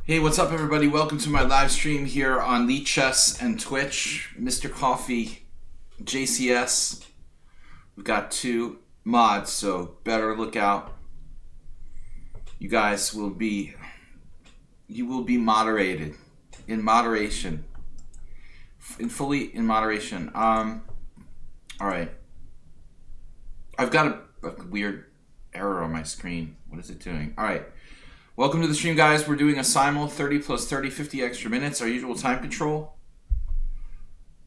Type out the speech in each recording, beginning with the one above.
Hey, what's up, everybody? Welcome to my live stream here on lichess and Twitch. Mr. Coffee, JCS. We've got two mods, so better look out. You guys will be moderated, in moderation, fully in moderation. All right. I've got a weird error on my screen. What is it doing? All right. Welcome to the stream, guys. We're doing a simul 30 plus 30, 50 extra minutes, our usual time control.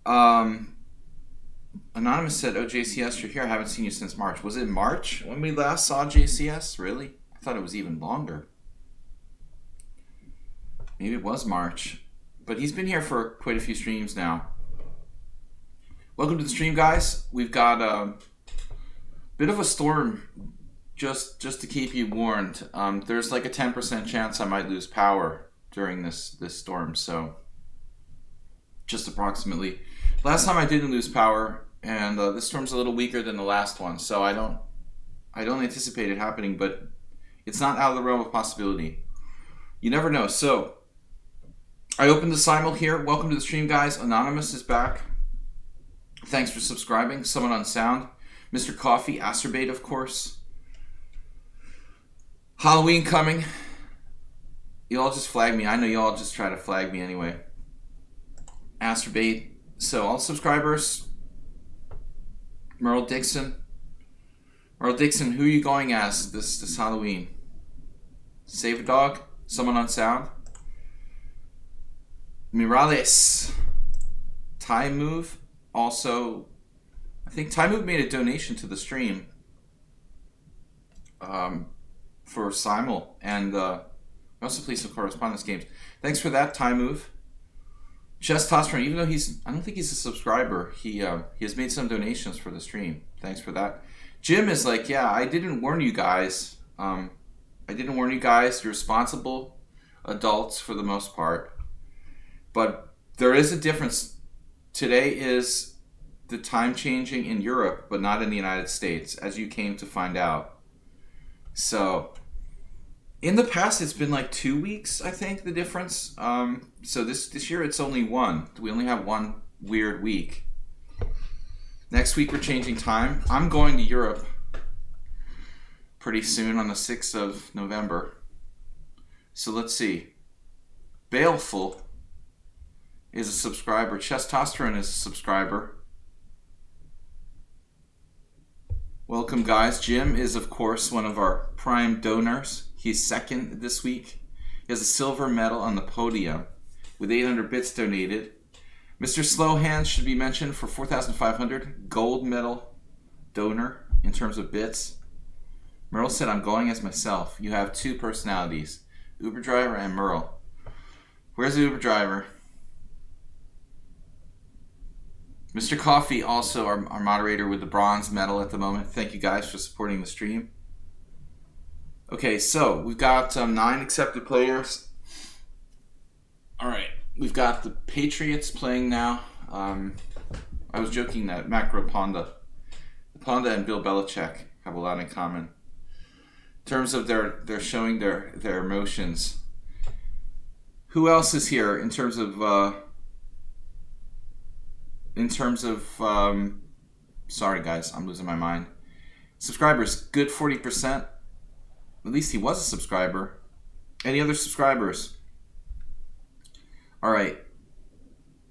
Anonymous said, oh, JCS, you're here. I haven't seen you since March. Was it March when we last saw JCS? Really? I thought it was even longer. Maybe it was March. But he's been here for quite a few streams now. Welcome to the stream, guys. We've got a bit of a storm. Just to keep you warned, there's like a 10% chance I might lose power during this storm, so just approximately. Last time I didn't lose power, and this storm's a little weaker than the last one, so I don't anticipate it happening, but it's not out of the realm of possibility. You never know. So I opened the simul here. Welcome to the stream, guys. Anonymous is back. Thanks for subscribing. Someone on sound. Mr. Coffee, Acerbate, of course. Halloween coming. You all just flag me. I know you all just try to flag me anyway. Acerbate. So all subscribers. Merle Dixon. Merle Dixon, who are you going as this Halloween? Save a dog? Someone on sound? Mirales. Time Move. Also, I think Time Move made a donation to the stream. For simul, and also play some correspondence games. Thanks for that, Time Move. Chess Tosser, even though I don't think he's a subscriber, he has made some donations for the stream. Thanks for that. Jim is like, yeah, I didn't warn you guys. You're responsible adults for the most part, but there is a difference. Today is the time changing in Europe, but not in the United States, as you came to find out. So, in the past, it's been like 2 weeks, I think, the difference. So this year, it's only one. We only have one weird week. Next week, we're changing time. I'm going to Europe pretty soon on the 6th of November. So let's see. Baleful is a subscriber. Chestosterone is a subscriber. Welcome, guys. Jim is, of course, one of our prime donors. He's second this week. He has a silver medal on the podium with 800 bits donated. Mr. Slowhands should be mentioned for 4,500. Gold medal donor in terms of bits. Merle said, I'm going as myself. You have two personalities, Uber driver and Merle. Where's the Uber driver? Mr. Coffee, also our moderator with the bronze medal at the moment. Thank you guys for supporting the stream. Okay, so we've got 9 accepted players. All right, we've got the Patriots playing now. I was joking that Macro Ponda and Bill Belichick have a lot in common in terms of they're showing their emotions. Who else is here in terms of sorry guys, I'm losing my mind. Subscribers, good 40%. At least he was a subscriber. Any other subscribers? All right.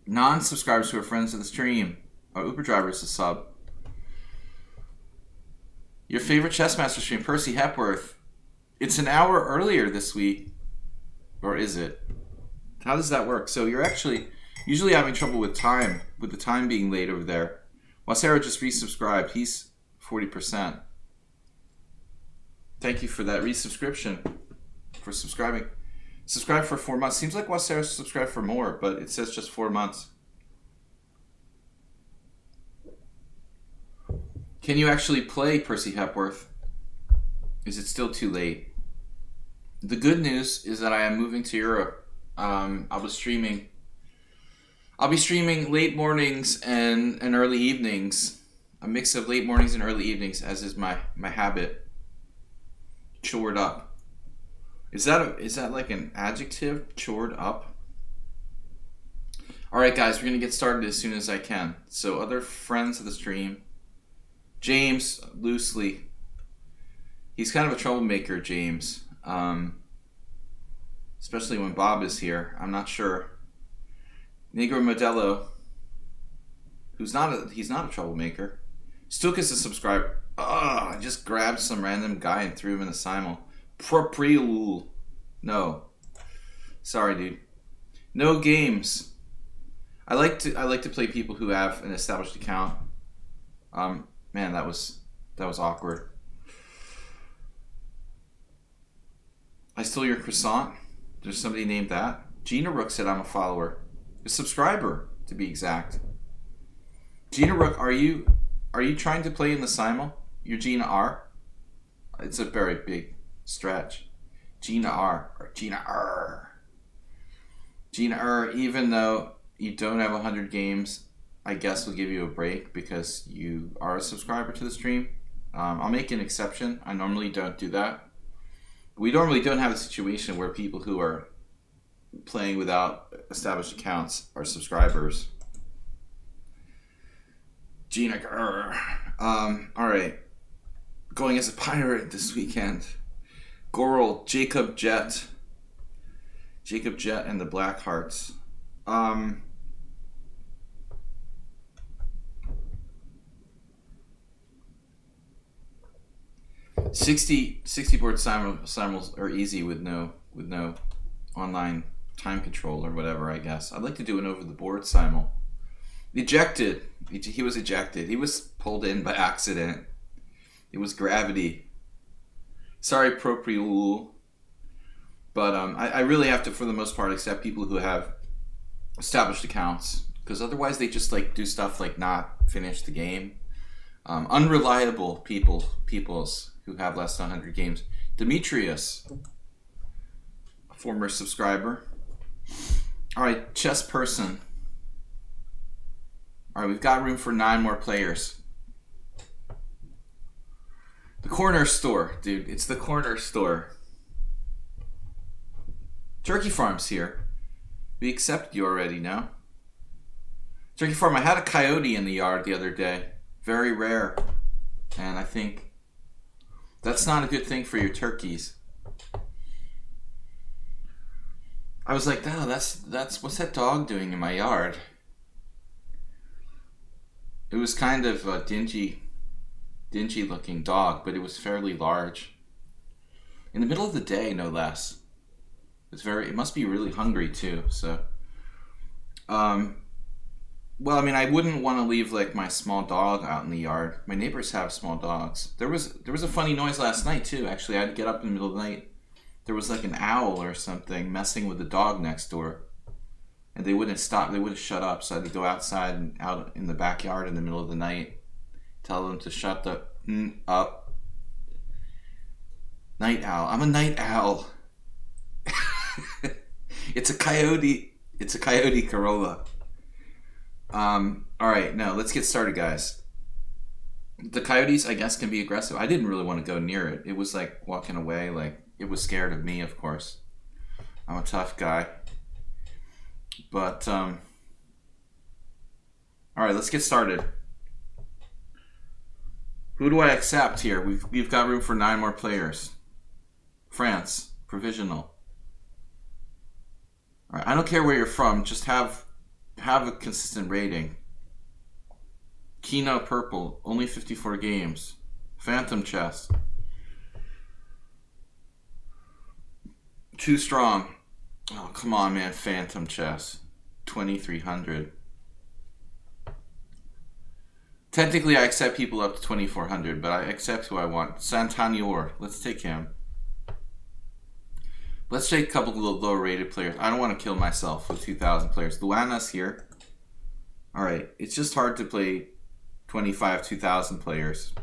Non-subscribers who are friends of the stream. Our Uber driver is a sub. Your favorite Chessmaster stream, Percy Hepworth. It's an hour earlier this week. Or is it? How does that work? So you're actually usually having trouble with time, with the time being late over there. Wasera just resubscribed. He's 40%. Thank you for that resubscription, for subscribing. Subscribe for 4 months. Seems like Wasera subscribed for more, but it says just 4 months. Can you actually play Percy Hepworth? Is it still too late? The good news is that I am moving to Europe. I'll be streaming late mornings and early evenings. A mix of late mornings and early evenings, as is my habit. Shored up. Is that like an adjective? Chored up? Alright guys, we're gonna get started as soon as I can. So other friends of the stream. James, loosely. He's kind of a troublemaker, James. Especially when Bob is here. I'm not sure. Negro Modelo, he's not a troublemaker. Stuk is a subscriber. I just grabbed some random guy and threw him in a simul. Propriul. No. Sorry, dude. No games. I like to play people who have an established account. Man, that was awkward. I stole your croissant. There's somebody named that. Gina Rook said I'm a follower. A subscriber, to be exact. Gina Rook, are you trying to play in the simul? You're Gina R? It's a very big stretch. Gina R. Or Gina R. Gina R, even though you don't have 100 games, I guess we'll give you a break because you are a subscriber to the stream. I'll make an exception. I normally don't do that. We normally don't have a situation where people who are playing without established accounts are subscribers. Gina Grr. Alright. Going as a pirate this weekend. Goral, Jacob Jet. Jacob Jet and the Black Hearts. 60 board simuls are easy with no online time control or whatever, I guess. I'd like to do an over the board simul. Ejected. He was ejected. He was pulled in by accident. It was gravity. Sorry, Propriul. But I really have to, for the most part, accept people who have established accounts, because otherwise they just like do stuff like not finish the game. Unreliable peoples who have less than 100 games. Demetrius, a former subscriber. All right, chess person. All right, we've got room for 9 more players. The corner store, dude. It's the corner store. Turkey Farm's here. We accepted you already, no? Turkey Farm, I had a coyote in the yard the other day. Very rare. And I think that's not a good thing for your turkeys. I was like, oh, that's what's that dog doing in my yard? It was kind of a dingy looking dog, but it was fairly large. In the middle of the day, no less. It must be really hungry too, so. Well, I mean, I wouldn't want to leave like my small dog out in the yard. My neighbors have small dogs. There was a funny noise last night too, actually. I had to get up in the middle of the night. There was like an owl or something messing with the dog next door. And they wouldn't stop, they wouldn't shut up, so I had to go outside and out in the backyard in the middle of the night, tell them to shut the up. Night owl. I'm a night owl. It's a coyote. It's a coyote Corolla. Alright, now let's get started, guys. The coyotes, I guess, can be aggressive. I didn't really want to go near it. It was like walking away, like it was scared of me, of course. I'm a tough guy. But, alright, let's get started. Who do I accept here? We've got room for 9 more players. France, provisional. Alright, I don't care where you're from, just have a consistent rating. Kino Purple, only 54 games. Phantom Chess. Too strong. Oh, come on, man. Phantom Chess. 2,300. Technically, I accept people up to 2,400, but I accept who I want. Santanior. Let's take him. Let's take a couple of low-rated players. I don't want to kill myself with 2,000 players. Luana's here. Alright, it's just hard to play 2,000 players.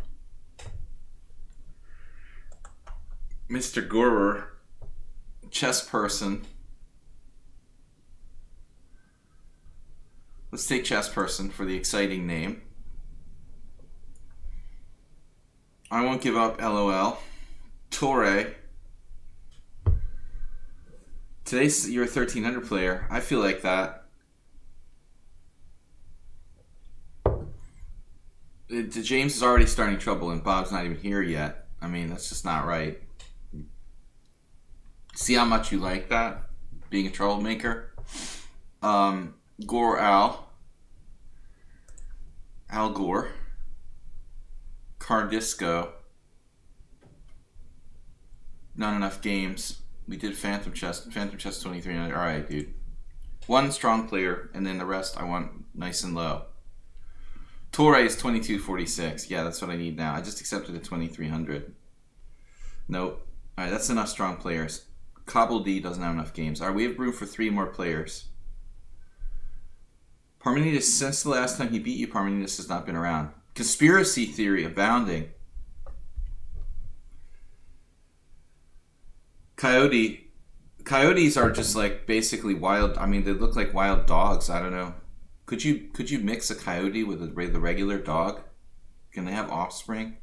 Mr. Gorer. Chess person. Let's take chess person for the exciting name. I won't give up, LOL. Torre. Today's you're a 1300 player. I feel like that. James is already starting trouble, and Bob's not even here yet. I mean, that's just not right. See how much you like that? Being a troublemaker. Gore Al Gore. Cardisco. Not enough games. We did Phantom Chest 2300. Alright, dude. One strong player, and then the rest I want nice and low. Torre is 2246. Yeah, that's what I need now. I just accepted a 2300. Nope. Alright, that's enough strong players. Cobble D doesn't have enough games. Alright, we have room for 3 more players. Parmenides, since the last time he beat you, Parmenides has not been around. Conspiracy theory abounding. Coyotes are just like basically wild. I mean, they look like wild dogs. I don't know. Could you mix a coyote with the regular dog? Can they have offspring?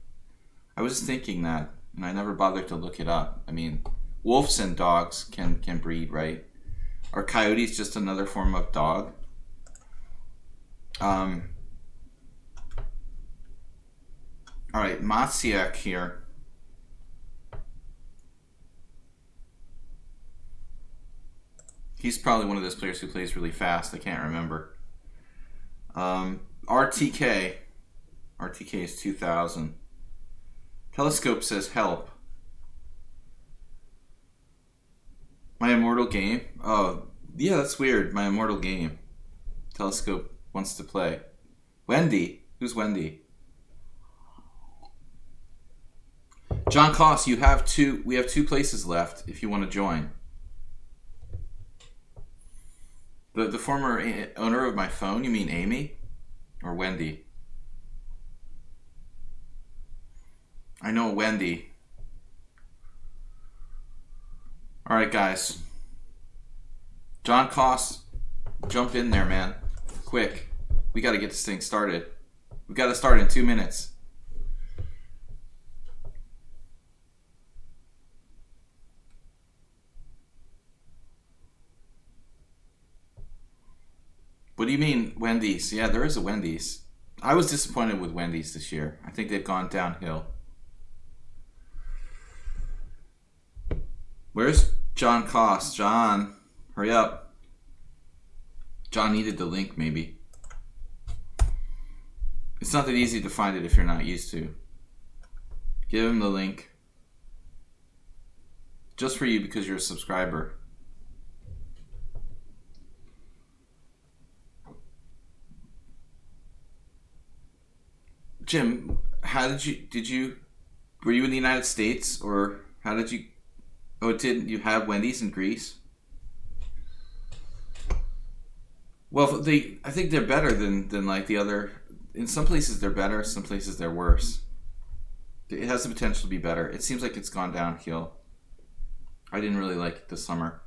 I was thinking that, and I never bothered to look it up. I mean, wolves and dogs can breed, right? Are coyotes just another form of dog? All right, Matsiak here. He's probably one of those players who plays really fast. I can't remember. RTK is 2000. Telescope says help. My immortal game? Oh, yeah, that's weird. My immortal game. Telescope wants to play. Wendy? Who's Wendy? John Koss, we have 2 places left if you want to join. The former owner of my phone, you mean Amy? Or Wendy? I know Wendy. Alright, guys. John Koss, jump in there, man. Quick. We got to get this thing started. We got to start in 2 minutes. What do you mean, Wendy's? Yeah, there is a Wendy's. I was disappointed with Wendy's this year. I think they've gone downhill. Where's John Koss? John, hurry up. John needed the link, maybe. It's not that easy to find it if you're not used to. Give him the link. Just for you because you're a subscriber. Jim, how were you in the United States, or how did you, didn't you have Wendy's in Greece? Well, I think they're better than like the other, in some places they're better, some places they're worse. It has the potential to be better. It seems like it's gone downhill. I didn't really like it this summer.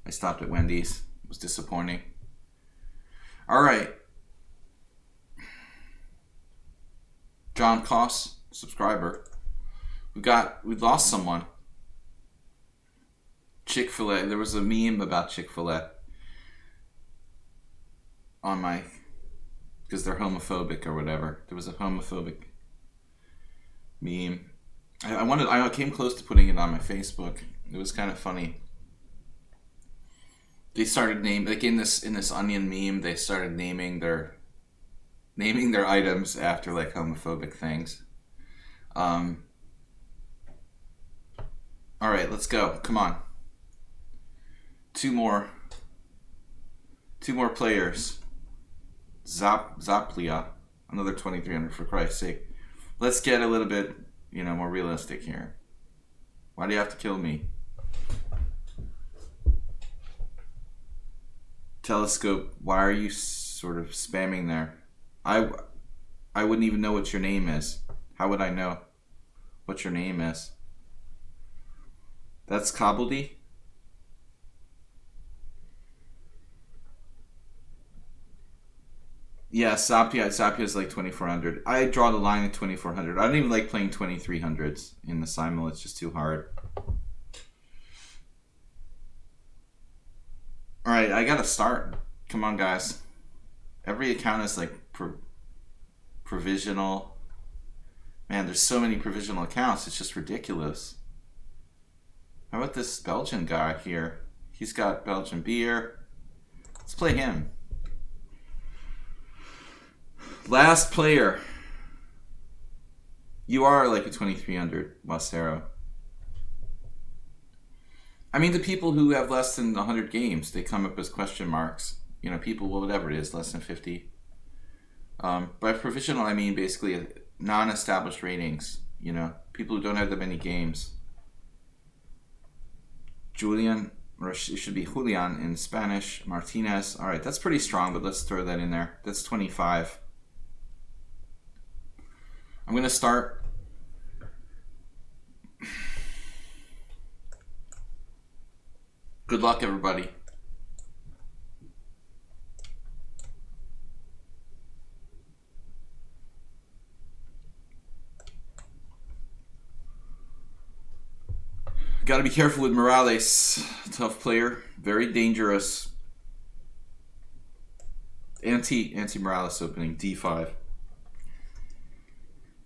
I stopped at Wendy's. It was disappointing. All right. John Koss, subscriber. We lost someone. Chick-fil-A. There was a meme about Chick-fil-A on because they're homophobic or whatever. There was a homophobic meme. I came close to putting it on my Facebook. It was kind of funny. They started like in this onion meme, they started naming their items after like homophobic things. All right, let's go. Come on. Two more players. Zaplia, another 2300 for Christ's sake. Let's get a little bit, more realistic here. Why do you have to kill me? Telescope, why are you sort of spamming there? I wouldn't even know what your name is. How would I know what your name is? That's Cobbledy? Yeah, Sapia is like 2400. I draw the line at 2400. I don't even like playing 2300s in the simul. It's just too hard. All right, I gotta start. Come on, guys. Every account is like provisional. Man, there's so many provisional accounts. It's just ridiculous. How about this Belgian guy here? He's got Belgian beer. Let's play him. Last player. You are like a 2300 Wasero. I mean, the people who have less than 100 games, they come up as question marks. You know, people, whatever it is, less than 50. By provisional, I mean basically non-established ratings. You know, people who don't have that many games. Julian, or it should be Julian in Spanish. Martinez. All right, that's pretty strong, but let's throw that in there. That's 25. I'm going to start. Good luck, everybody. Got to be careful with Morales. Tough player. Very dangerous. Anti-Morales opening. D5.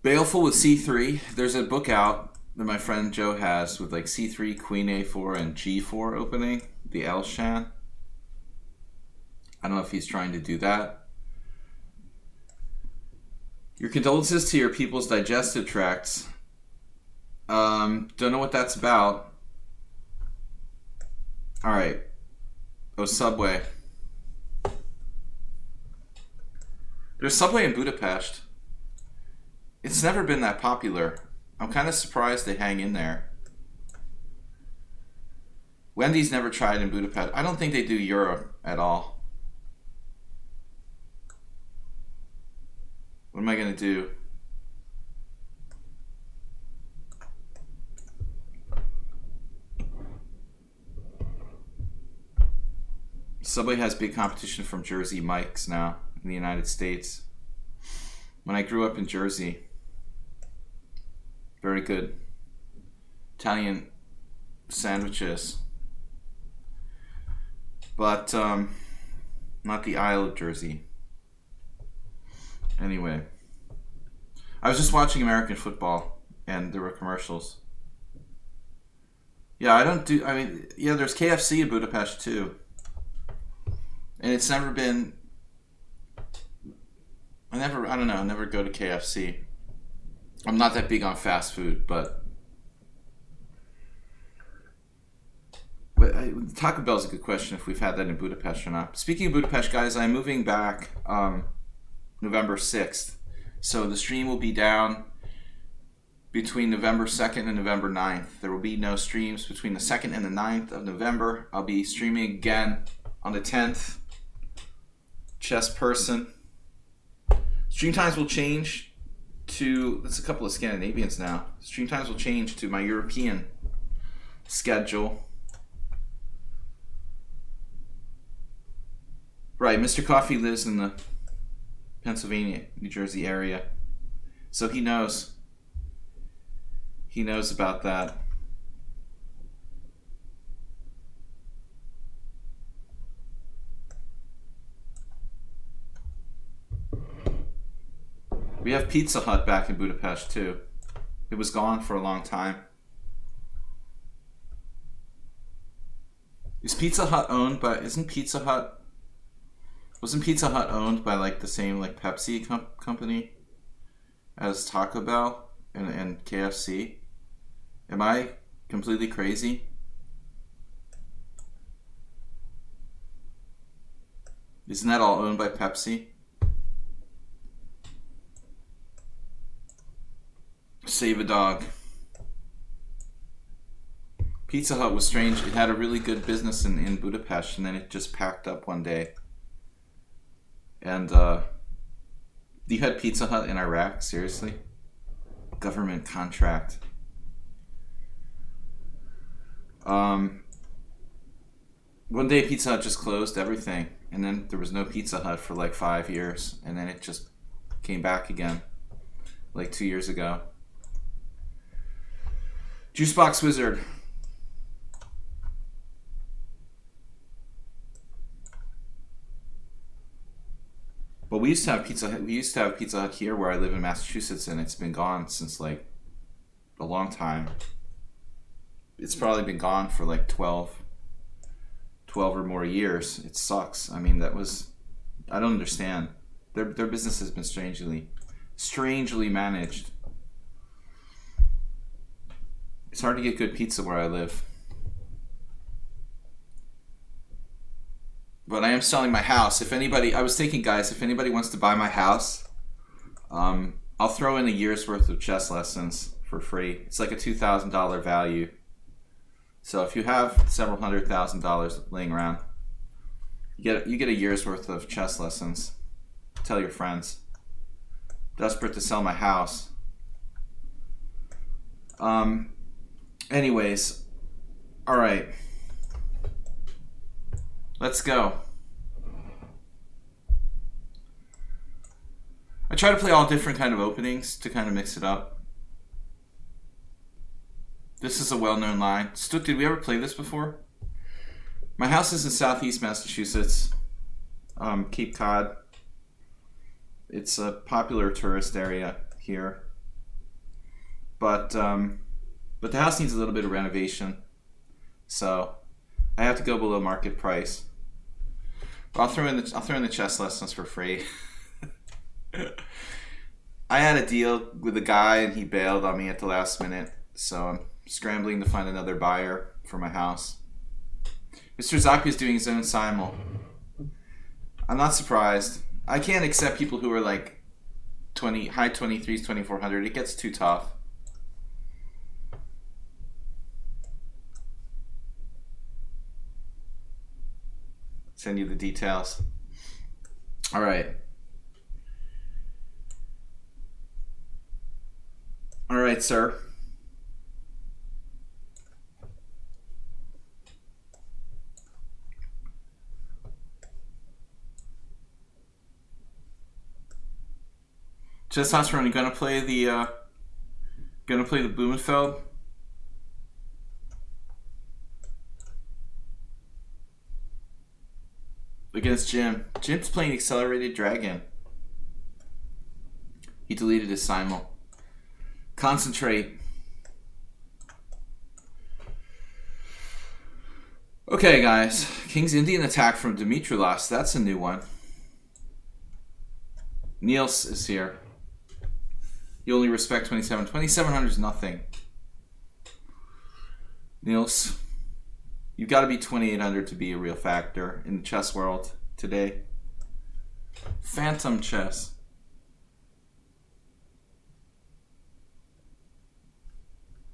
Baleful with C3. There's a book out that my friend Joe has with like C3, Queen A4, and G4 opening. The Elshan. I don't know if he's trying to do that. Your condolences to your people's digestive tracts. Don't know what that's about. All right. Oh, Subway. There's Subway in Budapest. It's never been that popular. I'm kind of surprised they hang in there. Wendy's never tried in Budapest. I don't think they do Europe at all. What am I going to do? Subway has big competition from Jersey Mike's now in the United States. When I grew up in Jersey, very good Italian sandwiches, but not the Isle of Jersey. Anyway, I was just watching American football and there were commercials. Yeah, there's KFC in Budapest too. And it's never been, I never go to KFC. I'm not that big on fast food, but Taco Bell's a good question if we've had that in Budapest or not. Speaking of Budapest, guys, I'm moving back November 6th. So the stream will be down between November 2nd and November 9th. There will be no streams between the 2nd and the 9th of November. I'll be streaming again on the 10th. Chess person. Stream times will change to, that's a couple of Scandinavians now. Stream times will change to my European schedule. Right, Mr. Coffee lives in the Pennsylvania, New Jersey area. So he knows. He knows about that. We have Pizza Hut back in Budapest too. It was gone for a long time. Is Pizza Hut owned by, wasn't Pizza Hut owned by like the same like Pepsi company as Taco Bell and KFC? Am I completely crazy? Isn't that all owned by Pepsi? Save a dog. Pizza Hut was strange. It had a really good business in Budapest, and then it just packed up one day. And you had Pizza Hut in Iraq? Seriously? Government contract. One day Pizza Hut just closed everything, and then there was no Pizza Hut for like 5 years, and then it just came back again like 2 years ago. Juicebox Wizard. Well, we used to have Pizza Hut. We used to have Pizza Hut here where I live in Massachusetts, and it's been gone since like a long time. It's probably been gone for like 12 or more years. It sucks. I mean, I don't understand. Their business has been strangely managed. It's hard to get good pizza where I live. But I am selling my house. I was thinking, guys, if anybody wants to buy my house, I'll throw in a year's worth of chess lessons for free. It's like a $2,000 value. So if you have several $100,000 laying around, you get a year's worth of chess lessons. Tell your friends. Desperate to sell my house. Anyways, all right. Let's go. I try to play all different kind of openings to kind of mix it up. This is a well-known line. Stuck, did we ever play this before? My house is in Southeast Massachusetts, Cape Cod. It's a popular tourist area here, but the house needs a little bit of renovation, so I have to go below market price. But I'll throw in the chess lessons for free. I had a deal with a guy and he bailed on me at the last minute, so I'm scrambling to find another buyer for my house. Mr. Zaki is doing his own simul. I'm not surprised. I can't accept people who are like high 23s, 2400. It gets too tough. Send you the details. All right. All right, sir. Testosterone, you gonna play the Blumenfeld? Against Jim. Jim's playing Accelerated Dragon. He deleted his simul. Concentrate. Okay, guys. King's Indian attack from Dimitrilos. That's a new one. Niels is here. You only respect 27. 2700 is nothing. Niels, you've got to be 2800 to be a real factor in the chess world today. Phantom chess.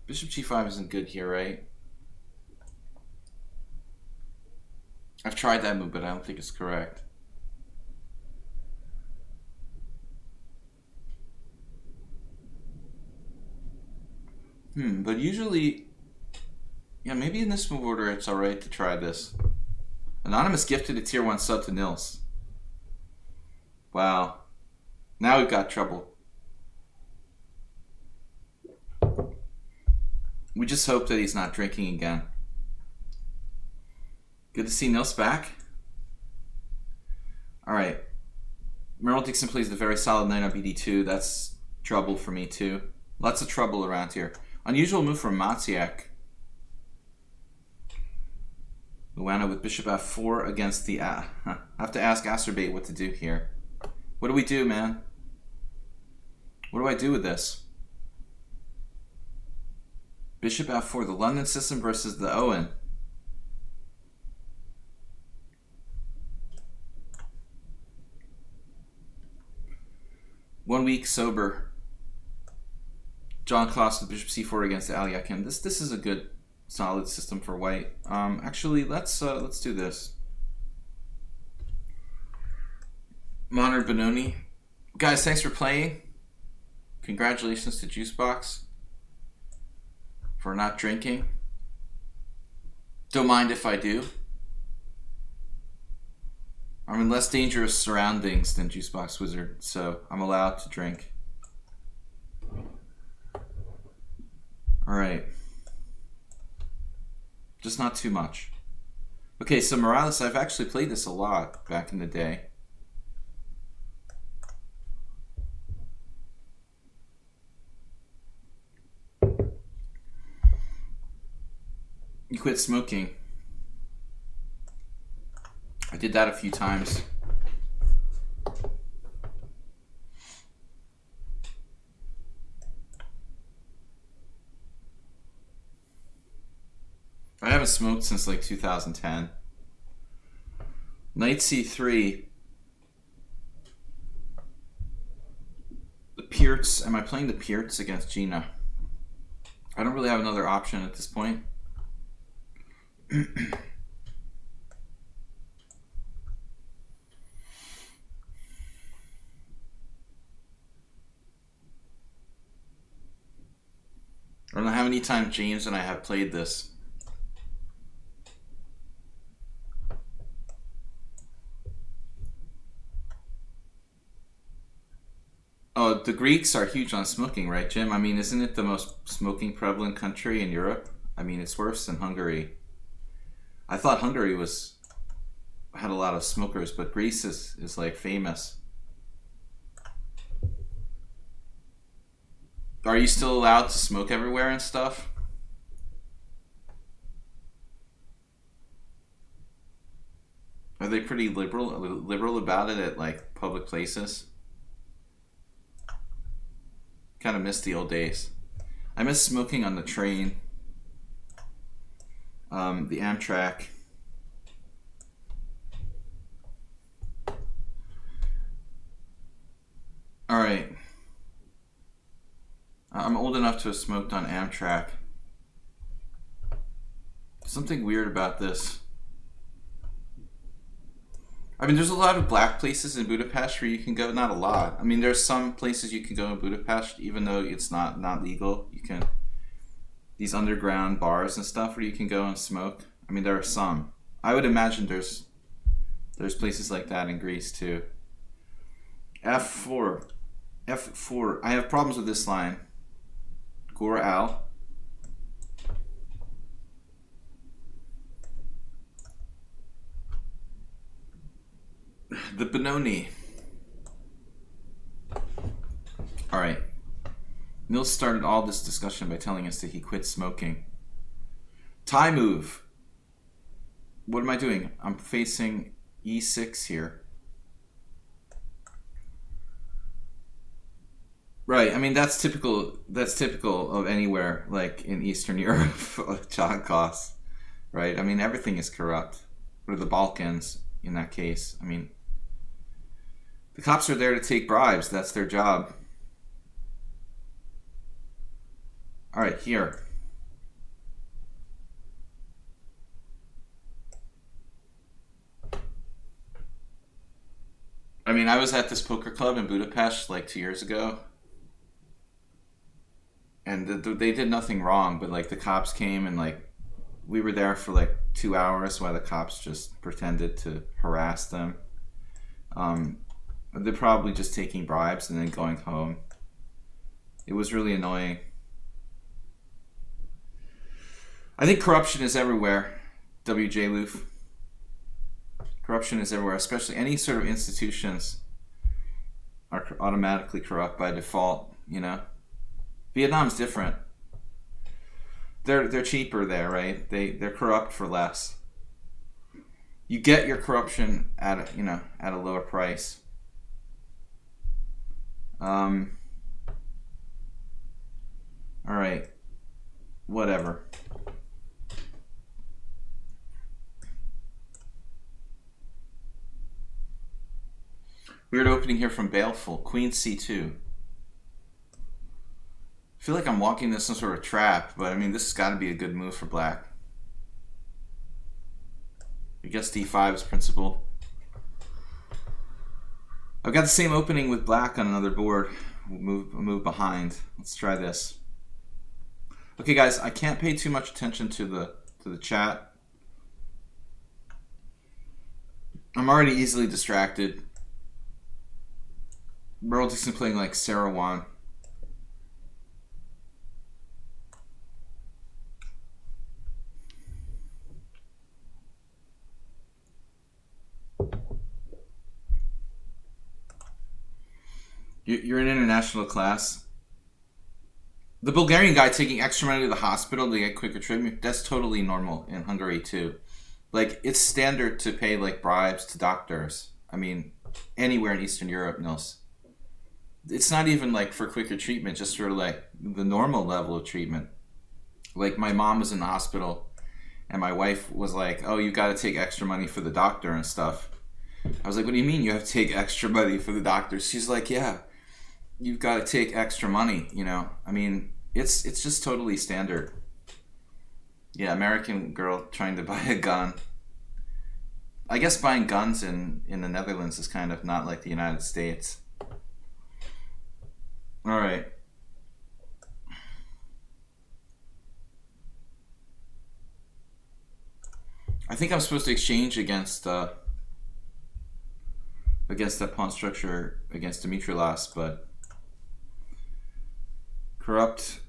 Bishop g5 isn't good here, right? I've tried that move, but I don't think it's correct. But usually, yeah, maybe in this move order it's alright to try this. Anonymous gifted a tier 1 sub to Nils. Wow. Now we've got trouble. We just hope that he's not drinking again. Good to see Nils back. Alright. Merrill Dixon plays the very solid knight on BD2. That's trouble for me too. Lots of trouble around here. Unusual move from Matsiak. Luana with bishop f4 against the... I have to ask Asterbait what to do here. What do we do, man? What do I do with this? Bishop f4, the London system versus the Owen. One week sober. John Kloss with bishop c4 against Aliakim. This is a good, solid system for white. Actually, let's do this. Monner Benoni. Guys, thanks for playing. Congratulations to Juicebox for not drinking. Don't mind if I do. I'm in less dangerous surroundings than Juicebox Wizard, so I'm allowed to drink. Alright. Just not too much. Okay, so Morales, I've actually played this a lot back in the day. You quit smoking. I did that a few times. I haven't smoked since like 2010. Knight c3. The Pierts. Am I playing the Pierts against Gina? I don't really have another option at this point. I don't know how many times James and I have played this. Oh, the Greeks are huge on smoking, right, Jim? I mean, isn't it the most smoking prevalent country in Europe? I mean, it's worse than Hungary. I thought Hungary had a lot of smokers, but Greece is like famous. Are you still allowed to smoke everywhere and stuff? Are they pretty liberal about it at like public places? Kind of miss the old days. I miss smoking on the train, the Amtrak. All right. I'm old enough to have smoked on Amtrak. Something weird about this. I mean, there's a lot of black places in Budapest where you can go. Not a lot. I mean, there's some places you can go in Budapest, even though it's not legal. You can, these underground bars and stuff where you can go and smoke. I mean, there are some. I would imagine there's places like that in Greece too. F4. F4. I have problems with this line. Gore Al. The Benoni. All right. Nils started all this discussion by telling us that he quit smoking. Tie move. What am I doing? I'm facing e6 here. Right. I mean, that's typical. That's typical of anywhere, like in Eastern Europe, Chagos, right? I mean, everything is corrupt. Or the Balkans, in that case. I mean, the cops are there to take bribes. That's their job. All right, here. I mean, I was at this poker club in Budapest like 2 years ago. And they did nothing wrong, but like the cops came and like we were there for like 2 hours while the cops just pretended to harass them. They're probably just taking bribes and then going home. It was really annoying. I think corruption is everywhere, WJ Loof. Corruption is everywhere, especially any sort of institutions are automatically corrupt by default, you know? Vietnam's different. They're cheaper there, right? They're corrupt for less. You get your corruption at a lower price. All right. Whatever. Weird opening here from Baleful. Queen c2. I feel like I'm walking into some sort of trap, but I mean, this has got to be a good move for black. I guess d5 is principal. I've got the same opening with black on another board. We'll move behind. Let's try this. Okay, guys, I can't pay too much attention to the chat. I'm already easily distracted. Merle Dixon playing like Sarah Wan. You're in international class. The Bulgarian guy taking extra money to the hospital to get quicker treatment, that's totally normal in Hungary too. Like, it's standard to pay like bribes to doctors. I mean, anywhere in Eastern Europe, Nils. It's not even like for quicker treatment, just for like the normal level of treatment. Like, my mom was in the hospital and my wife was like, "Oh, you got to take extra money for the doctor and stuff." I was like, "What do you mean you have to take extra money for the doctor?" She's like, "Yeah, you've got to take extra money, you know." I mean, it's just totally standard. Yeah, American girl trying to buy a gun. I guess buying guns in the Netherlands is kind of not like the United States. All right. I think I'm supposed to exchange against that pawn structure against Dimitrilas, but corrupt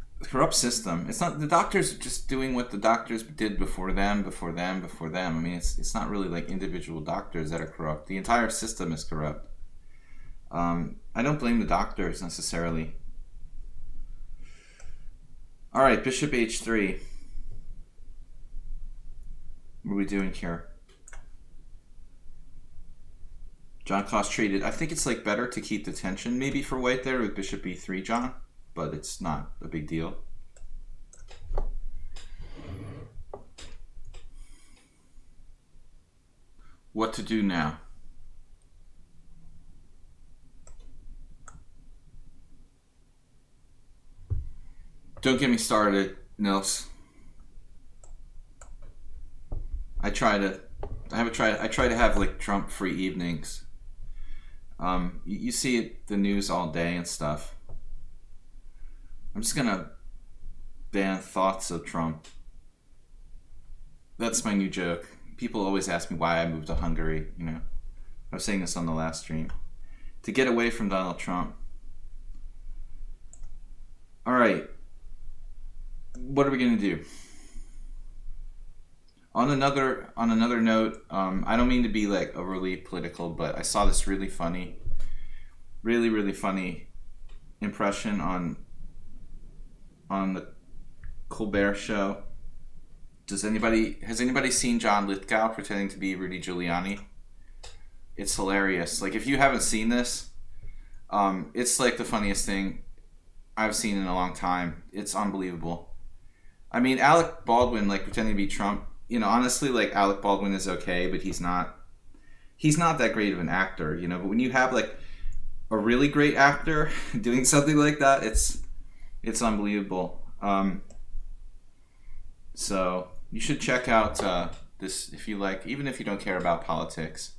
system. It's not, the doctors are just doing what the doctors did before them, before them, before them. I mean, it's not really like individual doctors that are corrupt. The entire system is corrupt. I don't blame the doctors necessarily. All right, bishop h3. What are we doing here? John Cost traded. I think it's like better to keep the tension maybe for white there with bishop e3, John, but it's not a big deal. What to do now? Don't get me started, Nils. I try to have like Trump-free evenings. You see it, the news all day and stuff. I'm just gonna ban thoughts of Trump. That's my new joke. People always ask me why I moved to Hungary. You know, I was saying this on the last stream. To get away from Donald Trump. All right. What are we gonna do? On another note, I don't mean to be like overly political, but I saw this really funny impression on the Colbert show. Has anybody seen John Lithgow pretending to be Rudy Giuliani? It's hilarious. Like, if you haven't seen this, it's like the funniest thing I've seen in a long time. It's unbelievable. I mean, Alec Baldwin like pretending to be Trump. You know, honestly, like, Alec Baldwin is okay, but he's not that great of an actor, you know. But when you have like a really great actor doing something like that, it's unbelievable. So you should check out this if you like, even if you don't care about politics.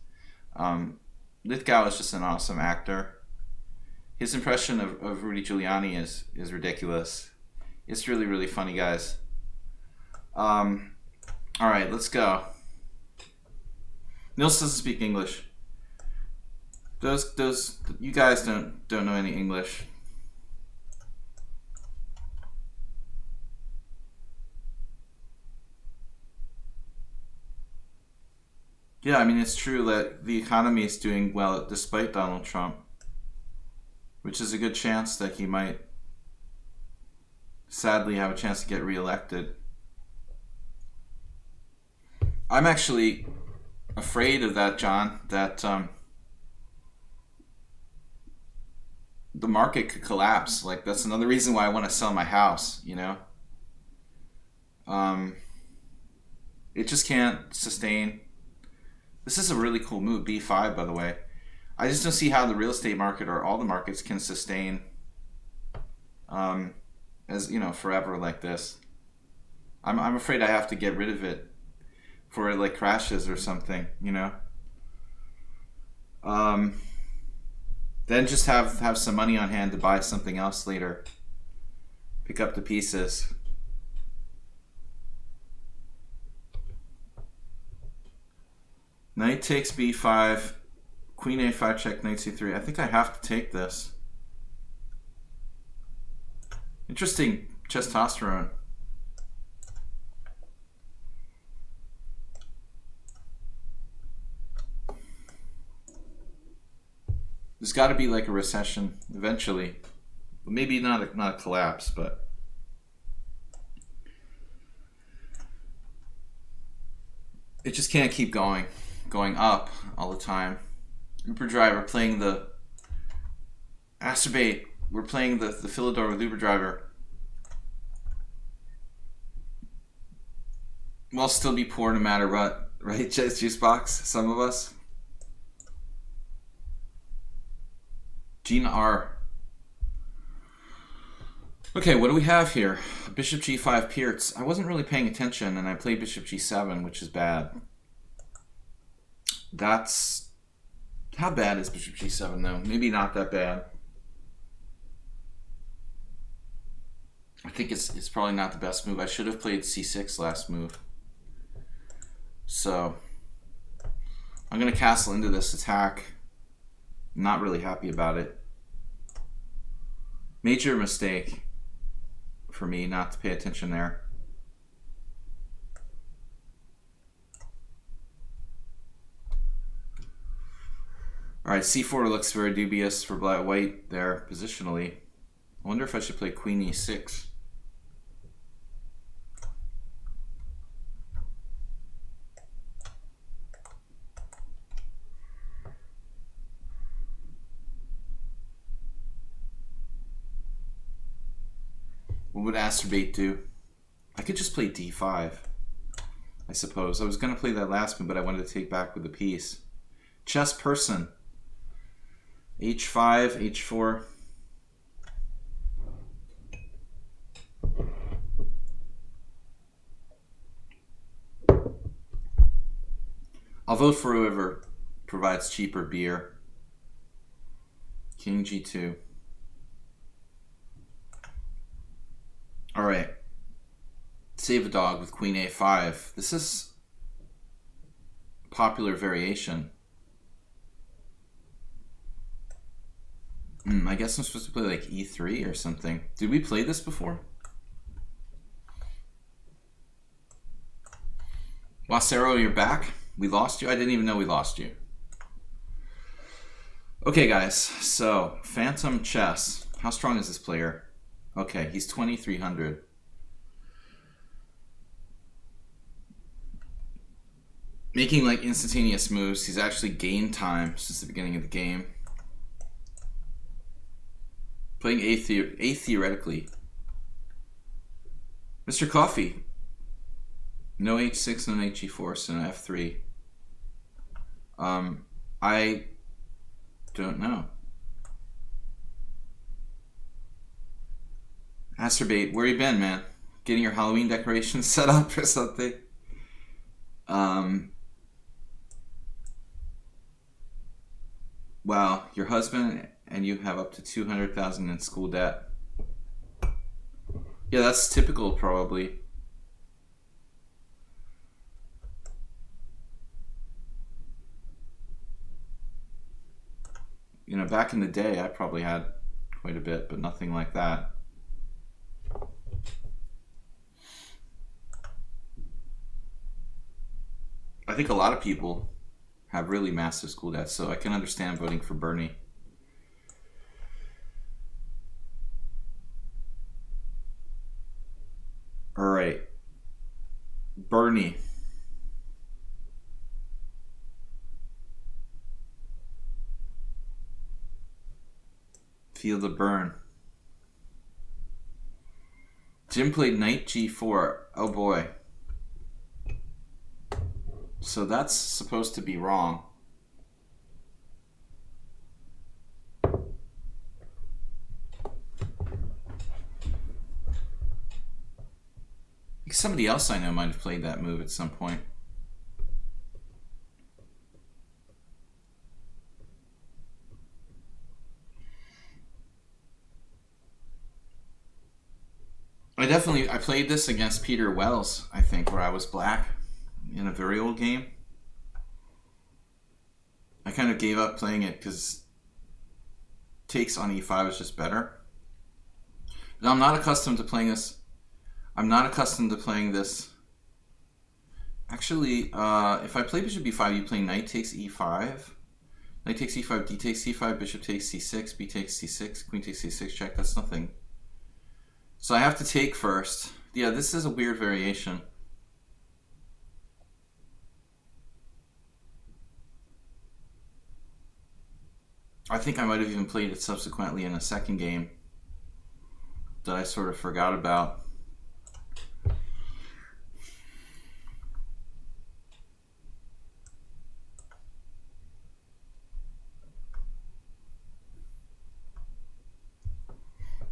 Lithgow is just an awesome actor. His impression of Rudy Giuliani is ridiculous. It's really, really funny, guys. All right, let's go. Nils doesn't speak English. Those you guys don't know any English. Yeah, I mean, it's true that the economy is doing well despite Donald Trump, which is a good chance that he might sadly have a chance to get reelected. I'm actually afraid of that, John, that the market could collapse. Like, that's another reason why I want to sell my house, you know? It just can't sustain. This is a really cool move, b5, by the way. I just don't see how the real estate market or all the markets can sustain as, you know, forever like this. I'm afraid I have to get rid of it for it like crashes or something, you know. Then just have some money on hand to buy something else later. Pick up the pieces. Knight takes b5, queen a5 check, knight c3. I think I have to take this. Interesting testosterone. There's got to be like a recession eventually. Maybe not a collapse, but It just can't keep going up all the time. Uber Driver playing the Acerbate. We're playing the Philidor with Uber Driver. We'll still be poor no matter what, right? Juicebox, some of us. Gina R. Okay, what do we have here? Bishop G5 Pierce. I wasn't really paying attention, and I played Bishop G7, which is bad. That's... How bad is Bishop G7, though? Maybe not that bad. I think it's probably not the best move. I should have played C6 last move. So, I'm going to castle into this attack. Not really happy about it. Major mistake for me not to pay attention there. Alright, C4 looks very dubious for white there positionally. I wonder if I should play Queen E6. What would Acerbate do? I could just play D5, I suppose. I was going to play that last move, but I wanted to take back with the piece. Chess person. H5, H4. I'll vote for whoever provides cheaper beer. King G2. Alright. Save a dog with Queen A5. This is a popular variation. I guess I'm supposed to play like E3 or something. Did we play this before? Wasero, you're back? We lost you? I didn't even know we lost you. Okay, guys. So, Phantom Chess. How strong is this player? Okay, he's 2,300. Making like instantaneous moves. He's actually gained time since the beginning of the game. Playing A theoretically. Mr. Coffee. No H6, no H4, so no F3. I don't know. Acerbate, where you been, man? Getting your Halloween decorations set up or something? Wow, your husband and you have up to 200,000 in school debt. Yeah, that's typical, probably. You know, back in the day, I probably had quite a bit, but nothing like that. I think a lot of people have really massive school debts, so I can understand voting for Bernie. All right, Bernie. Feel the burn. Jim played knight G4. Oh boy. So that's supposed to be wrong. I think somebody else I know might have played that move at some point. I played this against Peter Wells, I think, where I was black in a very old game. I kind of gave up playing it because takes on E5 is just better. Now, I'm not accustomed to playing this. I'm not accustomed to playing this. Actually, if I play Bishop B5, you play Knight takes E5. Knight takes E5, D takes C5, Bishop takes C6, B takes C6, Queen takes C6, check. That's nothing. So I have to take first. Yeah, this is a weird variation. I think I might have even played it subsequently in a second game that I sort of forgot about.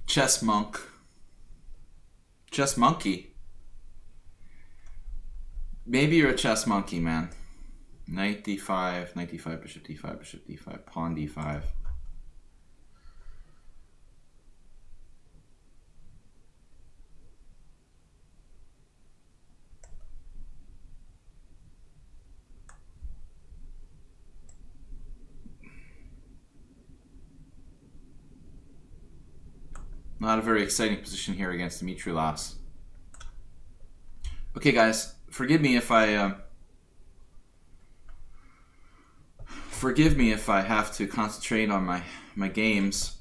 Chess monk. Chess monkey. Maybe you're a chess monkey, man. Knight d5, knight d5, bishop d5, bishop d5, pawn d5. Not a very exciting position here against Dimitri Las. Okay, guys, forgive me if I have to concentrate on my games.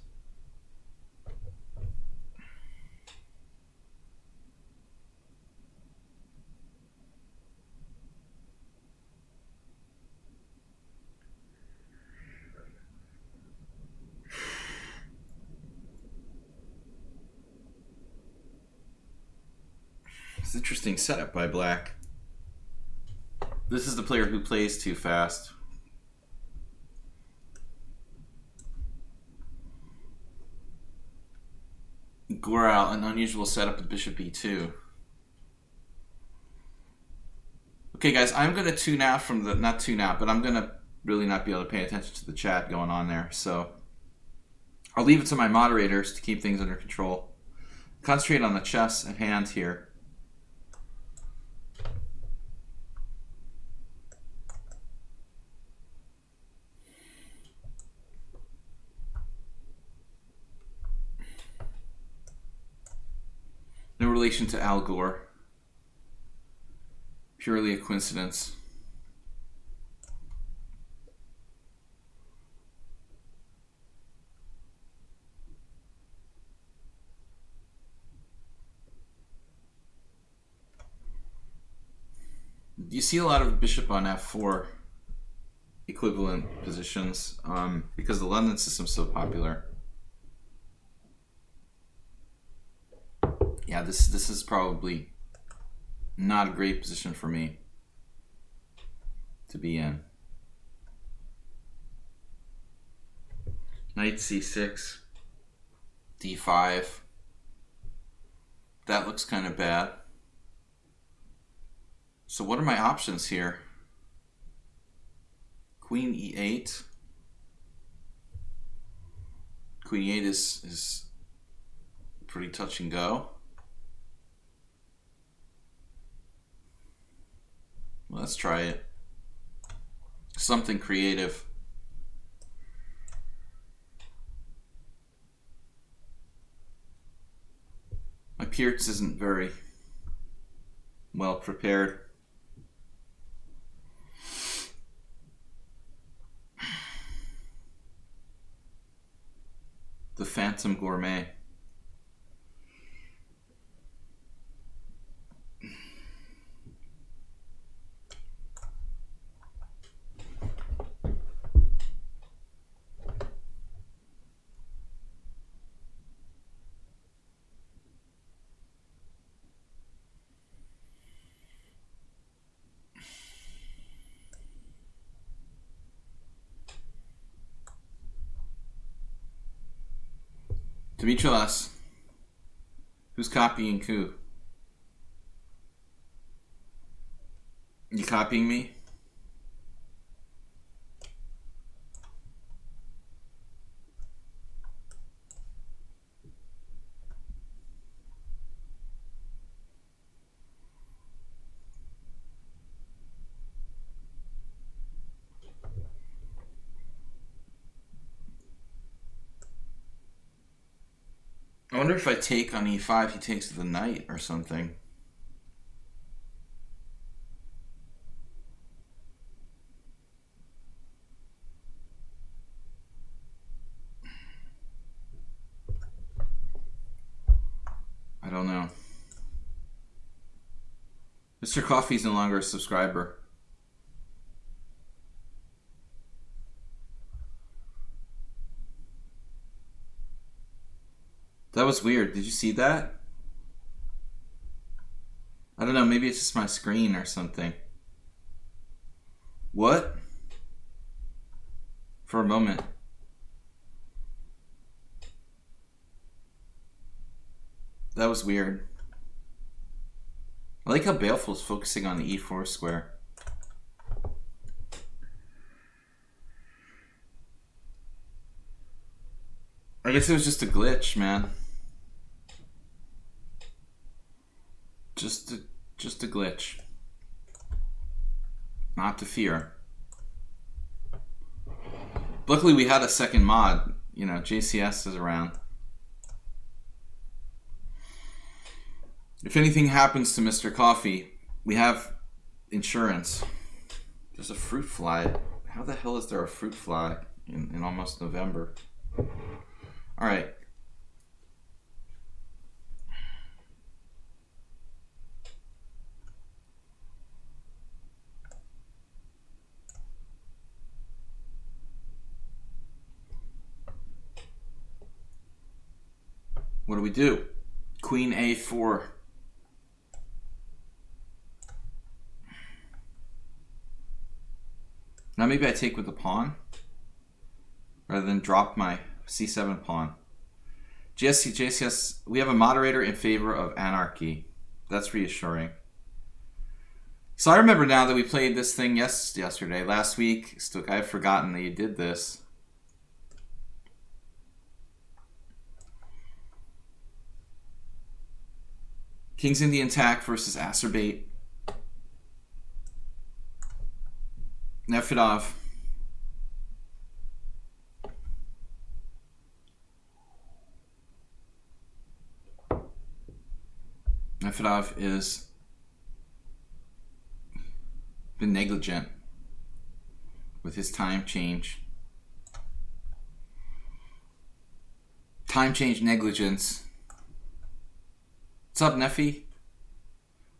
It's an interesting setup by Black. This is the player who plays too fast. Goral, an unusual setup with bishop e2. Okay, guys, I'm going to tune out from the... Not tune out, but I'm going to really not be able to pay attention to the chat going on there. So I'll leave it to my moderators to keep things under control. Concentrate on the chess at hand here. No relation to Al Gore. Purely a coincidence. You see a lot of bishop on f4 equivalent positions because the London system's so popular. Yeah, this is probably not a great position for me to be in. Knight c6, d5. That looks kind of bad. So what are my options here? Queen e8. Queen e8 is pretty touch and go. Let's try it. Something creative. My Pierce isn't very well prepared. The Phantom Gourmet. Dimitras, who's copying who? You copying me? I wonder if I take on e5, he takes the knight or something. I don't know. Mr. Coffee's no longer a subscriber. That was weird. Did you see that? I don't know. Maybe it's just my screen or something. What? For a moment. That was weird. I like how Baleful's focusing on the e4 square. I guess it was just a glitch, man. Just a glitch. Not to fear. Luckily we had a second mod. You know, JCS is around. If anything happens to Mr. Coffee, we have insurance. There's a fruit fly. How the hell is there a fruit fly in almost November? All right. What do we do? Queen A4. Now maybe I take with the pawn rather than drop my C7 pawn. JCS, we have a moderator in favor of anarchy. That's reassuring. So I remember now that we played this thing yesterday, last week. Stook, I've forgotten that you did this. King's Indian attack versus Acerbate. Nefedov. Nefedov is been negligent with his time change. Time change negligence. What's up, Neffy?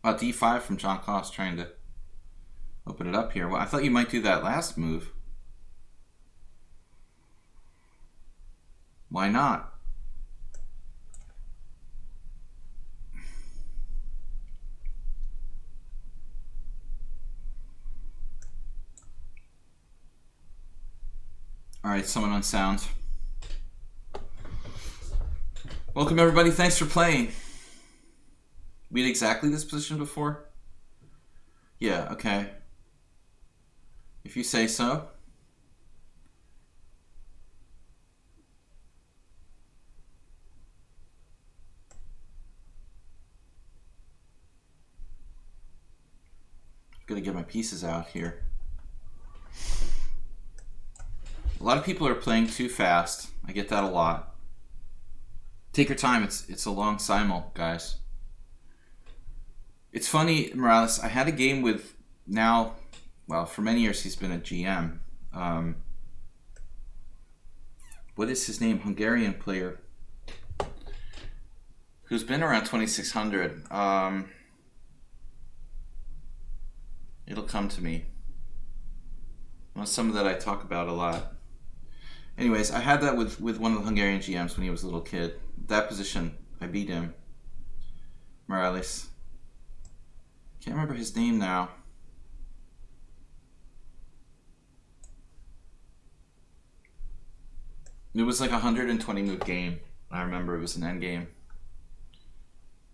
D5 from John Koss trying to open it up here. Well, I thought you might do that last move. Why not? All right, someone on sound. Welcome, everybody. Thanks for playing. We had exactly this position before? Yeah, okay. If you say so. Gotta get my pieces out here. A lot of people are playing too fast. I get that a lot. Take your time. It's a long simul, guys. It's funny, Morales. I had a game with now, well, for many years he's been a GM. What is his name? Hungarian player who's been around 2600. It'll come to me. Well, some of that I talk about a lot. Anyways, I had that with one of the Hungarian GMs when he was a little kid. That position, I beat him. Morales. Can't remember his name now. It was like a 120 move game. I remember it was an end game.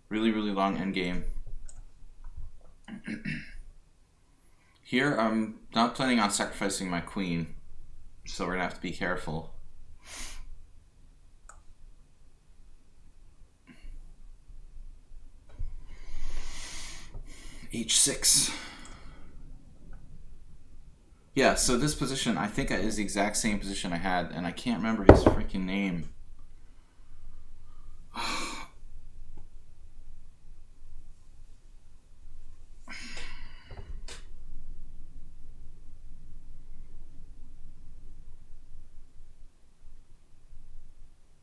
Really, really long end game. Here, I'm not planning on sacrificing my queen, so we're gonna have to be careful. H6. Yeah, so this position, I think is the exact same position I had, and I can't remember his freaking name.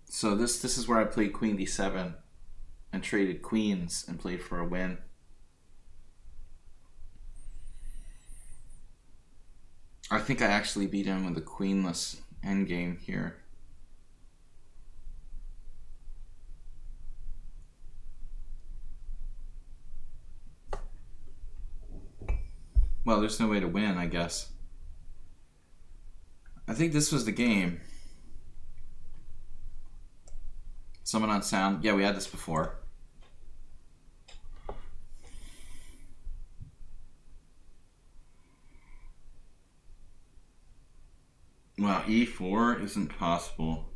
So this is where I played Queen D7 and traded queens and played for a win. I think I actually beat him with a queenless endgame here. Well, there's no way to win, I guess. I think this was the game. Someone on sound. Yeah, we had this before. Well, e4 isn't possible.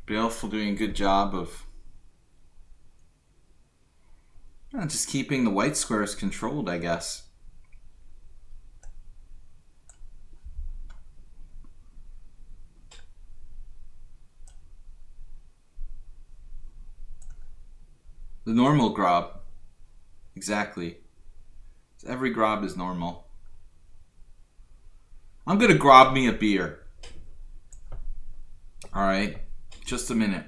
Baleful doing a good job of just keeping the white squares controlled, I guess. The normal grob. Exactly. Every grob is normal. I'm gonna grob me a beer. Alright. Just a minute.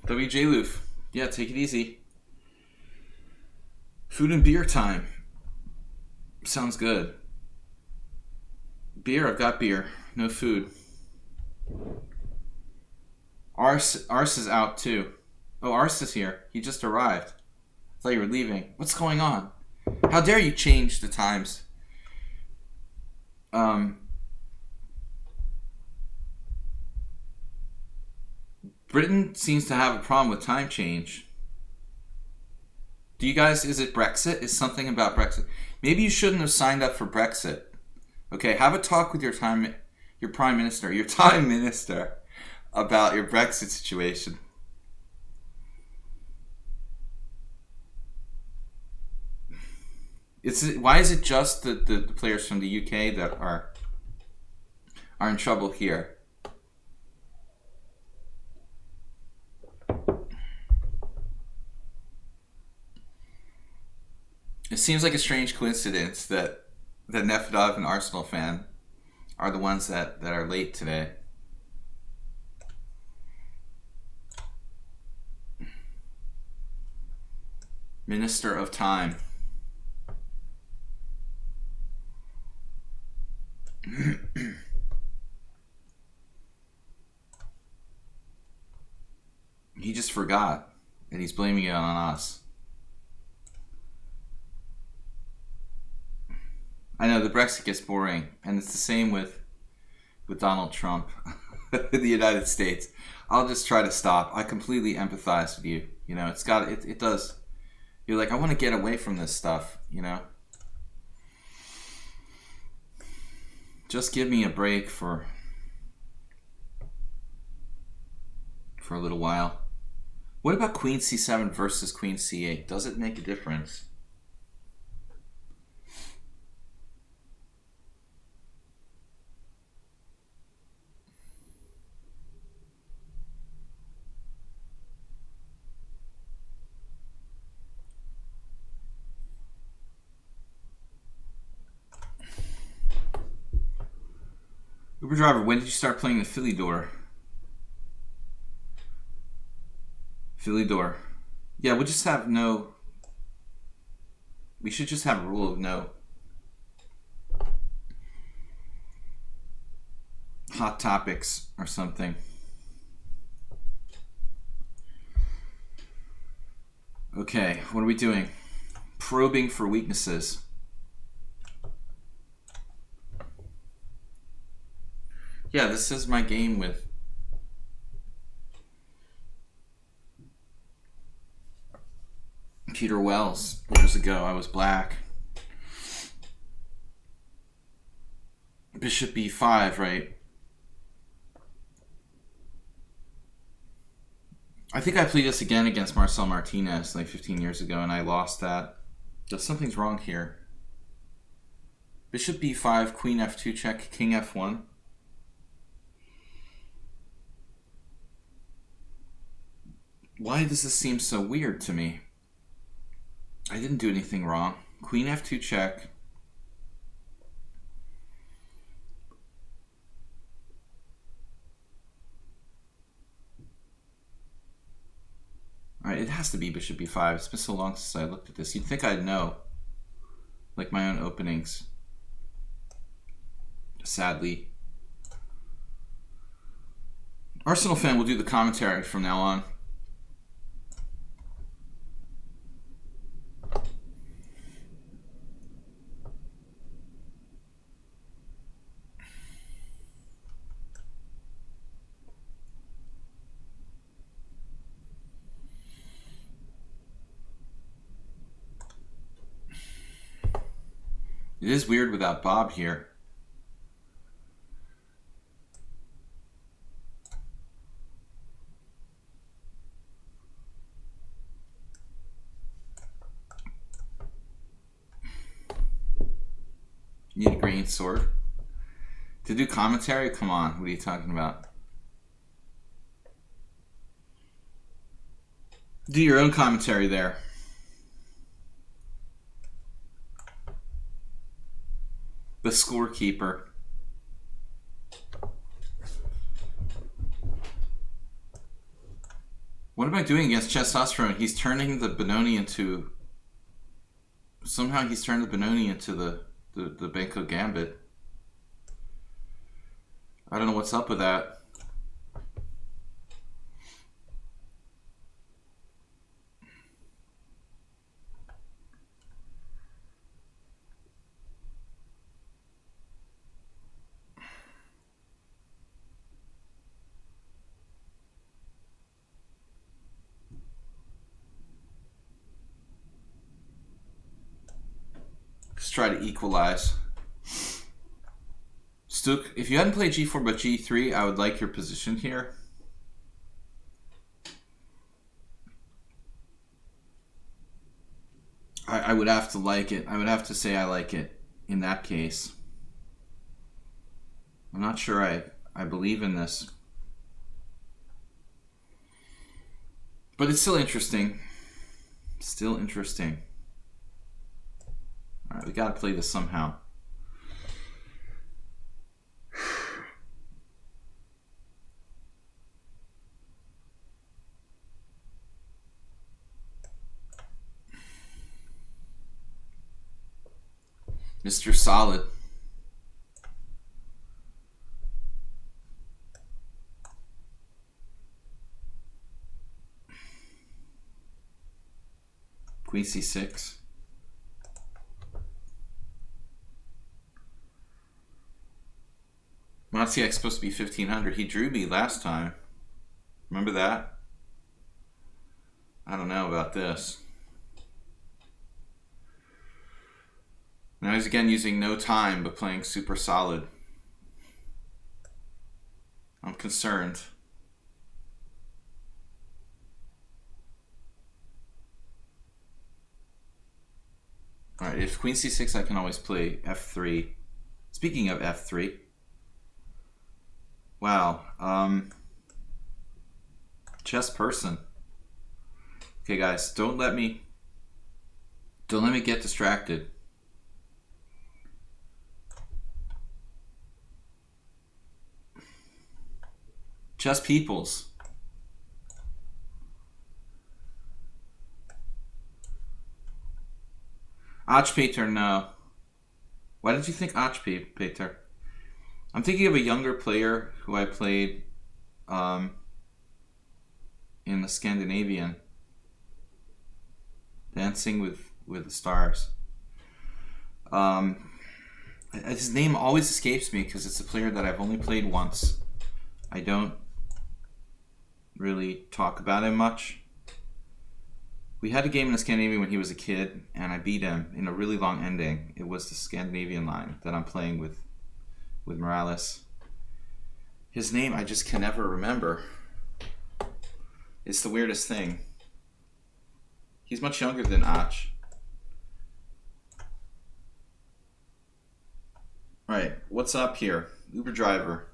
WJ Loof. Yeah, take it easy. Food and beer time. Sounds good. Beer, I've got beer. No food. Ars is out too. Oh, Ars is here. He just arrived. I thought you were leaving. What's going on? How dare you change the times? Britain seems to have a problem with time change. Do you guys, is it Brexit? Is something about Brexit? Maybe you shouldn't have signed up for Brexit. Okay, have a talk with your prime minister, about your Brexit situation. Why is it just the players from the UK that are in trouble here? It seems like a strange coincidence that Nefedov, an Arsenal fan, are the ones that are late today. Minister of Time. He just forgot, and he's blaming it on us. I know, the Brexit gets boring, and it's the same with Donald Trump in the United States. I'll just try to stop. I completely empathize with you. You know, it does. You're like, I want to get away from this stuff, you know? Just give me a break for a little while. What about Queen C7 versus Queen C8? Does it make a difference? Uber driver, when did you start playing the Philly door? Philly door. Yeah, we'll just have no. We should just have a rule of no. Hot topics or something. Okay, what are we doing? Probing for weaknesses. Yeah, this is my game with Peter Wells years ago. I was black. Bishop b5, right? I think I played this again against Marcel Martinez like 15 years ago, and I lost that. Just something's wrong here. Bishop b5, queen f2 check, king f1. Why does this seem so weird to me? I didn't do anything wrong. Queen f2 check. Alright, has to be bishop b5. It's been so long since I looked at this. You'd think I'd know, like my own openings. Sadly. Arsenal fan will do the commentary from now on. It is weird without Bob here. You need a green sword. To do commentary? Come on, what are you talking about? Do your own commentary there. The scorekeeper. What am I doing against Testosterone? He's turning the Benoni into... Somehow he's turned the Benoni into the Benko Gambit. I don't know what's up with that. Just try to equalize. Stuk, if you hadn't played g4 but g3, I would like your position here. I would have to like it. I would have to say I like it in that case. I'm not sure I believe in this. But it's still interesting. Still interesting. Alright, we gotta play this somehow. Mr. Solid. Queen c6. Maciek's supposed to be 1500. He drew me last time. Remember that? I don't know about this. Now he's again using no time, but playing super solid. I'm concerned. Alright, if Queen c6, I can always play f3. Speaking of f3. Wow. Chess person. Okay, guys, don't let me get distracted. Chess peoples. Peter, no. Why did you think Peter? I'm thinking of a younger player who I played in the Scandinavian. Dancing with the Stars. His name always escapes me because it's a player that I've only played once. I don't really talk about him much. We had a game in the Scandinavian when he was a kid, and I beat him in a really long ending. It was the Scandinavian line that I'm playing with Morales. His name I just can never remember. It's the weirdest thing. He's much younger than Ach. Alright, what's up here? Uber driver.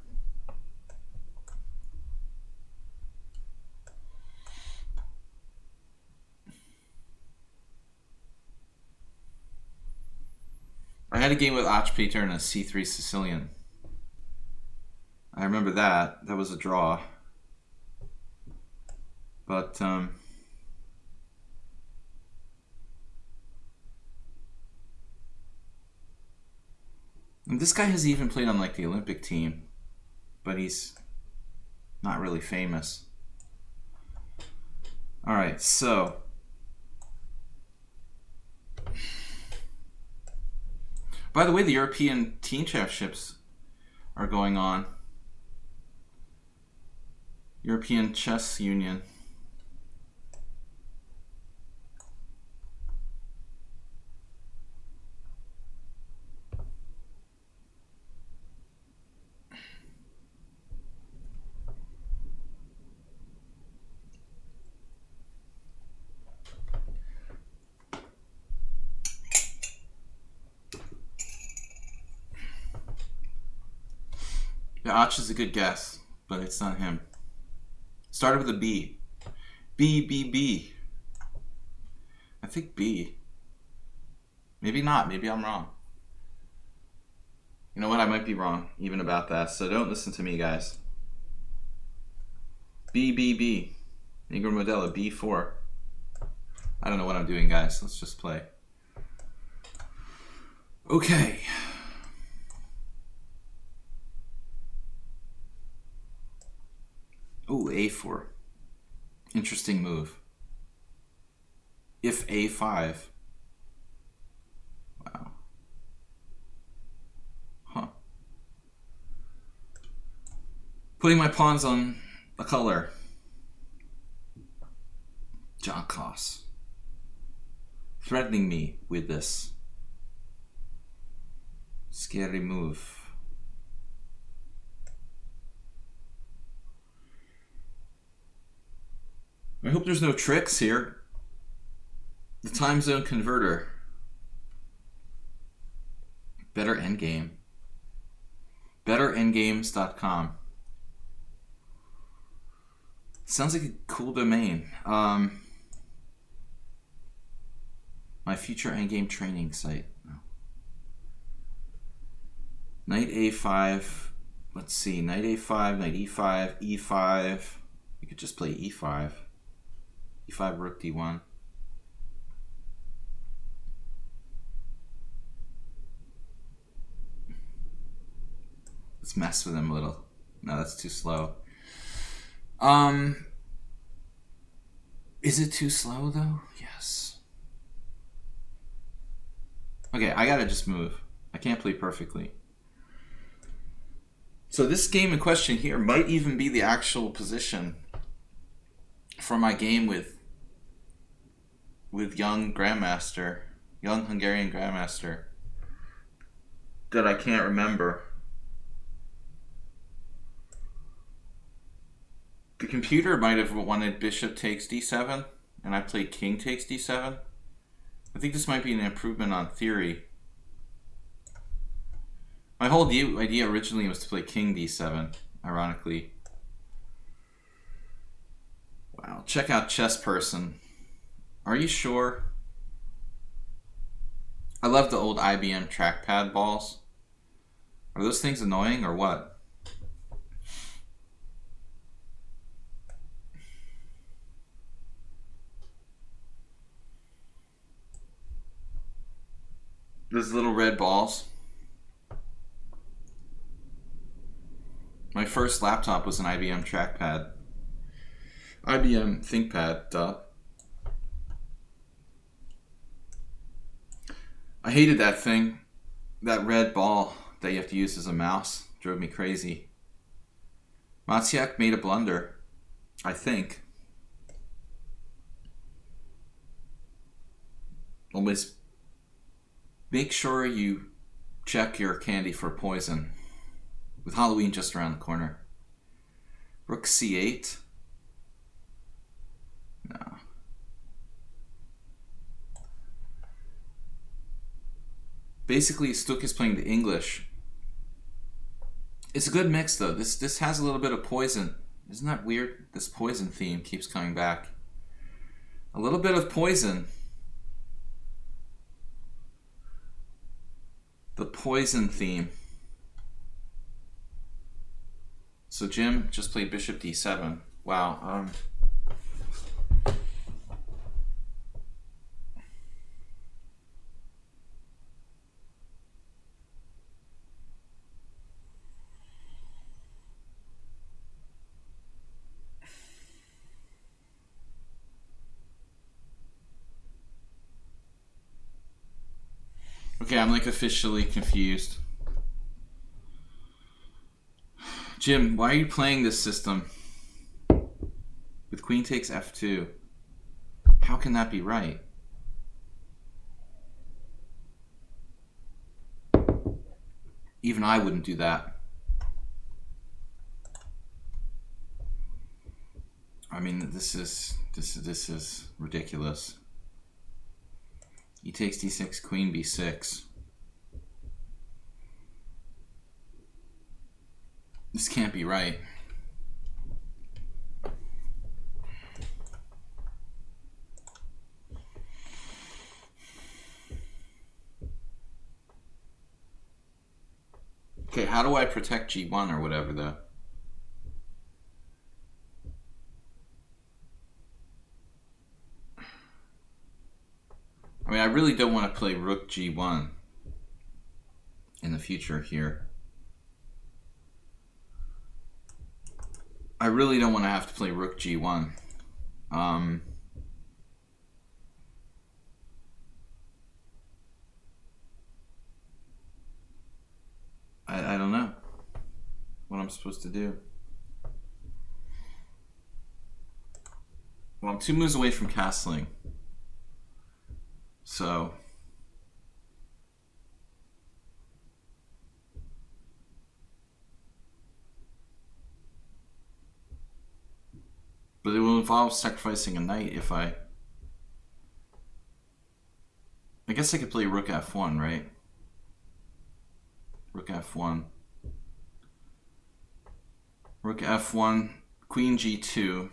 I had a game with Ach Peter and a C3 Sicilian. I remember that. That was a draw. But, And this guy has even played on like the Olympic team, but he's not really famous. All right, so by the way, the European Team Championships are going on. European Chess Union. Yeah, Och is a good guess, but it's not him. Started with a B. B. I think B. Maybe not. Maybe I'm wrong. You know what? I might be wrong even about that, so don't listen to me, guys. B. Ingrid Modella, B4. I don't know what I'm doing, guys. Let's just play. Okay. Oh, A4. Interesting move. If A5. Wow. Huh. Putting my pawns on a color. Jacques. Threatening me with this. Scary move. I hope there's no tricks here. The time zone converter. Better Endgame. BetterEndgames.com. Sounds like a cool domain. My future endgame training site. Knight A5. Let's see. Knight A5, Knight E5, E5. We could just play E5. E5, Rook D1. Let's mess with him a little. No, that's too slow. Is it too slow though? Yes. Okay, I gotta just move. I can't play perfectly. So this game in question here might even be the actual position for my game with young Grandmaster, young Hungarian Grandmaster, that I can't remember. The computer might have wanted bishop takes d7, and I played king takes d7. I think this might be an improvement on theory. My whole idea originally was to play king d7, ironically. Wow, check out Chess Person. Are you sure? I love the old IBM trackpad balls. Are those things annoying or what? Those little red balls. My first laptop was an IBM trackpad. IBM ThinkPad, duh. I hated that thing. That red ball that you have to use as a mouse drove me crazy. Matsiak made a blunder, I think. Always make sure you check your candy for poison, with Halloween just around the corner. Rook C8. No. Basically, Stuk is playing the English. It's a good mix, though. This has a little bit of poison. Isn't that weird? This poison theme keeps coming back. A little bit of poison. The poison theme. So Jim just played bishop d7. Wow. Okay, I'm like officially confused. Jim, why are you playing this system? With queen takes f2. How can that be right? Even I wouldn't do that. I mean, this is ridiculous. E takes d6, queen b6. This can't be right. Okay, how do I protect g1 or whatever though? I mean, I really don't want to play rook g1 in the future here. I really don't want to have to play rook g1. I don't know what I'm supposed to do. Well, I'm 2 moves away from castling. So but it will involve sacrificing a knight if I guess I could play rook f1, right? Rook f1. Rook f1, queen g2.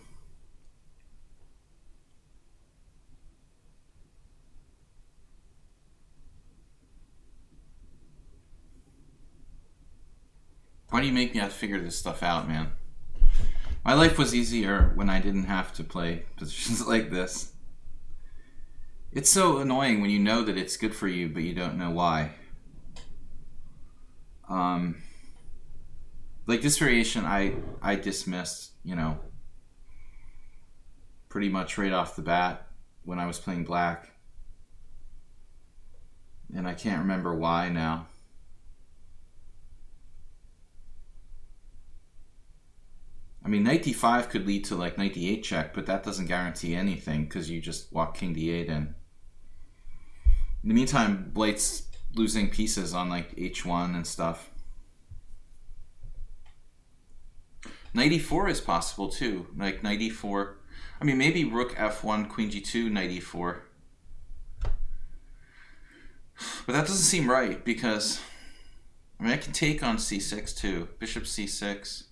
Why do you make me have to figure this stuff out, man? My life was easier when I didn't have to play positions like this. It's so annoying when you know that it's good for you, but you don't know why. Like this variation, I dismissed, you know, pretty much right off the bat when I was playing black. And I can't remember why now. I mean, knight d5 could lead to like knight d8 check, but that doesn't guarantee anything because you just walk king d8 in. In the meantime, Blight's losing pieces on like h1 and stuff. Knight e4 is possible too, like knight e4. I mean, maybe rook f1, queen g2, knight e4. But that doesn't seem right because, I mean, I can take on c6 too. Bishop c6.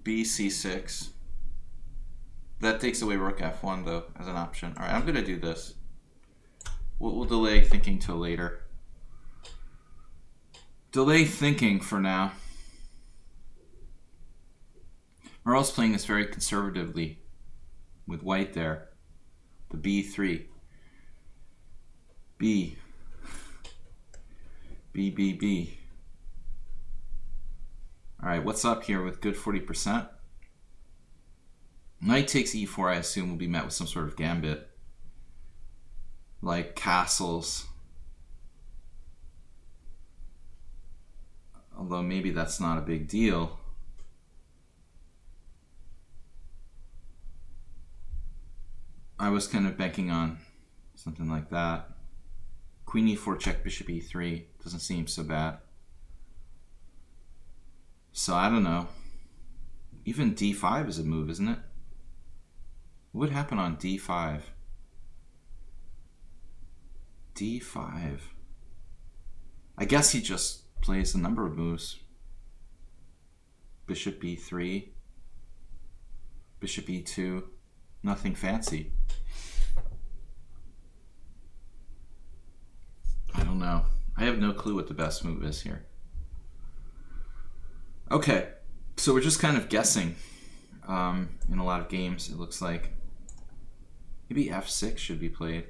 B c6. That takes away rook f1 though as an option. All right, I'm gonna do this. We'll delay thinking till later. Delay thinking for now. Merle's playing this very conservatively with white there. The b3. B. B, B, B. All right, what's up here with good 40%? Knight takes e4, I assume, will be met with some sort of gambit. Like castles. Although maybe that's not a big deal. I was kind of banking on something like that. Queen e4 check, bishop e3. Doesn't seem so bad. So I don't know. Even d5 is a move, isn't it? What would happen on d5? d5. I guess he just plays a number of moves. Bishop e3. Bishop e2. Nothing fancy. I don't know. I have no clue what the best move is here. Okay, so we're just kind of guessing in a lot of games, it looks like. Maybe f6 should be played.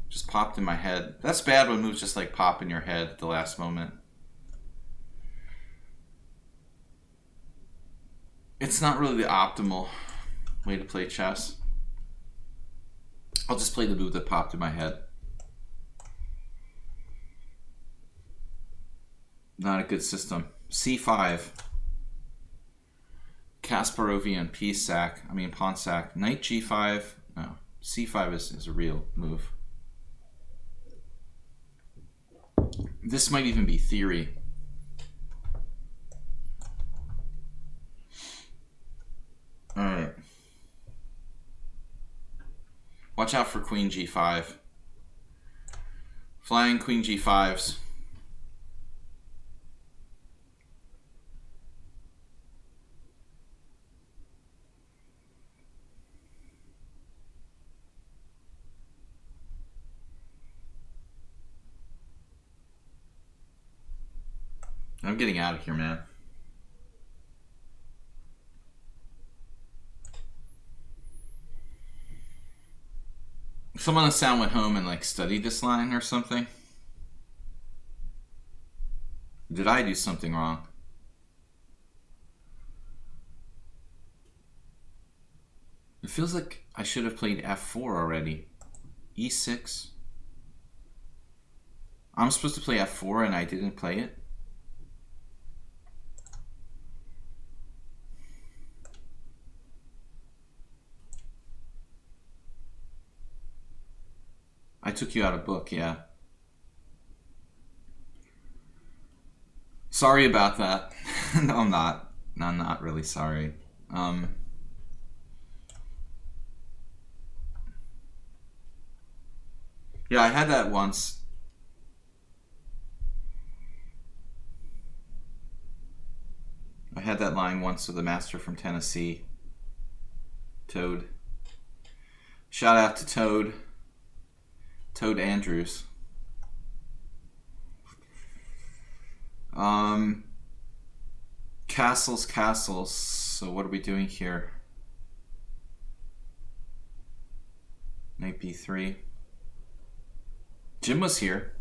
Just popped in my head. That's bad when moves just like pop in your head at the last moment. It's not really the optimal way to play chess. I'll just play the move that popped in my head. Not a good system. C5. Kasparovian piece sack. I mean pawn sack. Knight G5. No. C5 is a real move. This might even be theory. Alright. Watch out for Queen G5. Flying Queen G5s. I'm getting out of here, man. Someone on the sound went home and like studied this line or something. Did I do something wrong? It feels like I should have played F4 already. E6. I'm supposed to play F4 and I didn't play it. I took you out of book, yeah. Sorry about that. No, I'm not. No, I'm not really sorry. Yeah, I had that once. I had that line once with a master from Tennessee. Toad. Shout out to Toad. Toad Andrews. Castles, castles. So what are we doing here? Knight B3. Jim was here.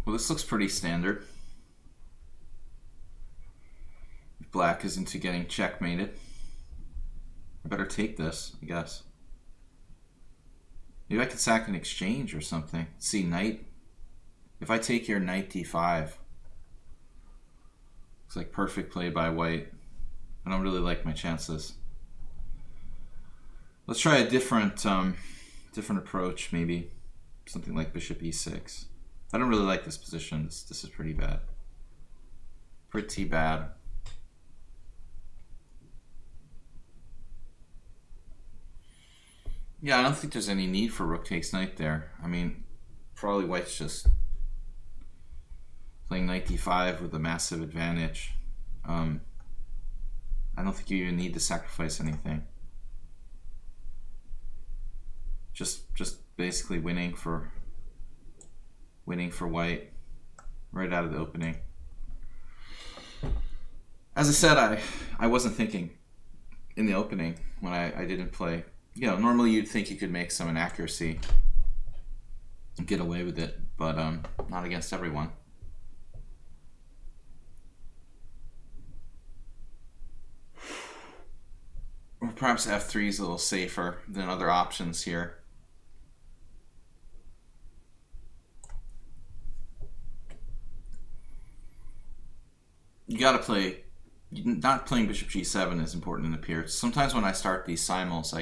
Well, this looks pretty standard. Black is into getting checkmated. I better take this, I guess. Maybe I could sack an exchange or something. See, knight. If I take here, knight d5. Looks like perfect play by white. I don't really like my chances. Let's try a different approach, maybe. Something like bishop e6. I don't really like this position. This is pretty bad. Pretty bad. Yeah, I don't think there's any need for rook takes knight there. I mean, probably white's just playing knight d5 with a massive advantage. I don't think you even need to sacrifice anything. Just basically winning for white right out of the opening. As I said, I wasn't thinking in the opening when I didn't play. You know, normally you'd think you could make some inaccuracy and get away with it, but not against everyone. Or perhaps F3 is a little safer than other options here. You gotta play, not playing bishop g7 is important in the peers. Sometimes when I start these simuls,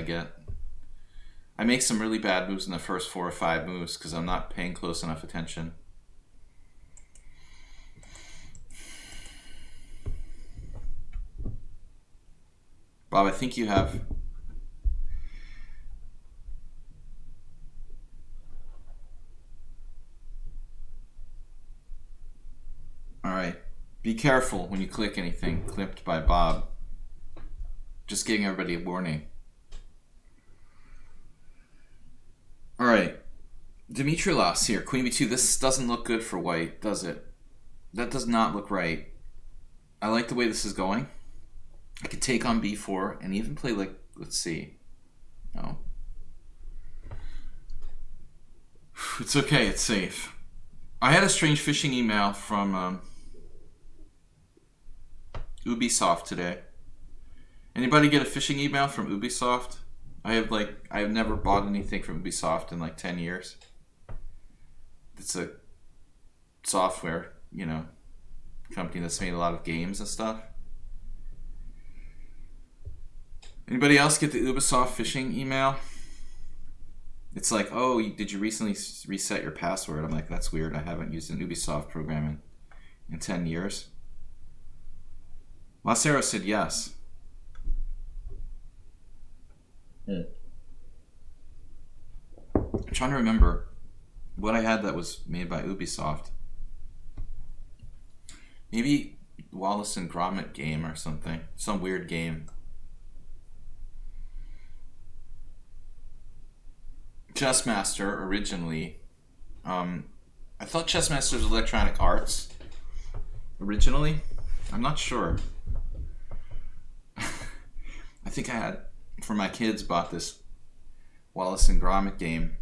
I make some really bad moves in the first 4 or 5 moves because I'm not paying close enough attention. Bob, I think you have... Alright. Be careful when you click anything clipped by Bob. Just giving everybody a warning. Alright. Dimitrilos here. Queen b2. This doesn't look good for white, does it? That does not look right. I like the way this is going. I could take on b4 and even play like, let's see. No. It's okay. It's safe. I had a strange phishing email from Ubisoft today. Anybody get a phishing email from Ubisoft? I've never bought anything from Ubisoft in like 10 years. It's a software, company that's made a lot of games and stuff. Anybody else get the Ubisoft phishing email? It's like, oh, did you recently reset your password? I'm like, that's weird. I haven't used an Ubisoft program in 10 years. Lacero said yes. I'm trying to remember what I had that was made by Ubisoft. Maybe Wallace and Gromit game or something. Some weird game. Chessmaster originally. I thought Chessmaster was Electronic Arts originally. I'm not sure. I think I had, for my kids, bought this Wallace and Gromit game.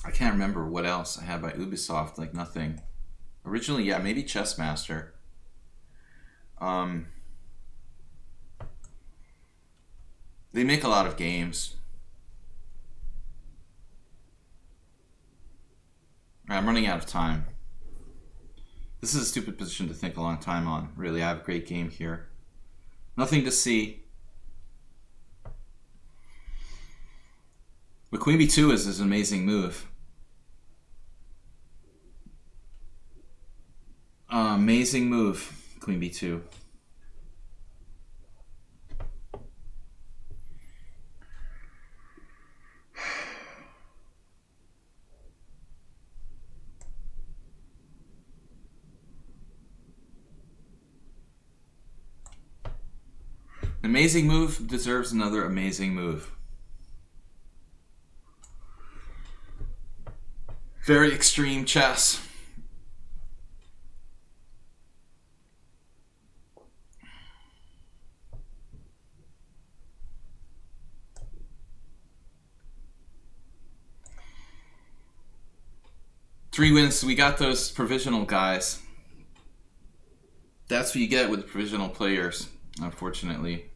I can't remember what else I had by Ubisoft. Like nothing. Originally, yeah, maybe Chessmaster. They make a lot of games. I'm running out of time. This is a stupid position to think a long time on. Really, I have a great game here. Nothing to see. But Queen B2 is an amazing move. Amazing move, Queen B2. Amazing move deserves another amazing move. Very extreme chess. Three wins. We got those provisional guys. That's what you get with the provisional players, unfortunately.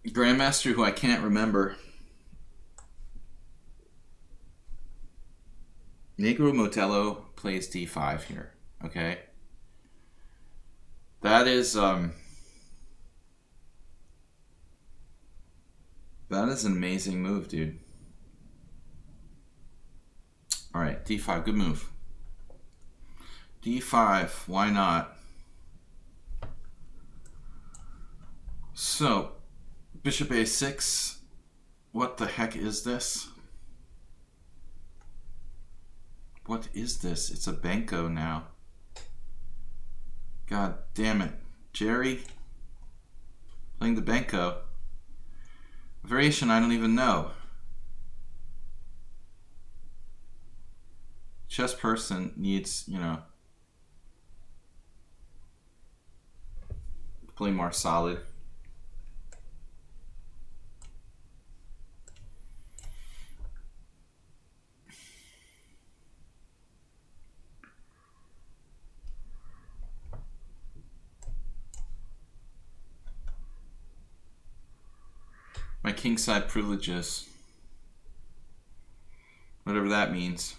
Grandmaster, who I can't remember. Negro Motello plays d5 here. Okay. That is an amazing move, dude. All right, d5, good move. d5, why not? So, Bishop a6. What the heck is this? What is this? It's a Benko now. God damn it. Jerry playing the Benko. A variation I don't even know. Chess person needs, to play more solid. My kingside privileges. Whatever that means.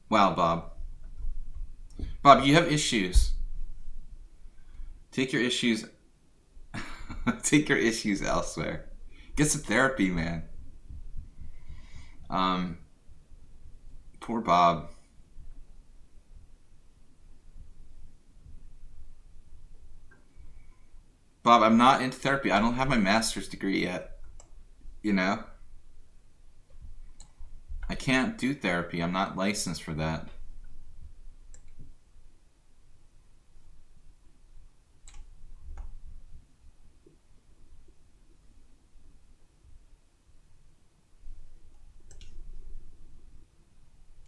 Wow, Bob. Bob, you have issues. Take your issues take your issues elsewhere. Get some therapy, man. Poor Bob. Bob, I'm not into therapy. I don't have my master's degree yet. I can't do therapy. I'm not licensed for that.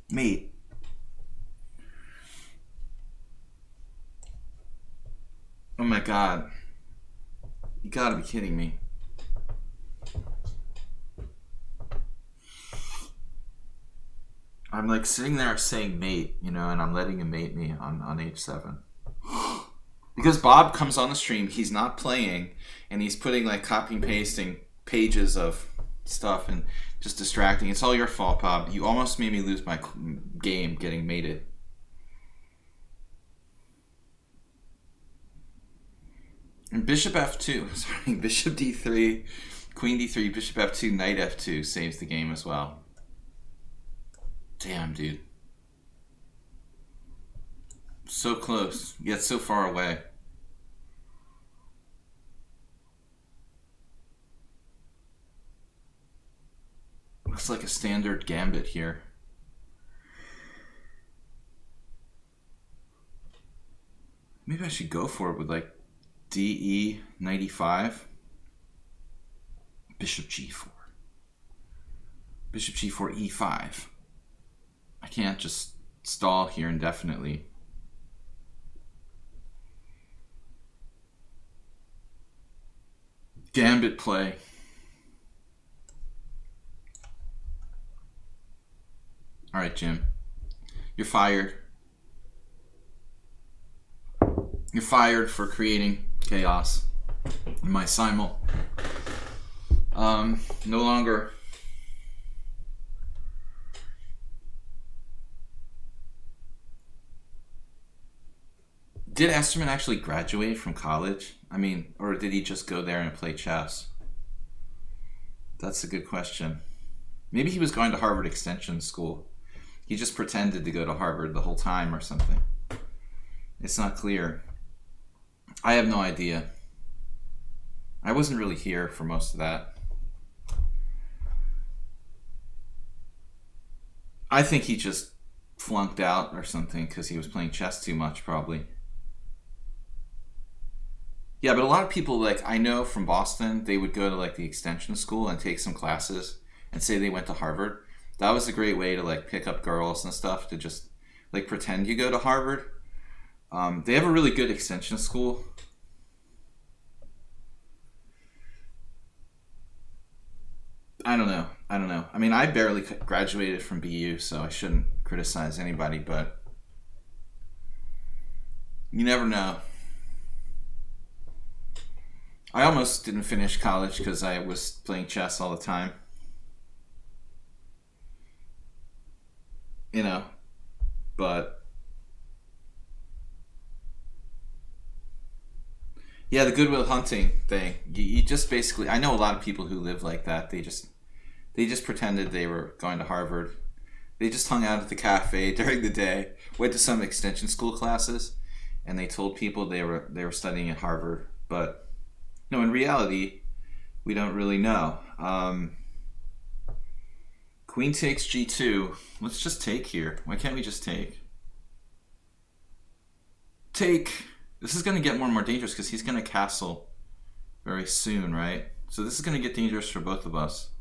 Mate. my god. You gotta be kidding me. I'm like sitting there saying mate, you know, and I'm letting him mate me on h7. Because Bob comes on the stream, he's not playing, and he's putting like copying pasting pages of stuff and just distracting. It's all your fault, Bob. You almost made me lose my game getting mated. And bishop f2, sorry, bishop d3, queen d3, bishop f2, knight f2 saves the game as well. Damn, dude. So close, yet so far away. Looks like a standard gambit here. Maybe I should go for it with like DE 95. Bishop g4. Bishop g4 e5. I can't just stall here indefinitely. Gambit play. All right, Jim. You're fired. You're fired for creating chaos in my simul. No longer. Did Esterman actually graduate from college? I mean, or did he just go there and play chess? That's a good question. Maybe he was going to Harvard Extension School. He just pretended to go to Harvard the whole time or something. It's not clear. I have no idea. I wasn't really here for most of that. I think he just flunked out or something because he was playing chess too much, probably. Yeah, but a lot of people, like, I know from Boston, they would go to, like, the extension school and take some classes and say they went to Harvard. That was a great way to, like, pick up girls and stuff, to just, like, pretend you go to Harvard. They have a really good extension school. I don't know. I mean, I barely graduated from BU, so I shouldn't criticize anybody, but you never know. I almost didn't finish college because I was playing chess all the time. You know, but yeah, the Goodwill Hunting thing. You just basically, I know a lot of people who live like that. They just pretended they were going to Harvard. They just hung out at the cafe during the day, went to some extension school classes, and they told people they were studying at Harvard. But no, in reality, we don't really know. Queen takes g2. Let's just take here. Why can't we just take? Take. This is going to get more and more dangerous because he's going to castle very soon, right? So this is going to get dangerous for both of us.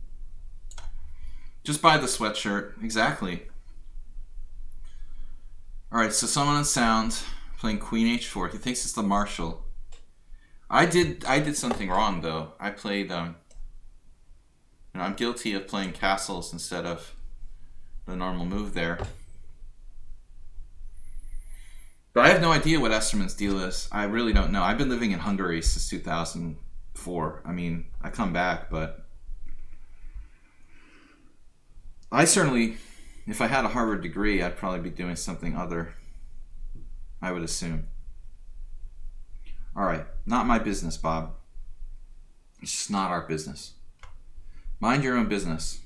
Just buy the sweatshirt. Exactly. All right, so someone on sound playing queen h4. He thinks it's the Marshall. I did something wrong though. I played I'm guilty of playing castles instead of the normal move there. But I have no idea what Esterman's deal is. I really don't know. I've been living in Hungary since 2004. I mean, I come back, but I certainly, if I had a Harvard degree, I'd probably be doing something other, I would assume. All right, not my business, Bob. It's just not our business. Mind your own business.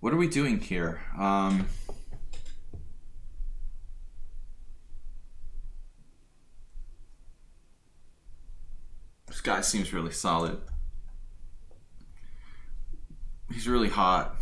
What are we doing here? This guy seems really solid. He's really hot.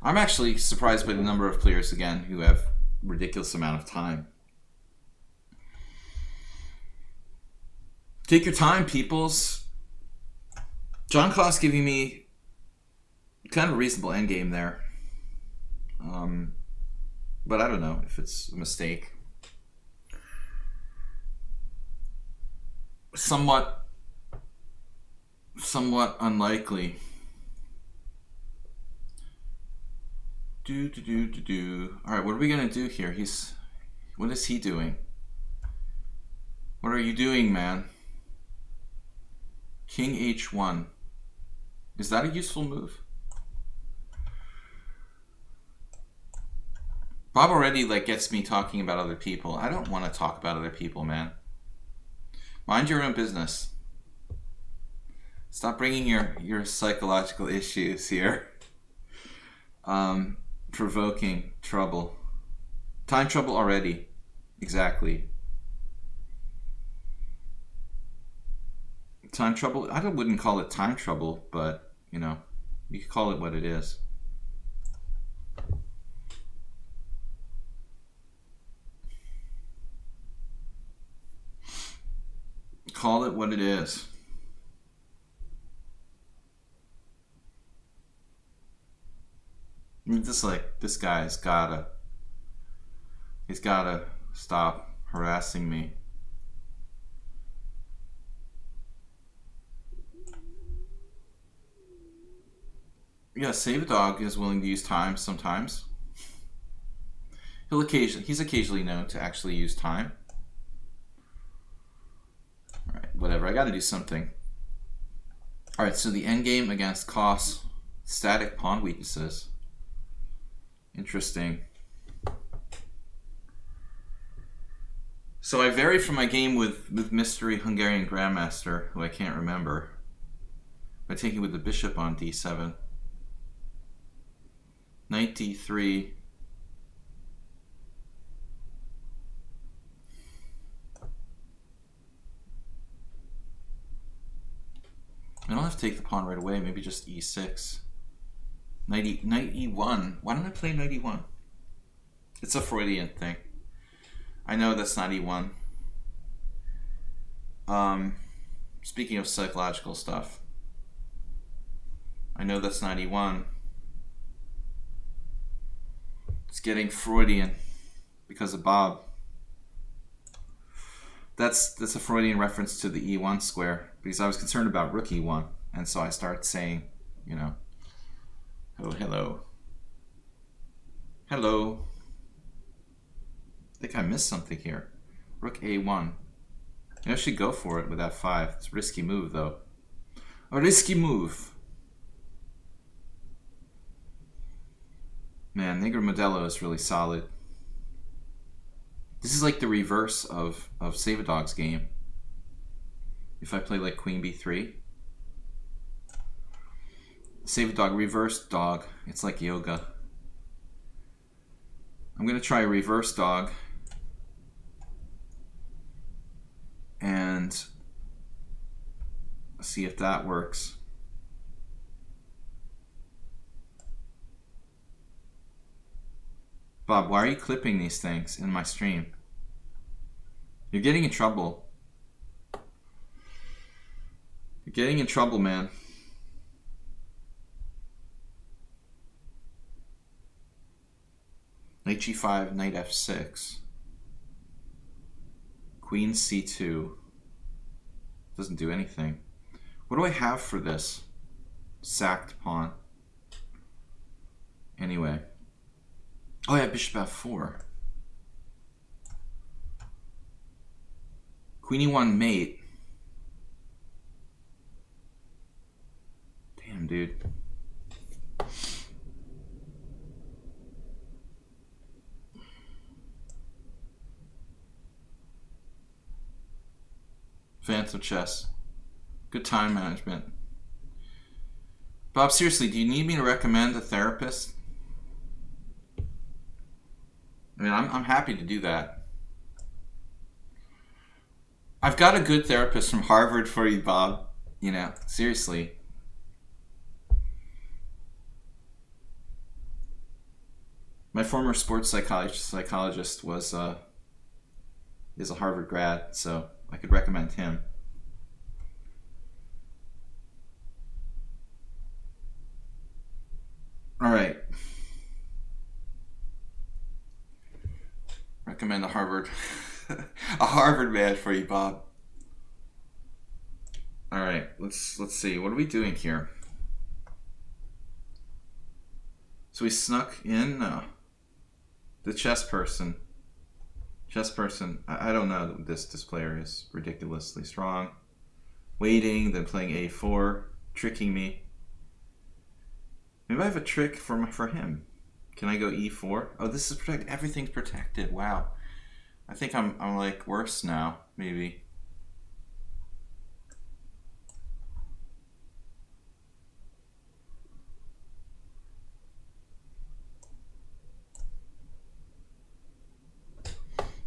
I'm actually surprised by the number of players, again, who have ridiculous amount of time. Take your time, peoples. John Kloss giving me kind of a reasonable endgame there. But I don't know if it's a mistake. Somewhat unlikely. Alright, what are we gonna do here? What is he doing? What are you doing, man? King h1. Is that a useful move? Bob already gets me talking about other people. I don't want to talk about other people, man. Mind your own business. Stop bringing your psychological issues here. Provoking trouble. Time trouble already. Exactly. Time trouble? I wouldn't call it time trouble, but, you could call it what it is. Call it what it is. I mean, this guy's he's gotta stop harassing me. Yeah, Save a Dog is willing to use time sometimes. He's occasionally known to actually use time. Alright, whatever, I gotta do something. Alright, so the endgame against Kloss, static pawn weaknesses. Interesting. So I vary from my game with Mystery Hungarian Grandmaster, who I can't remember, by taking with the bishop on d7. Knight d3. I don't have to take the pawn right away, maybe just e6. Knight e1. Why don't I play knight e1? It's a Freudian thing. I know that's not e1. Speaking of psychological stuff, I know that's not e1. It's getting Freudian because of Bob. That's a Freudian reference to the e1 square, because I was concerned about rook e1, and so I started saying, oh, hello. Hello. I think I missed something here. Rook a1. I should go for it with f5. It's a risky move, though. A risky move. Man, Negro Modelo is really solid. This is like the reverse of Save a Dog's game. If I play like Queen b3. Save a Dog, reverse dog. It's like yoga. I'm going to try a reverse dog. And see if that works. Bob, why are you clipping these things in my stream? You're getting in trouble. You're getting in trouble, man. Knight g5, knight f6. Queen c2. Doesn't do anything. What do I have for this? Sacked pawn. Anyway. Oh, I have bishop f4. Queen e1 mate. Damn, dude. Phantom chess. Good time management. Bob, seriously, do you need me to recommend a therapist? I mean, I'm happy to do that. I've got a good therapist from Harvard for you, Bob. Seriously. My former sports psychologist was is a Harvard grad, so I could recommend him. All right. Recommend a Harvard a Harvard man for you, Bob. All right, let's see. What are we doing here? So we snuck in the chess person. I don't know. This player is ridiculously strong. Waiting, then playing a4, tricking me. Maybe I have a trick for him. Can I go e4? Oh, this is protected. Everything's protected. Wow. I think I'm like worse now. Maybe.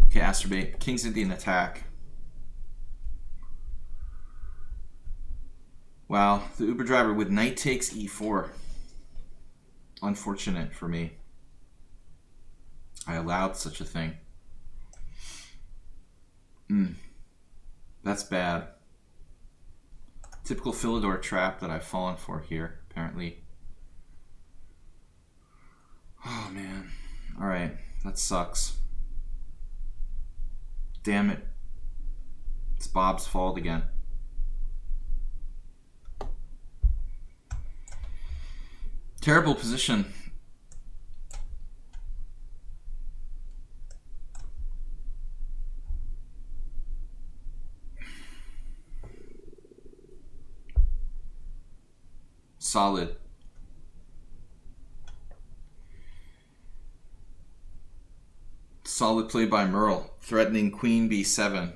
Okay, Astrobate. King's Indian attack. Wow, the Uber driver with knight takes e4. Unfortunate for me. I allowed such a thing. That's bad. Typical Philidor trap that I've fallen for here, apparently. Oh, man. Alright, that sucks. Damn it. It's Bob's fault again. Terrible position. Solid. Solid play by Merle, threatening queen b7.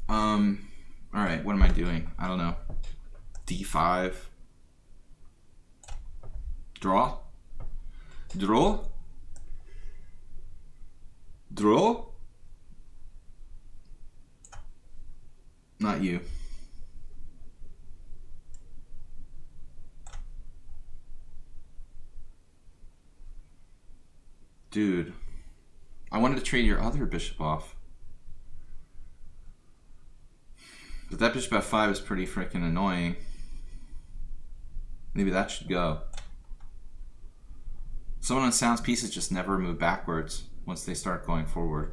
Alright, what am I doing? I don't know. d5. Draw? Draw? Draw? Not you. Dude. I wanted to trade your other bishop off. But that bishop f5 is pretty freaking annoying. Maybe that should go. Someone on Sound's pieces just never move backwards once they start going forward.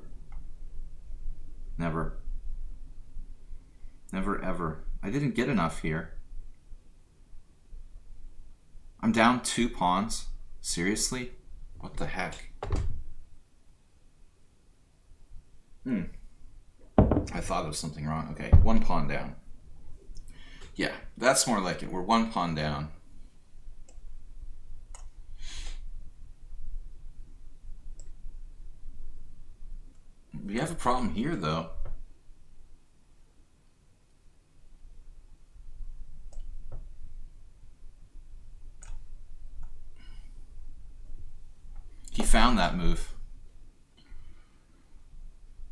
Never. Never ever. I didn't get enough here. I'm down 2 pawns. Seriously? What the heck? I thought there was something wrong. Okay, 1 pawn down. Yeah, that's more like it. We're 1 pawn down. We have a problem here, though. He found that move.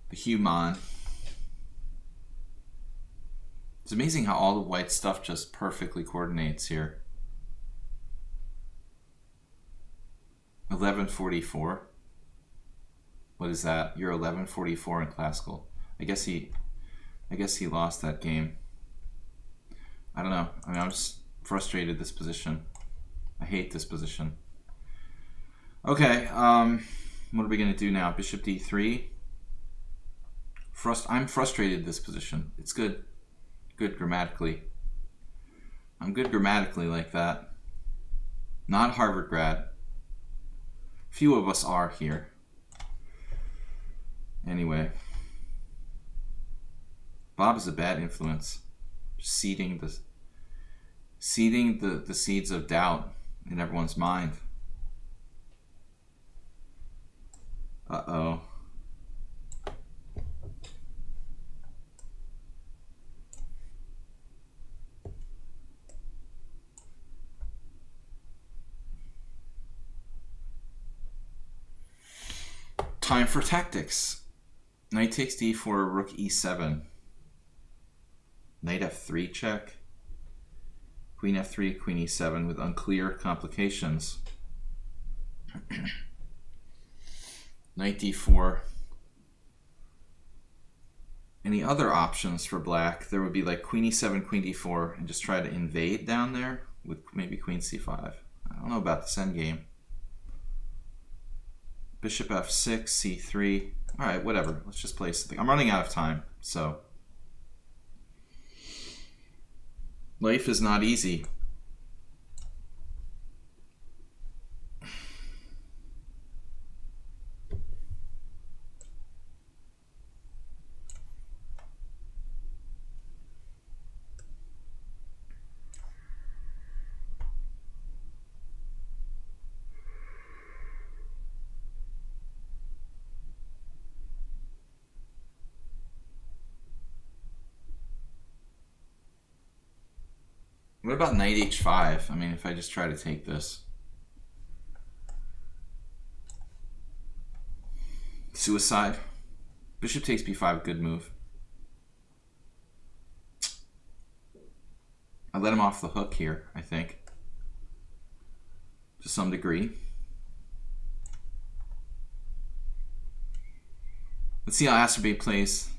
The human. It's amazing how all the white stuff just perfectly coordinates here. 1144. What is that? You're 1144 in classical. I guess he lost that game. I don't know. I mean, I'm just frustrated this position. I hate this position. Okay, what are we gonna do now? Bishop d3. I'm frustrated this position. It's good. Good grammatically. I'm good grammatically like that. Not Harvard grad. Few of us are here. Anyway. Bob is a bad influence. Seeding the seeds of doubt in everyone's mind. Uh-oh. Time for tactics. Knight takes d4, rook e7. Knight f3 check. Queen f3, queen e7 with unclear complications. Knight d4. Any other options for black? There would be like queen e7, queen d4, and just try to invade down there with maybe queen c5. I don't know about this endgame. Bishop f6, c3. All right, whatever. Let's just play something. I'm running out of time, so life is not easy. What about knight h5? I mean, if I just try to take this. Suicide. Bishop takes b5, good move. I let him off the hook here, I think. To some degree. Let's see how Asterbate plays.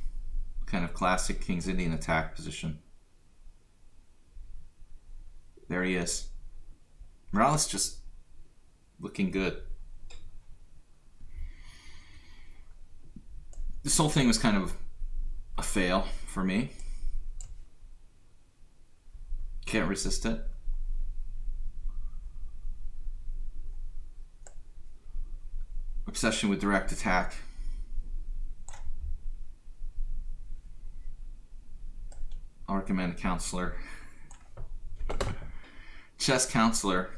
Kind of classic King's Indian attack position. There he is. Morales just looking good. This whole thing was kind of a fail for me. Can't resist it. Obsession with direct attack. I'll recommend a counselor. Chess counselor.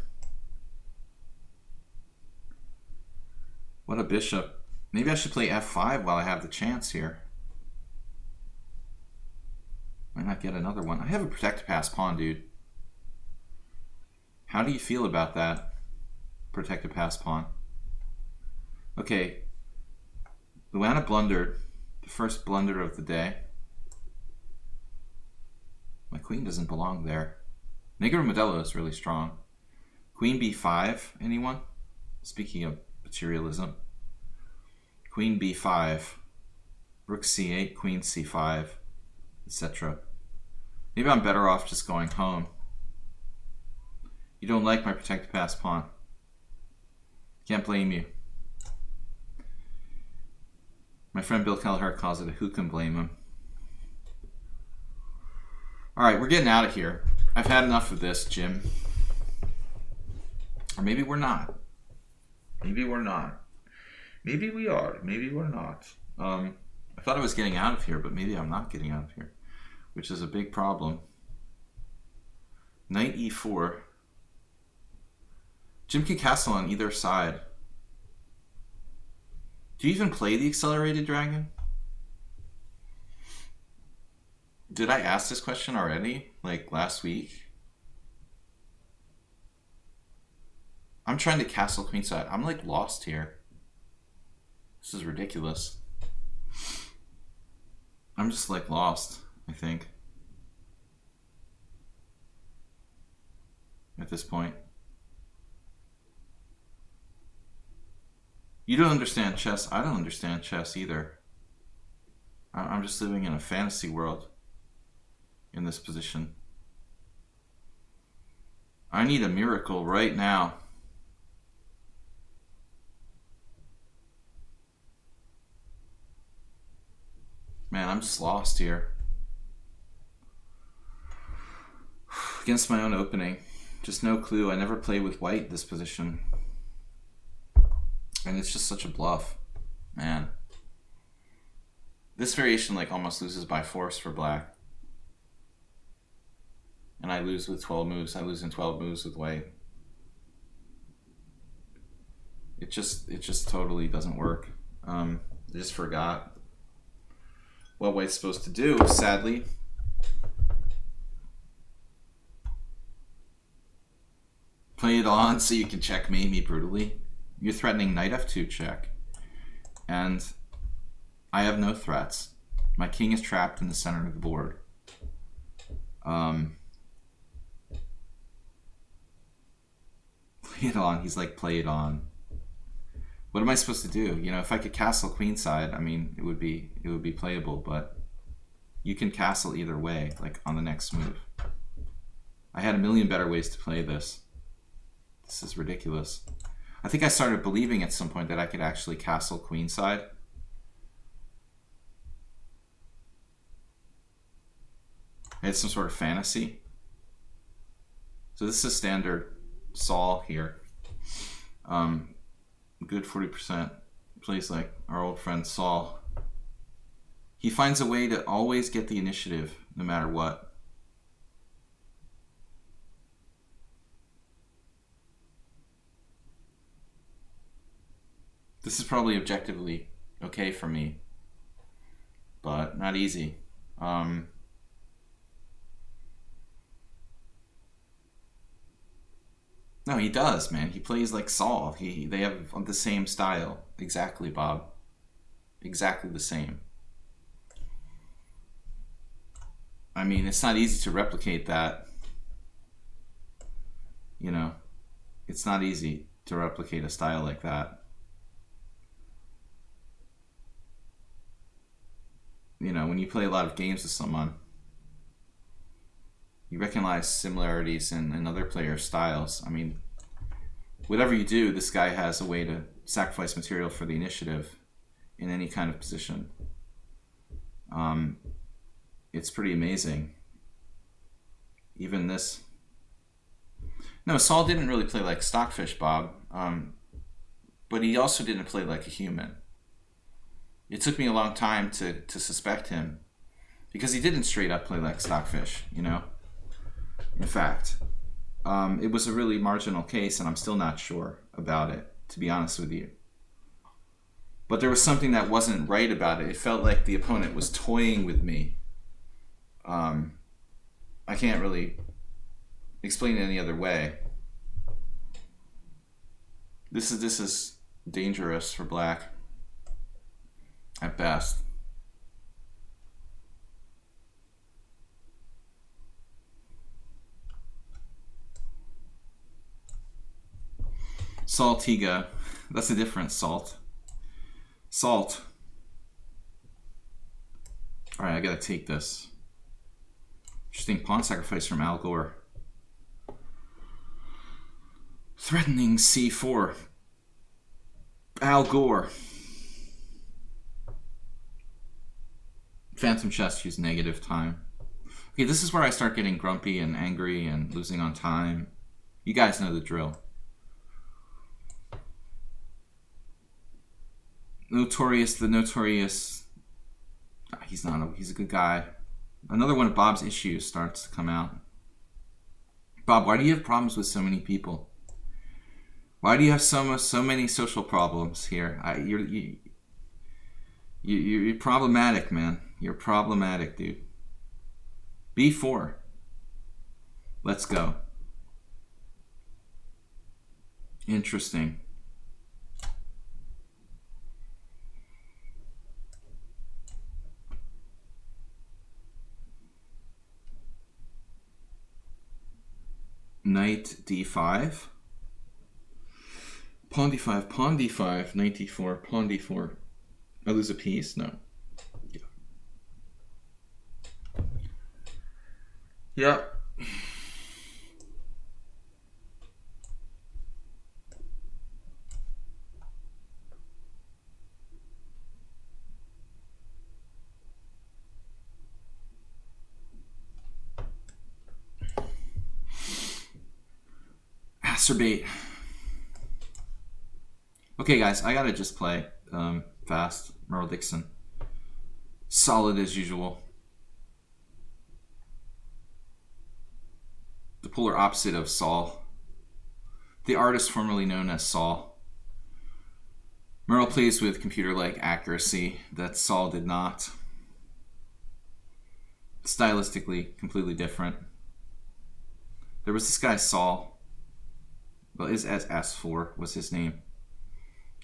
What a bishop. Maybe I should play f5 while I have the chance here. Might not get another one. I have a protect to pass pawn, dude. How do you feel about that? Protect to pass pawn. Okay. Luana blundered. The first blunder of the day. My queen doesn't belong there. Negro Modelo is really strong. Queen b5, anyone? Speaking of materialism. Queen b5. Rook c8, queen c5, etc. Maybe I'm better off just going home. You don't like my protect to pass pawn. Can't blame you. My friend Bill Kelleher calls it a who can blame him. Alright, we're getting out of here. I've had enough of this, Jim. Or maybe we're not. Maybe we're not. Maybe we are. Maybe we're not. I thought I was getting out of here, but maybe I'm not getting out of here, which is a big problem. Knight e4. Jim can castle on either side. Do you even play the Accelerated Dragon? Did I ask this question already? Like last week? I'm trying to castle queenside. I'm like lost here. This is ridiculous. I'm just like lost, I think. At this point. You don't understand chess. I don't understand chess either. I'm just living in a fantasy world in this position. I need a miracle right now. Man, I'm just lost here. Against my own opening. Just no clue. I never played with white this position. And it's just such a bluff. Man. This variation like almost loses by force for black. And I lose with 12 moves. I lose in 12 moves with white. It just totally doesn't work. I just forgot what white's supposed to do, sadly. Play it on so you can checkmate me brutally. You're threatening knight f2 check. And I have no threats. My king is trapped in the center of the board. Play it on. He's like, play it on. What am I supposed to do? You know, if I could castle queenside, I mean, it would be playable, but you can castle either way, like on the next move. I had a million better ways to play this. This is ridiculous. I think I started believing at some point that I could actually castle queenside. I had some sort of fantasy. So this is standard Saul here. Good 40%. Plays like our old friend Saul. He finds a way to always get the initiative, no matter what. This is probably objectively okay for me, but not easy. No, he does, man. He plays like Saul. They have the same style. Exactly, Bob. Exactly the same. I mean, it's not easy to replicate that. You know, it's not easy to replicate a style like that. You know, when you play a lot of games with someone, you recognize similarities in other players' styles. I mean, whatever you do, this guy has a way to sacrifice material for the initiative in any kind of position. It's pretty amazing. Even this. No, Saul didn't really play like Stockfish, Bob. But he also didn't play like a human. It took me a long time to suspect him, because he didn't straight up play like Stockfish, you know? In fact, it was a really marginal case, and I'm still not sure about it, to be honest with you. But there was something that wasn't right about it. It felt like the opponent was toying with me. I can't really explain it any other way. This is dangerous for black, at best. Saltiga. That's a different salt. Salt. Alright, I gotta take this. Interesting pawn sacrifice from Al Gore. Threatening c4. Al Gore. Phantom chess use negative time. Okay, this is where I start getting grumpy and angry and losing on time. You guys know the drill. The notorious. He's a good guy. Another one of Bob's issues starts to come out. Bob, why do you have problems with so many people? Why do you have so many social problems here? You're problematic, man. You're problematic, dude. B4. Let's go. Interesting. Knight d5. Pawn d5, pawn d5, knight d4, pawn d4. I lose a piece? No. Yeah. Yep. Acerbate. Okay, guys, I gotta just play fast. Merle Dixon. Solid as usual. The polar opposite of Saul. The artist formerly known as Saul. Merle plays with computer-like accuracy that Saul did not. Stylistically, completely different. There was this guy Saul. Well, his S4 was his name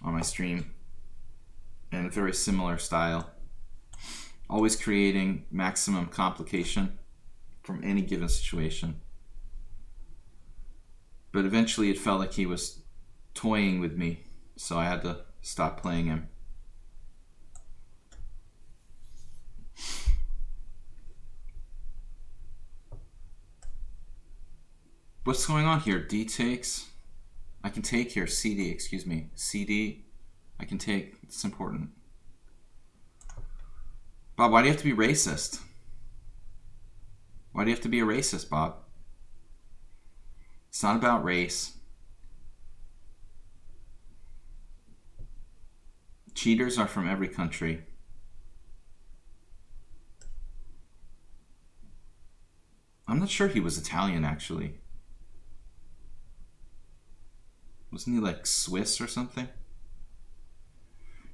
on my stream. And a very similar style. Always creating maximum complication from any given situation. But eventually it felt like he was toying with me, so I had to stop playing him. What's going on here? D takes. I can take here. CD, excuse me. CD. I can take. It's important. Bob, why do you have to be racist? Why do you have to be a racist, Bob? It's not about race. Cheaters are from every country. I'm not sure he was Italian, actually. Wasn't he like Swiss or something?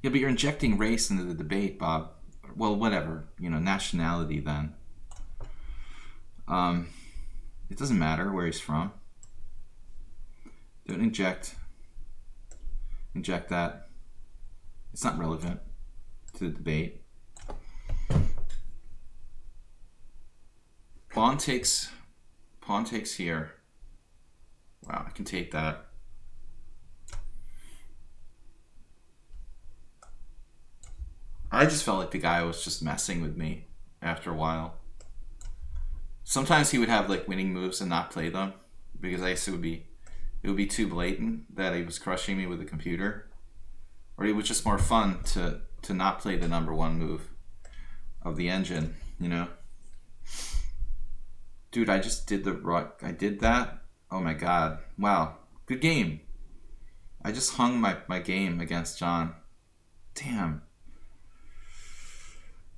Yeah, but you're injecting race into the debate, Bob. Well, whatever. You know, nationality then. It doesn't matter where he's from. Don't inject that. It's not relevant to the debate. Pawn takes here. Wow, I can take that. I just felt like the guy was just messing with me after a while. Sometimes he would have like winning moves and not play them because I guess it would be too blatant that he was crushing me with the computer. Or it was just more fun to not play the number one move of the engine, you know? Dude, I just did I did that? Oh my god. Wow. Good game. I just hung my game against John. Damn.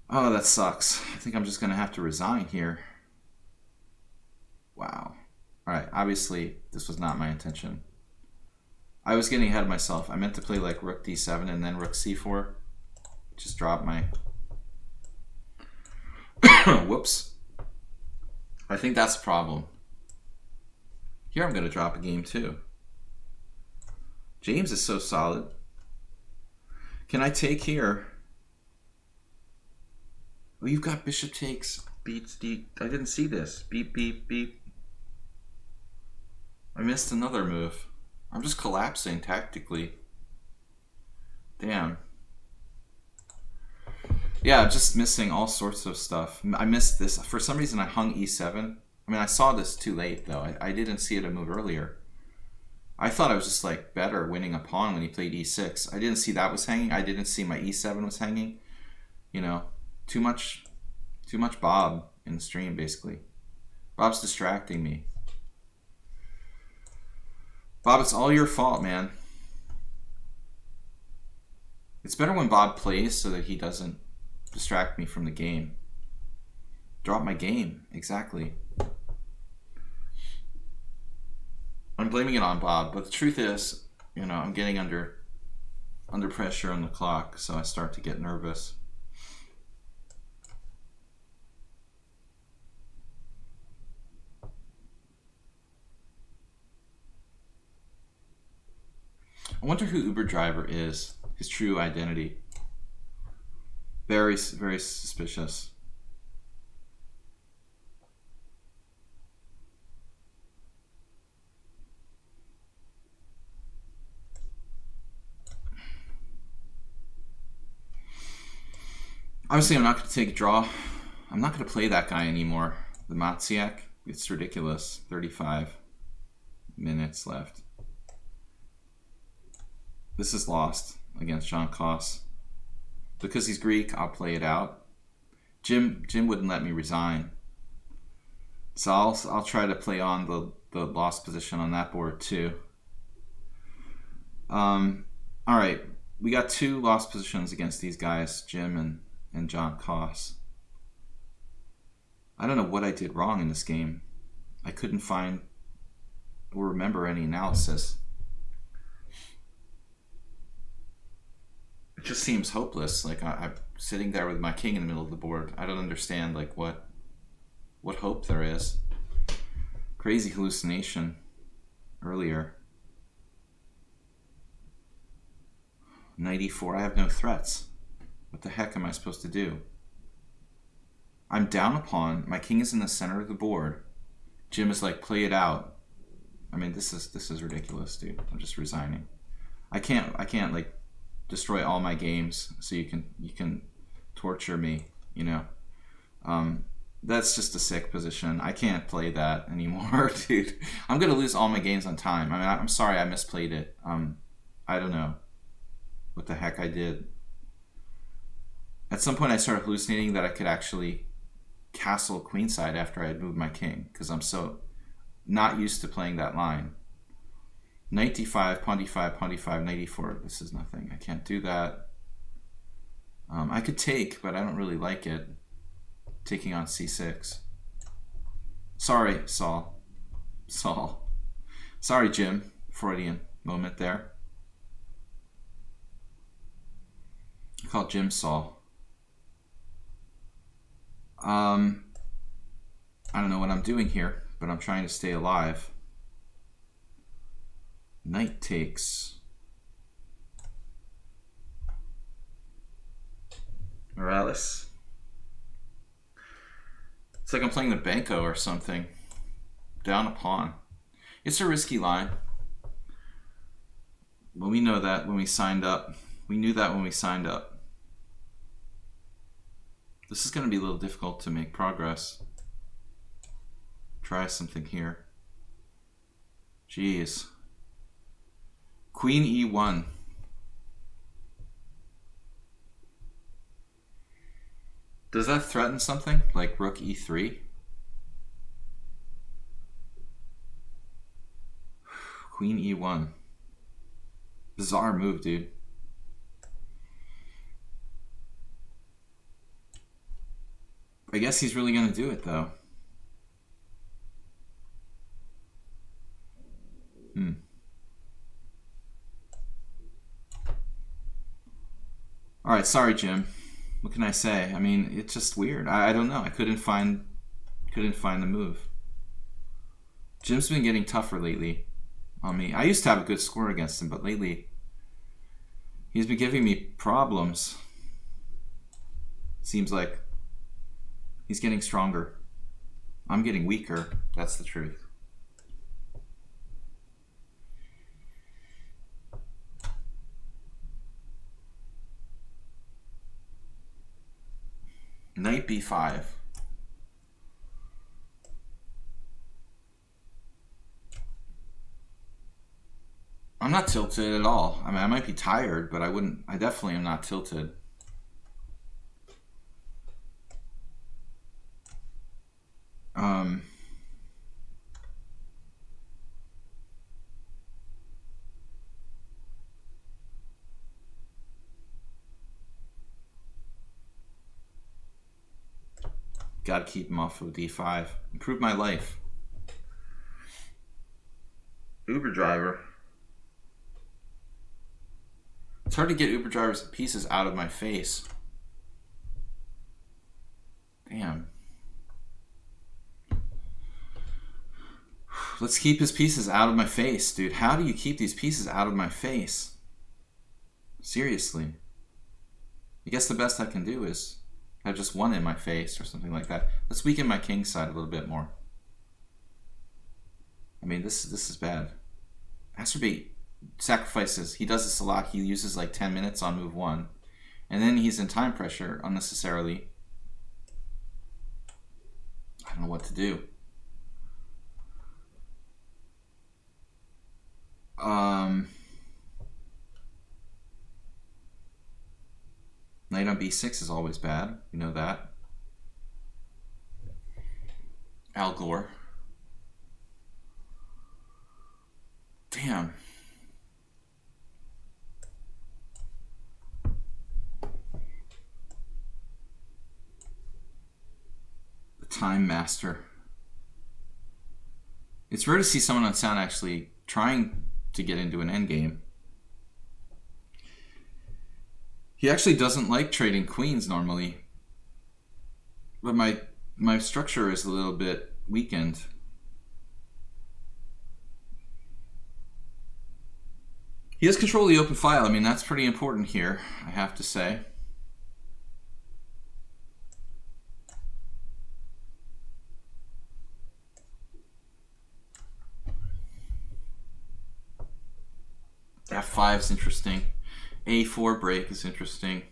Oh, that sucks. I think I'm just going to have to resign here. Wow. Alright, obviously, this was not my intention. I was getting ahead of myself. I meant to play like rook d7 and then rook c4. Just drop my... Whoops. I think that's a problem. Here I'm going to drop a game too. James is so solid. Can I take here? Oh, you've got bishop takes. Beats d... I didn't see this. Beep, beep, beep. I missed another move. I'm just collapsing tactically. Damn. Yeah, I'm just missing all sorts of stuff. I missed this. For some reason, I hung e7. I mean, I saw this too late, though. I didn't see it a move earlier. I thought I was just, like, better winning a pawn when he played e6. I didn't see that was hanging. I didn't see my e7 was hanging. You know, too much Bob in the stream, basically. Bob's distracting me. Bob, it's all your fault, man. It's better when Bob plays so that he doesn't distract me from the game. Drop my game, exactly. I'm blaming it on Bob, but the truth is, you know, I'm getting under pressure on the clock, so I start to get nervous. I wonder who Uber driver is, his true identity. Very, very suspicious. Obviously, I'm not going to take a draw. I'm not going to play that guy anymore. The Matsiak. It's ridiculous. 35 minutes left. This is lost against John Koss. Because he's Greek, I'll play it out. Jim wouldn't let me resign. So I'll try to play on the lost position on that board too. Alright. We got 2 lost positions against these guys, Jim and John Koss. I don't know what I did wrong in this game. I couldn't find or remember any analysis. It just seems hopeless. Like I'm sitting there with my king in the middle of the board. I don't understand like what hope there is. Crazy hallucination earlier. Knight e4. I have no threats. What the heck am I supposed to do? I'm down a pawn. My king is in the center of the board. Jim is like, play it out. I mean, this is ridiculous, dude. I'm just resigning. I can't like destroy all my games so you can torture me, you know. That's just a sick position. I can't play that anymore, dude. I'm gonna lose all my games on time. I mean, I'm sorry I misplayed it. I don't know what the heck I did. At some point I started hallucinating that I could actually castle queenside after I had moved my king, because I'm so not used to playing that line. Knight d5, pawn d5, pawn d5, knight e4. This is nothing. I can't do that. I could take, but I don't really like it. Taking on c6. Sorry, Saul. Sorry, Jim. Freudian moment there. I call Jim Saul. I don't know what I'm doing here, but I'm trying to stay alive. Knight takes. Morales. It's like I'm playing the Banco or something. Down a pawn. It's a risky line. Well, we know that when we signed up. We knew that when we signed up. This is going to be a little difficult to make progress. Try something here. Jeez. Queen e1. Does that threaten something? Like rook e3? Queen e1. Bizarre move, dude. I guess he's really going to do it, though. Alright, sorry, Jim. What can I say? I mean, it's just weird. I don't know. I couldn't find the move. Jim's been getting tougher lately on me. I used to have a good score against him, but lately he's been giving me problems. Seems like he's getting stronger. I'm getting weaker. That's the truth. Knight b5. I'm not tilted at all. I mean, I might be tired, but I definitely am not tilted. Gotta keep him off of d5. Improve my life. Uber driver. It's hard to get Uber driver's pieces out of my face. Damn. Let's keep his pieces out of my face, dude. How do you keep these pieces out of my face? Seriously. I guess the best I can do is have just one in my face or something like that. Let's weaken my king side a little bit more. I mean, this is bad. Masturbate sacrifices. He does this a lot. He uses like 10 minutes on move 1. And then he's in time pressure unnecessarily. I don't know what to do. Knight on b6 is always bad. You know that. Al Gore. Damn. The Time Master. It's rare to see someone on sound actually trying to get into an endgame. He actually doesn't like trading queens normally. But my structure is a little bit weakened. He has control of the open file. I mean, that's pretty important here, I have to say. F5 is interesting. A4 break is interesting.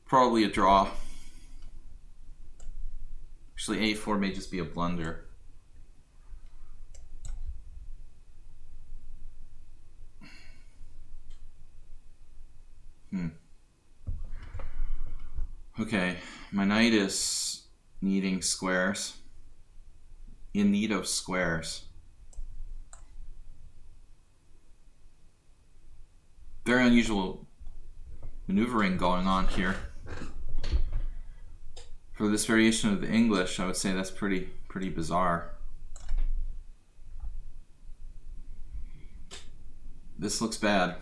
Probably a draw. Actually, A4 may just be a blunder. Okay, my knight is needing squares. In need of squares. Very unusual maneuvering going on here. For this variation of the English, I would say that's pretty bizarre. This looks bad.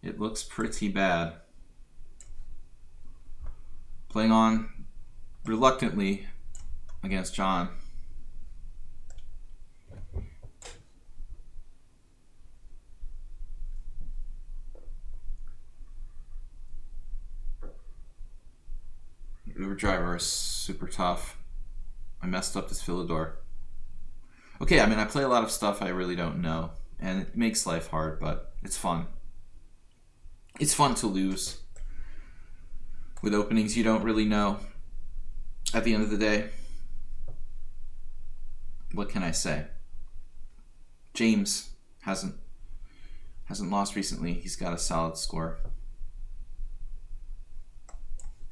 It looks pretty bad. Playing on reluctantly against John. Uber driver is super tough. I messed up this Philidor. Okay, I mean, I play a lot of stuff I really don't know, and it makes life hard, but it's fun. It's fun to lose with openings you don't really know at the end of the day. What can I say? James hasn't lost recently. He's got a solid score.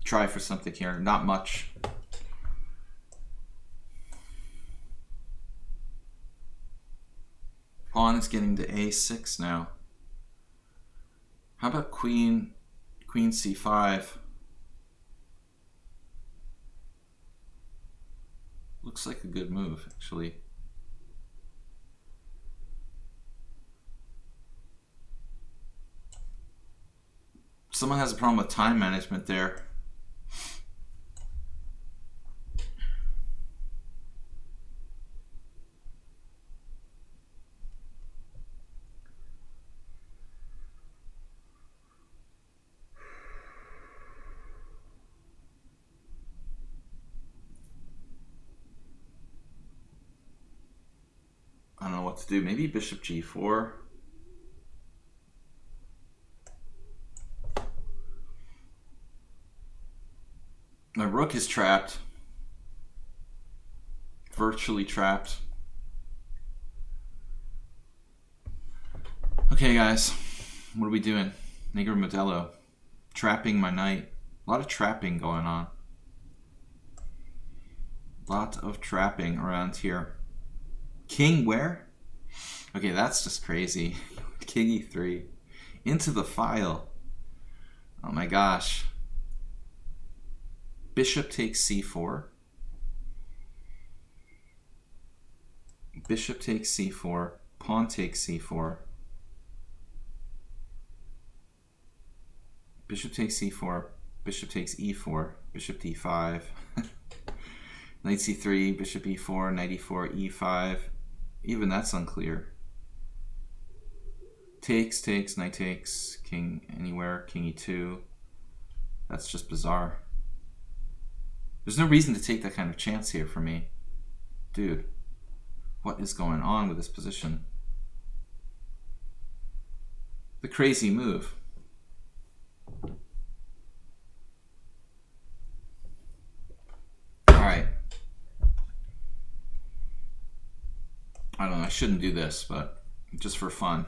Try for something here. Not much. Pawn is getting to A6 now. How about queen C5? Looks like a good move, actually. Someone has a problem with time management there. I don't know what to do. Maybe bishop G4. My rook is trapped. Virtually trapped. Okay, guys. What are we doing? Negro Modelo. Trapping my knight. A lot of trapping going on. Lot of trapping around here. King where? Okay, that's just crazy. King E3. Into the file. Oh my gosh. Bishop takes C4. Bishop takes C4. Pawn takes C4. Bishop takes C4. Bishop takes E4. Bishop D5. Knight C3. Bishop E4. Knight E4. E5. Even that's unclear. Takes, knight takes, king anywhere, king E2. That's just bizarre. There's no reason to take that kind of chance here for me. Dude, what is going on with this position? The crazy move. Alright. I don't know, I shouldn't do this, but just for fun.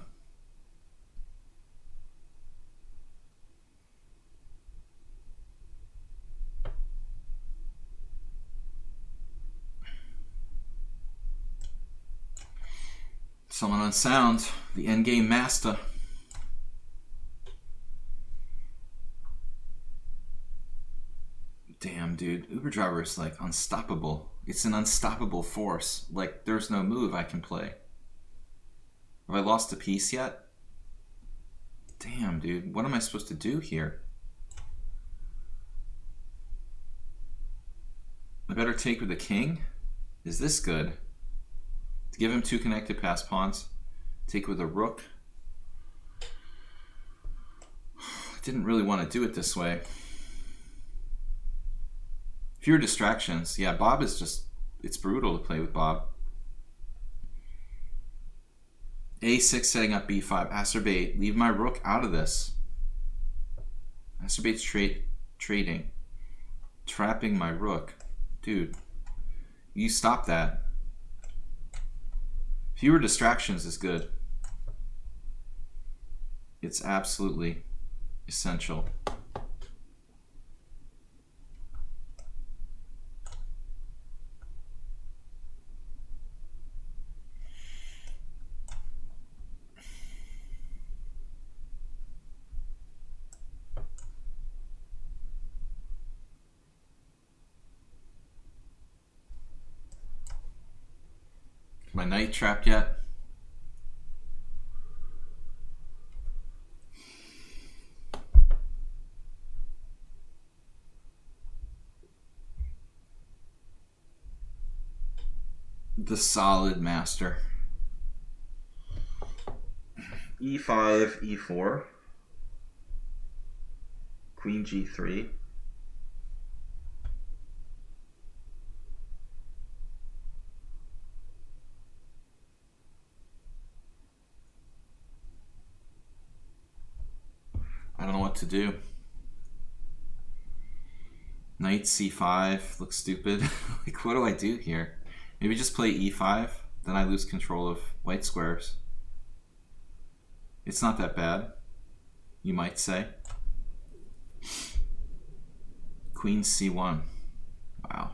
Someone on sound, the endgame master. Damn, dude, Uber Driver is like unstoppable. It's an unstoppable force. Like, there's no move I can play. Have I lost a piece yet? Damn, dude, what am I supposed to do here? I better take with the king? Is this good? To give him two connected pass pawns. Take with a rook. I didn't really want to do it this way. Fewer distractions. Yeah, Bob is just, it's brutal to play with Bob. A6 setting up B5. Acerbate. Leave my rook out of this. Acerbate's trading. Trapping my rook. Dude, you stop that. Fewer distractions is good. It's absolutely essential. My knight trapped yet? The solid master. E5, E4. Queen G3. I don't know what to do. Knight C5 looks stupid. Like, what do I do here? Maybe just play E5, then I lose control of white squares. It's not that bad, you might say. Queen C1. Wow.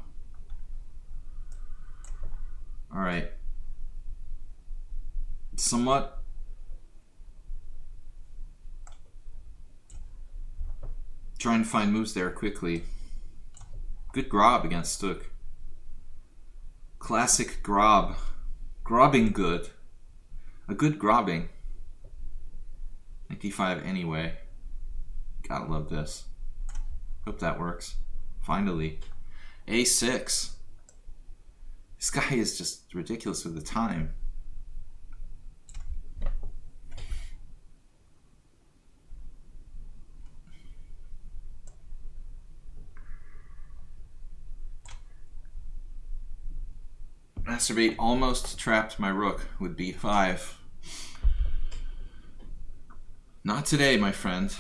Alright. Somewhat trying to find moves there quickly. Good grob against Stuck. Classic grob. Grobbing good. A good grobbing. Knight D5 anyway. Gotta love this. Hope that works. Finally. A6. This guy is just ridiculous with the time. Acerbate almost trapped my rook with B5. Not today, my friend.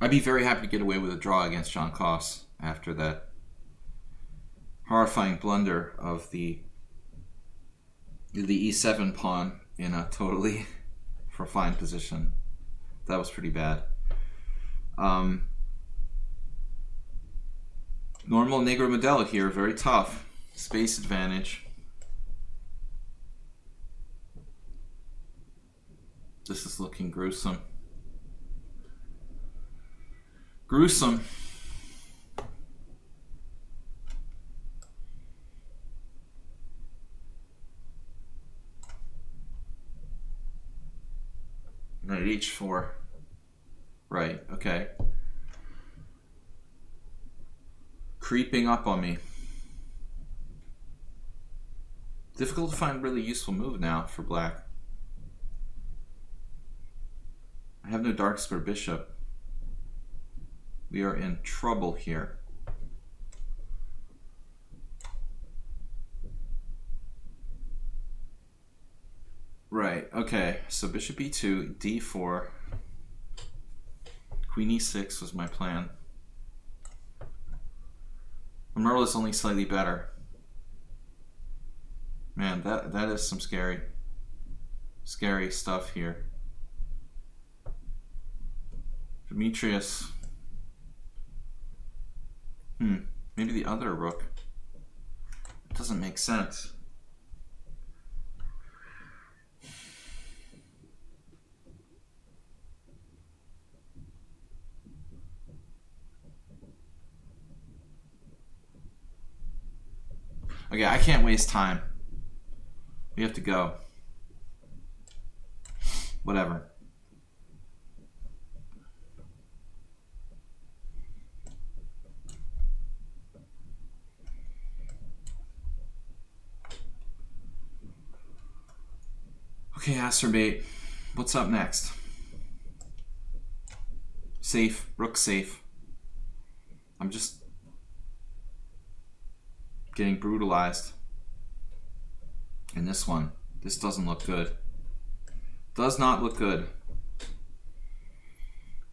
I'd be very happy to get away with a draw against John Koss after that horrifying blunder of the E7 pawn in a totally refined position. That was pretty bad. Normal Negro Modelo here, very tough. Space advantage. This is looking gruesome. Gruesome. Knight H4. Right, okay. Creeping up on me. Difficult to find a really useful move now for black. I have no dark square bishop. We are in trouble here. Right, okay. So bishop e2, d4. Queen e6 was my plan. Merle is only slightly better. Man, that is some scary stuff here. Demetrius. Maybe the other rook. It doesn't make sense. Okay, I can't waste time. We have to go. Whatever. Okay, Acerbate. What's up next? Safe. Rook safe. I'm just getting brutalized in this one. This doesn't look good. Does not look good.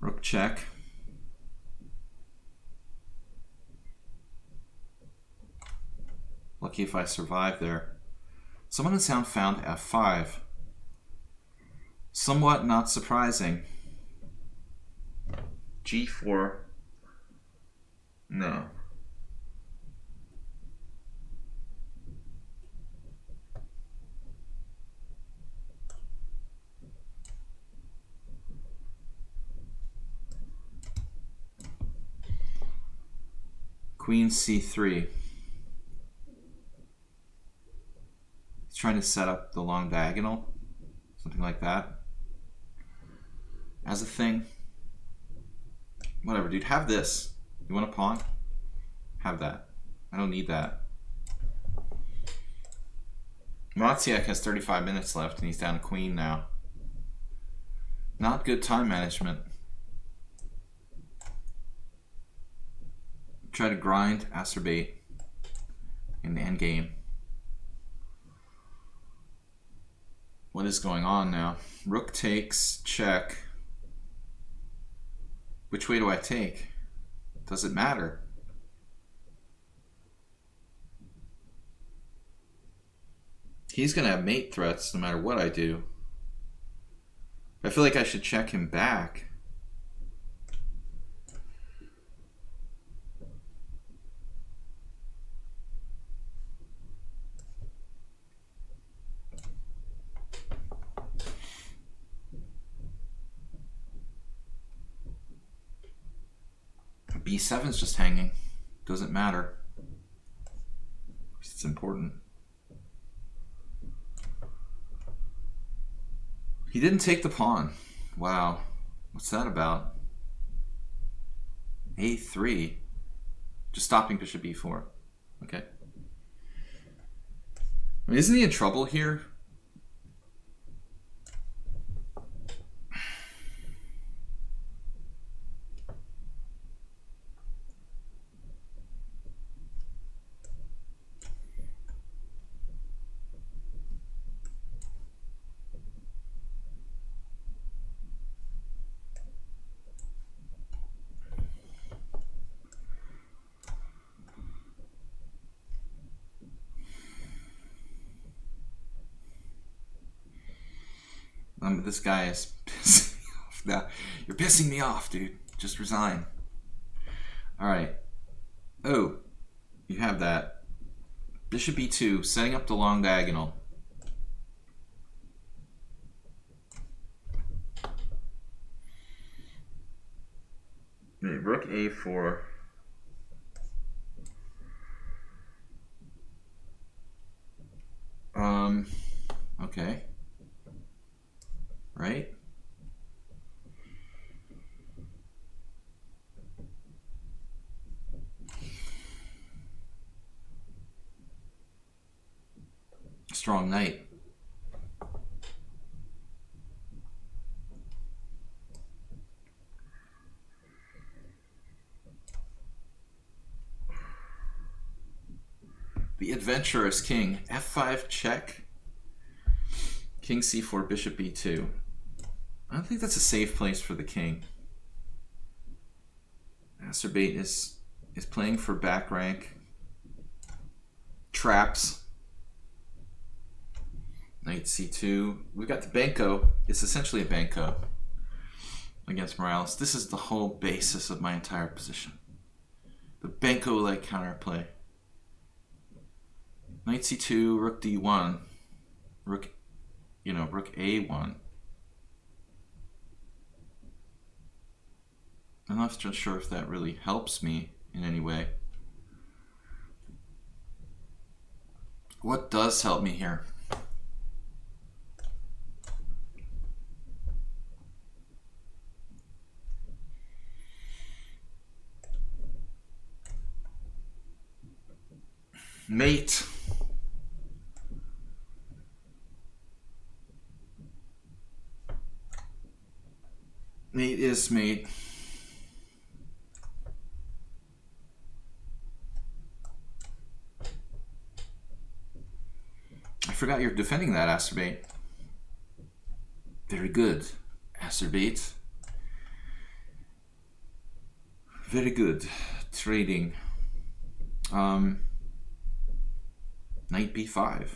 Rook check. Lucky if I survive there. Someone in sound found f5. Somewhat not surprising. g4. No. Queen c3. He's trying to set up the long diagonal. Something like that. As a thing. Whatever, dude. Have this. You want a pawn? Have that. I don't need that. Matsiak has 35 minutes left and he's down a queen now. Not good time management. Try to grind, acerbate in the end game. What is going on now? Rook takes, check. Which way do I take? Does it matter? He's going to have mate threats no matter what I do. I feel like I should check him back. B7's just hanging. Doesn't matter. It's important. He didn't take the pawn. Wow. What's that about? A3. Just stopping bishop b4. Okay. I mean, isn't he in trouble here? This guy is pissing me off now. You're pissing me off, dude. Just resign. All right. Oh, you have that. Bishop e2, setting up the long diagonal. Rook a4. Okay. Right? Strong knight. The adventurous king. f5 check. King c4, bishop b2. I don't think that's a safe place for the king. Acerbate is playing for back rank. Traps. Knight c2. We've got the Benko. It's essentially a Benko against Morales. This is the whole basis of my entire position. The Benko-like counterplay. Knight c2, rook d1. Rook a1. I'm not just sure if that really helps me in any way. What does help me here? Mate. Mate is mate. forgot you're defending that, Acerbate. Very good, Acerbate. Very good. Trading. Knight b5.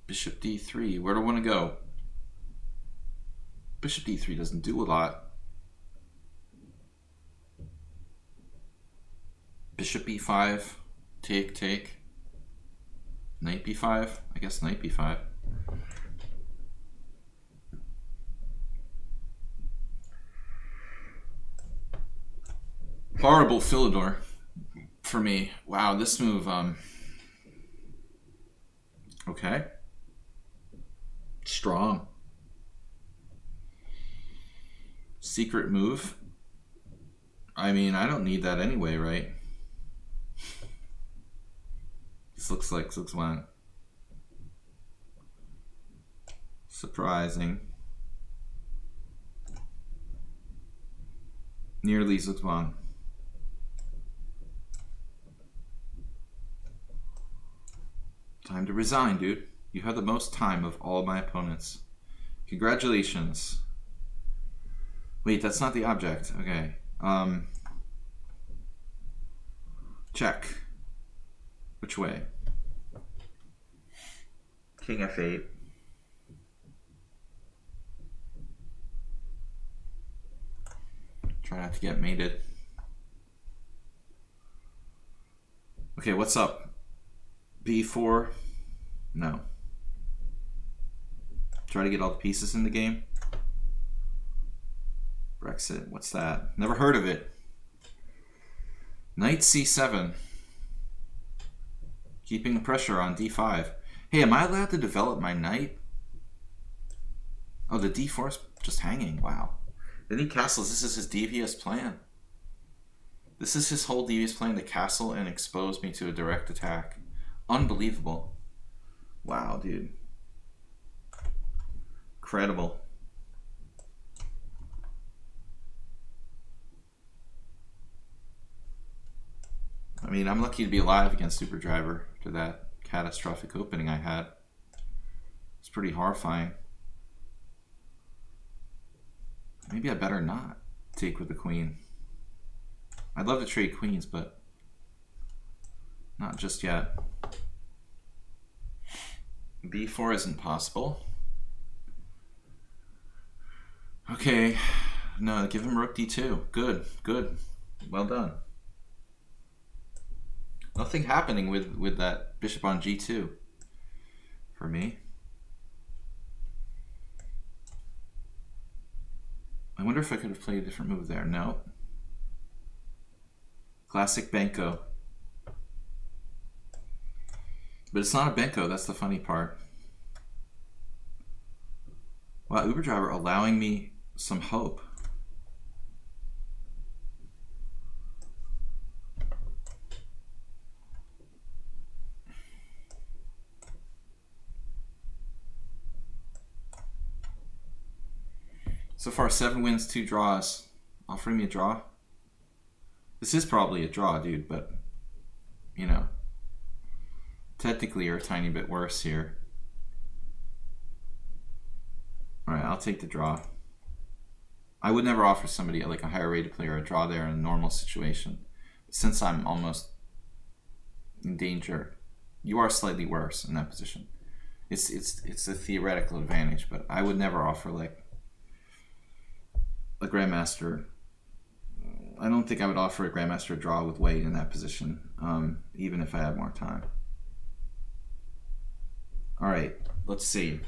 Bishop d3. Where do I want to go? Bishop d3 doesn't do a lot. Bishop b5. Take, take. Knight b5. I guess knight b5. Horrible Philidor for me. Wow, this move, okay. Strong. Secret move. I mean, I don't need that anyway, right? This looks like 6-1. Surprising. Nearly 6-1. Time to resign, dude. You have the most time of all my opponents. Congratulations. Wait, that's not the object. Okay. Check. Which way? King f8. Try not to get mated. Okay, what's up? b4. No. Try to get all the pieces in the game. Brexit. What's that? Never heard of it. Knight c7. Keeping the pressure on d5. Hey, am I allowed to develop my knight? Oh, the d4 is just hanging. Wow. Then he castles. This is his devious plan. This is his whole devious plan, to castle and expose me to a direct attack. Unbelievable. Wow, dude. Incredible. I mean, I'm lucky to be alive against Super Driver after that catastrophic opening I had. It's pretty horrifying. Maybe I better not take with the queen. I'd love to trade queens, but not just yet. b4 isn't possible. Okay. No, give him rook d2. Good, good. Well done. Nothing happening with that bishop on g2 for me. I wonder if I could have played a different move there. No. Classic Benko. But it's not a Benko, that's the funny part. Wow, Uber Driver allowing me some hope. So far, 7 wins, 2 draws. Offering me a draw? This is probably a draw, dude, but, you know, technically you're a tiny bit worse here. Alright, I'll take the draw. I would never offer somebody like a higher rated player a draw there in a normal situation. Since I'm almost in danger, you are slightly worse in that position. It's a theoretical advantage, but I would never offer like a grandmaster. I don't think I would offer a grandmaster a draw with weight in that position, even if I had more time. All right, let's see.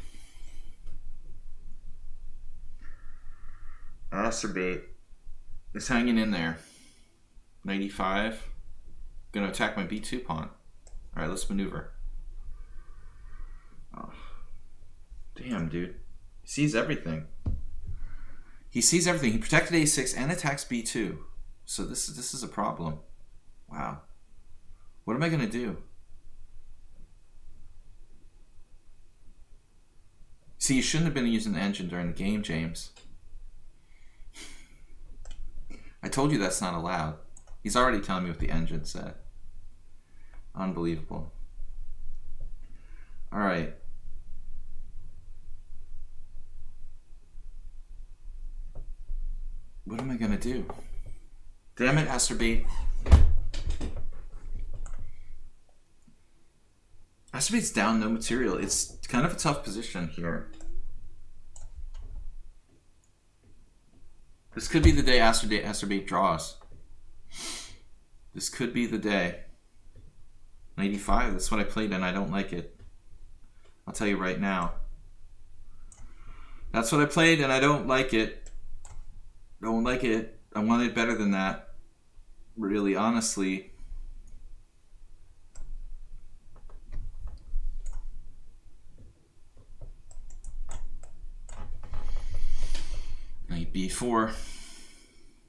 Acerbate is hanging in there. 95. Gonna attack my b2 pawn. All right, let's maneuver. Oh, damn, dude. He sees everything. He sees everything. He protected a6 and attacks b2. So this is a problem. Wow. What am I gonna do? See, you shouldn't have been using the engine during the game, James. I told you that's not allowed. He's already telling me what the engine said. Unbelievable. All right. What am I gonna do? Damn it, Asterbate. Asterbate's down no material. It's kind of a tough position here. This could be the day Asterbate draws. This could be the day. 85, that's what I played and I don't like it. I'll tell you right now. That's what I played and I don't like it. Don't like it. I wanted better than that. Really, honestly. Knight b4.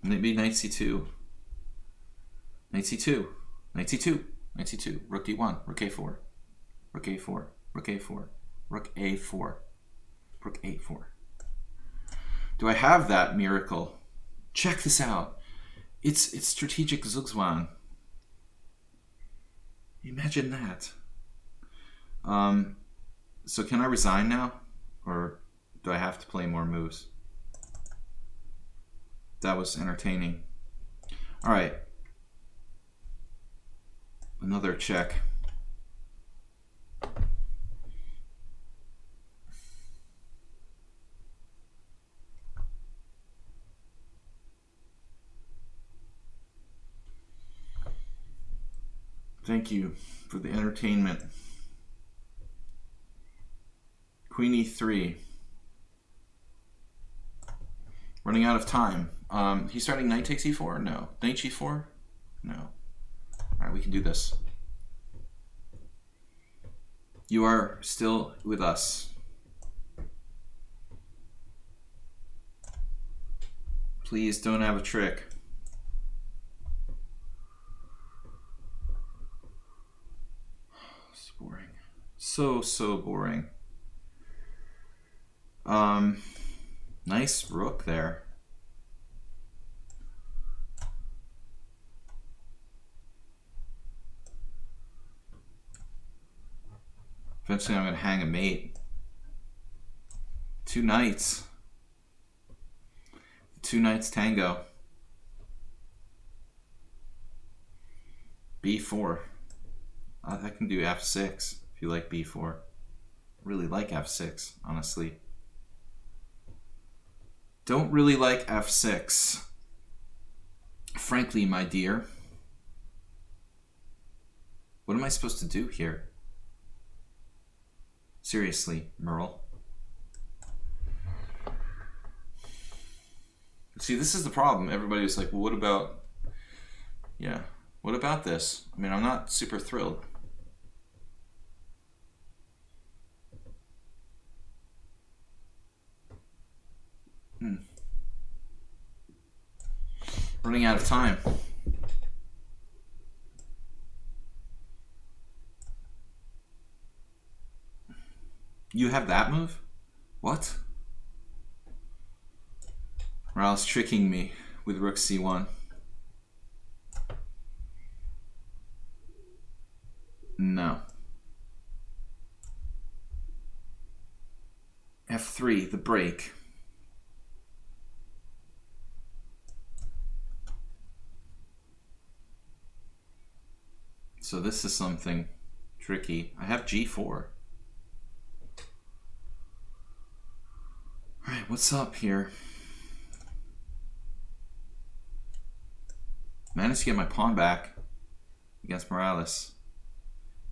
Maybe knight c2. Knight c2. Knight c2. Knight c2. Rook d1. Rook a4. Rook a4. Rook a4. Rook a4. Rook a4. Do I have that miracle? Check this out. It's strategic Zugzwang. Imagine that. So can I resign now? Or do I have to play more moves? That was entertaining. All right. Another check. Thank you for the entertainment. Queen e3. Running out of time. He's starting knight takes e4? No. Knight g4? No. Alright, we can do this. You are still with us. Please don't have a trick. It's boring. So boring. Nice rook there. Eventually I'm going to hang a mate. Two knights. Two knights tango. b4. I can do f6 if you like b4. Really like f6, honestly. Don't really like f6. Frankly, my dear. What am I supposed to do here? Seriously, Merle. See, this is the problem. Everybody was like, well, what about... Yeah, what about this? I mean, I'm not super thrilled. Running out of time. You have that move? What? Morales tricking me with rook c1. No. f3, the break. So this is something tricky. I have g4. Alright, what's up here? Managed to get my pawn back against Morales.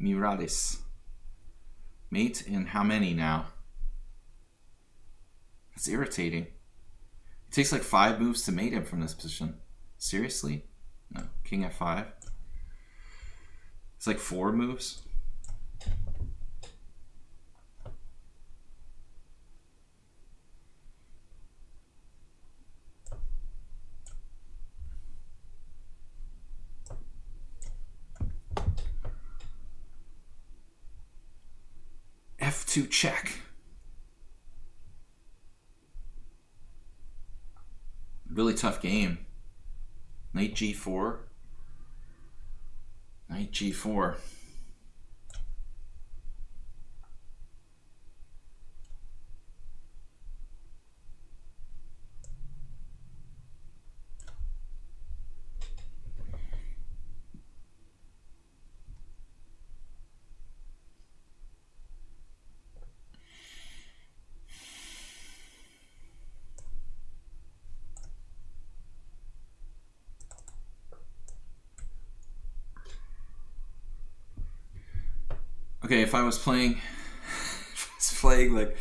Mate in how many now? That's irritating. It takes like 5 moves to mate him from this position. Seriously? No. King f5. It's like 4 moves. f2 check. Really tough game. Knight g4. Knight g4. Okay, if I was playing, like,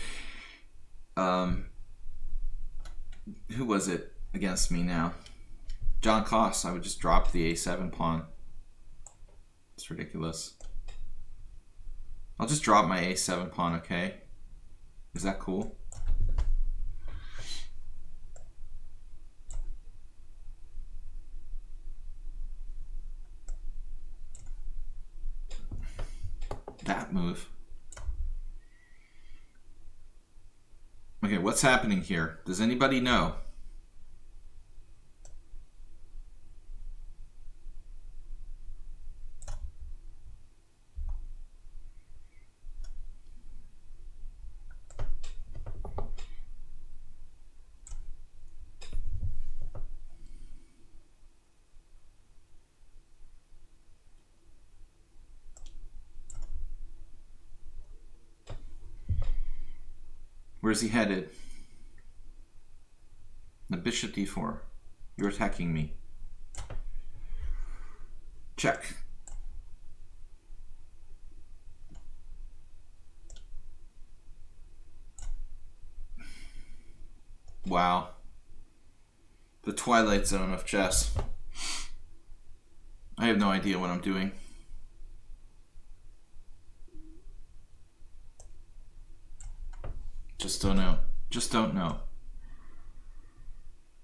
who was it against me now? John Koss, I would just drop the a7 pawn. It's ridiculous. I'll just drop my a7 pawn, okay? Is that cool? That move. Okay, what's happening here? Does anybody know? Where's he headed? The bishop d4. You're attacking me. Check. Wow. The twilight zone of chess. I have no idea what I'm doing. Just don't know. Just don't know.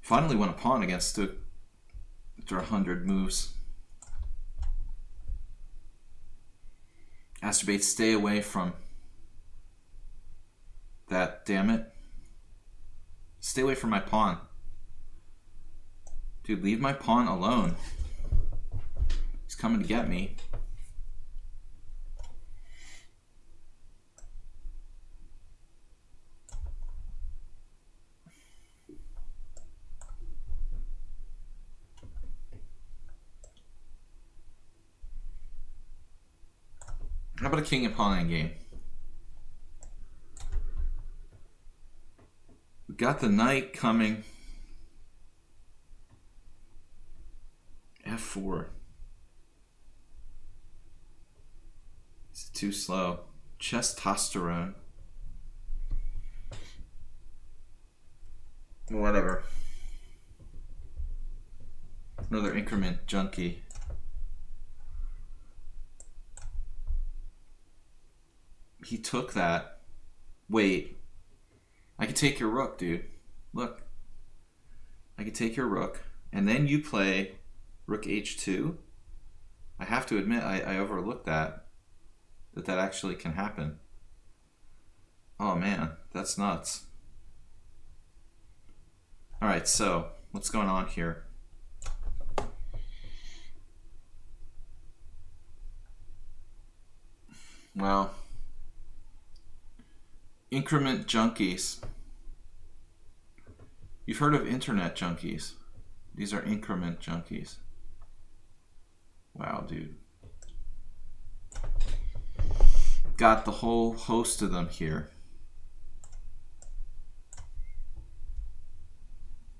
Finally won a pawn against after 100 moves. Astrobate, stay away from that, damn it. Stay away from my pawn. Dude, leave my pawn alone. He's coming to get me. How about a king and pawn game? We got the knight coming. F4. It's too slow. Chess-tosterone. Whatever. Another increment junkie. He took that. Wait. I could take your rook, dude. Look. I could take your rook. And then you play rook h2. I have to admit, I overlooked that. That actually can happen. Oh man, that's nuts. Alright, so what's going on here? Well, increment junkies. You've heard of internet junkies. These are increment junkies. Wow, dude. Got the whole host of them here.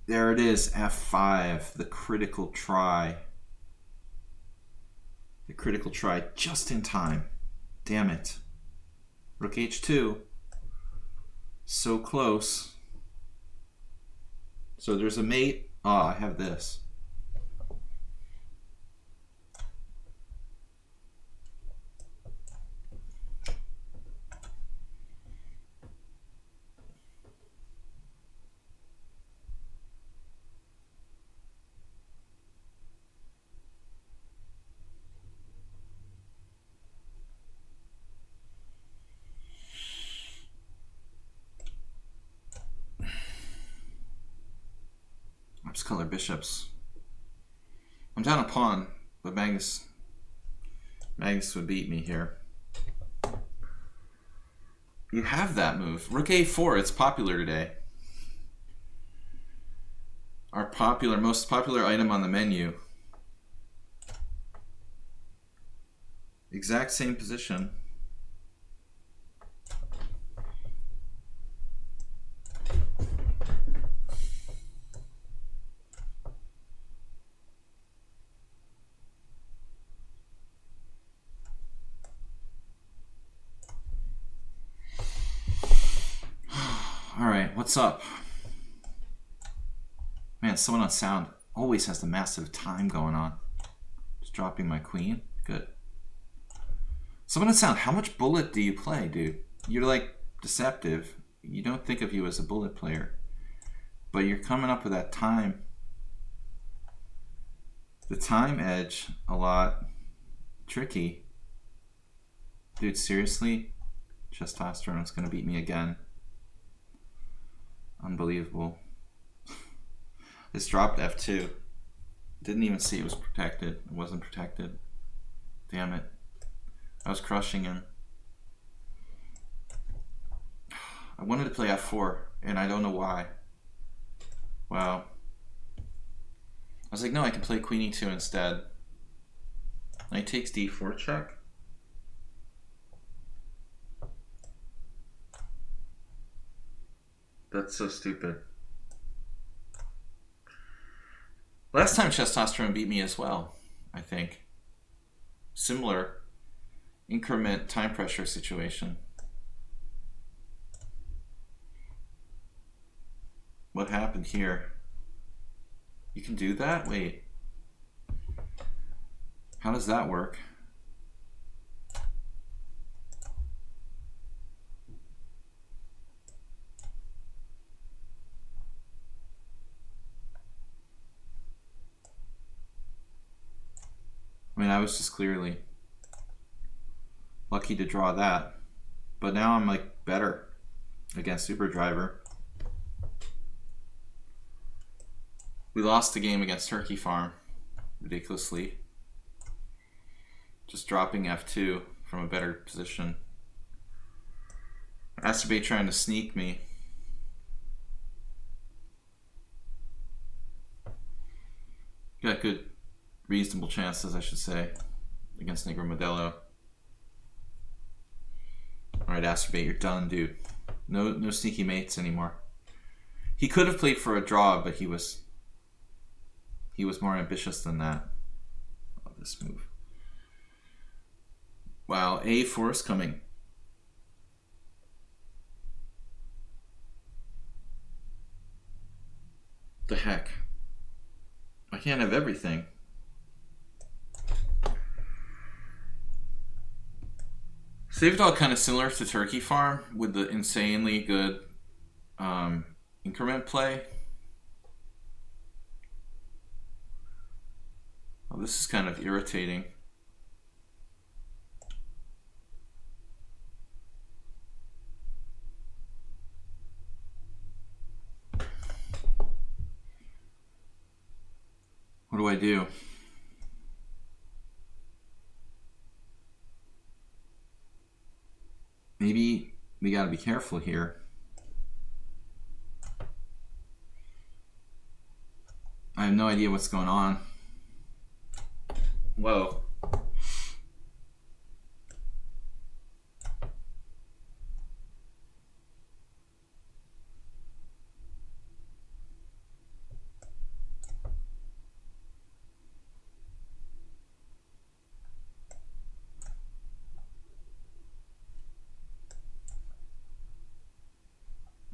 There it is, F5, the critical try. The critical try just in time. Damn it. Rook h2. So close. So there's a mate. Ah, I have this. Let's color bishops. I'm down a pawn, but Magnus would beat me here. You have that move. Rook a4, it's popular today. Our most popular item on the menu. Exact same position. What's up? Man, someone on sound always has the massive time going on. Just dropping my queen. Good. Someone on sound, how much bullet do you play, dude? You're like deceptive. You don't think of you as a bullet player. But you're coming up with that time. The time edge a lot. Tricky. Dude, seriously? Testosterone's gonna beat me again. Unbelievable. This dropped F2. Didn't even see it was protected. It wasn't protected. Damn it. I was crushing him. I wanted to play F4, and I don't know why. Wow. I was like, no, I can play Queen E2 instead. Knight takes D4 check. That's so stupid. Last time Testosterone beat me as well, I think. Similar increment time pressure situation. What happened here? You can do that? Wait. How does that work? I mean, I was just clearly lucky to draw that. But now I'm like better against Super Driver. We lost the game against Turkey Farm, ridiculously. Just dropping F2 from a better position. Acerbate trying to sneak me. Got good, reasonable chances, I should say, against Negro Modelo. Alright, Acerbate, you're done, dude. No sneaky mates anymore. He could have played for a draw, but he was more ambitious than that. Oh, this move. Wow, A4 is coming. The heck? I can't have everything. Saved Dog kind of similar to Turkey Farm with the insanely good increment play. Oh, this is kind of irritating. What do I do? Maybe we gotta be careful here. I have no idea what's going on. Whoa.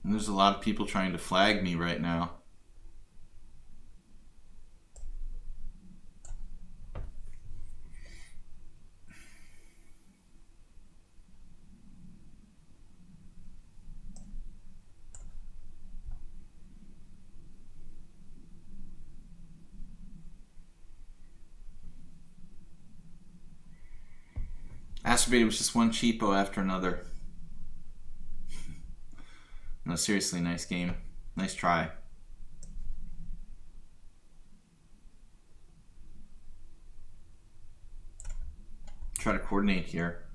And there's a lot of people trying to flag me right now. Acerbate was just one cheapo after another. No, seriously, nice game. Nice try. Try to coordinate here.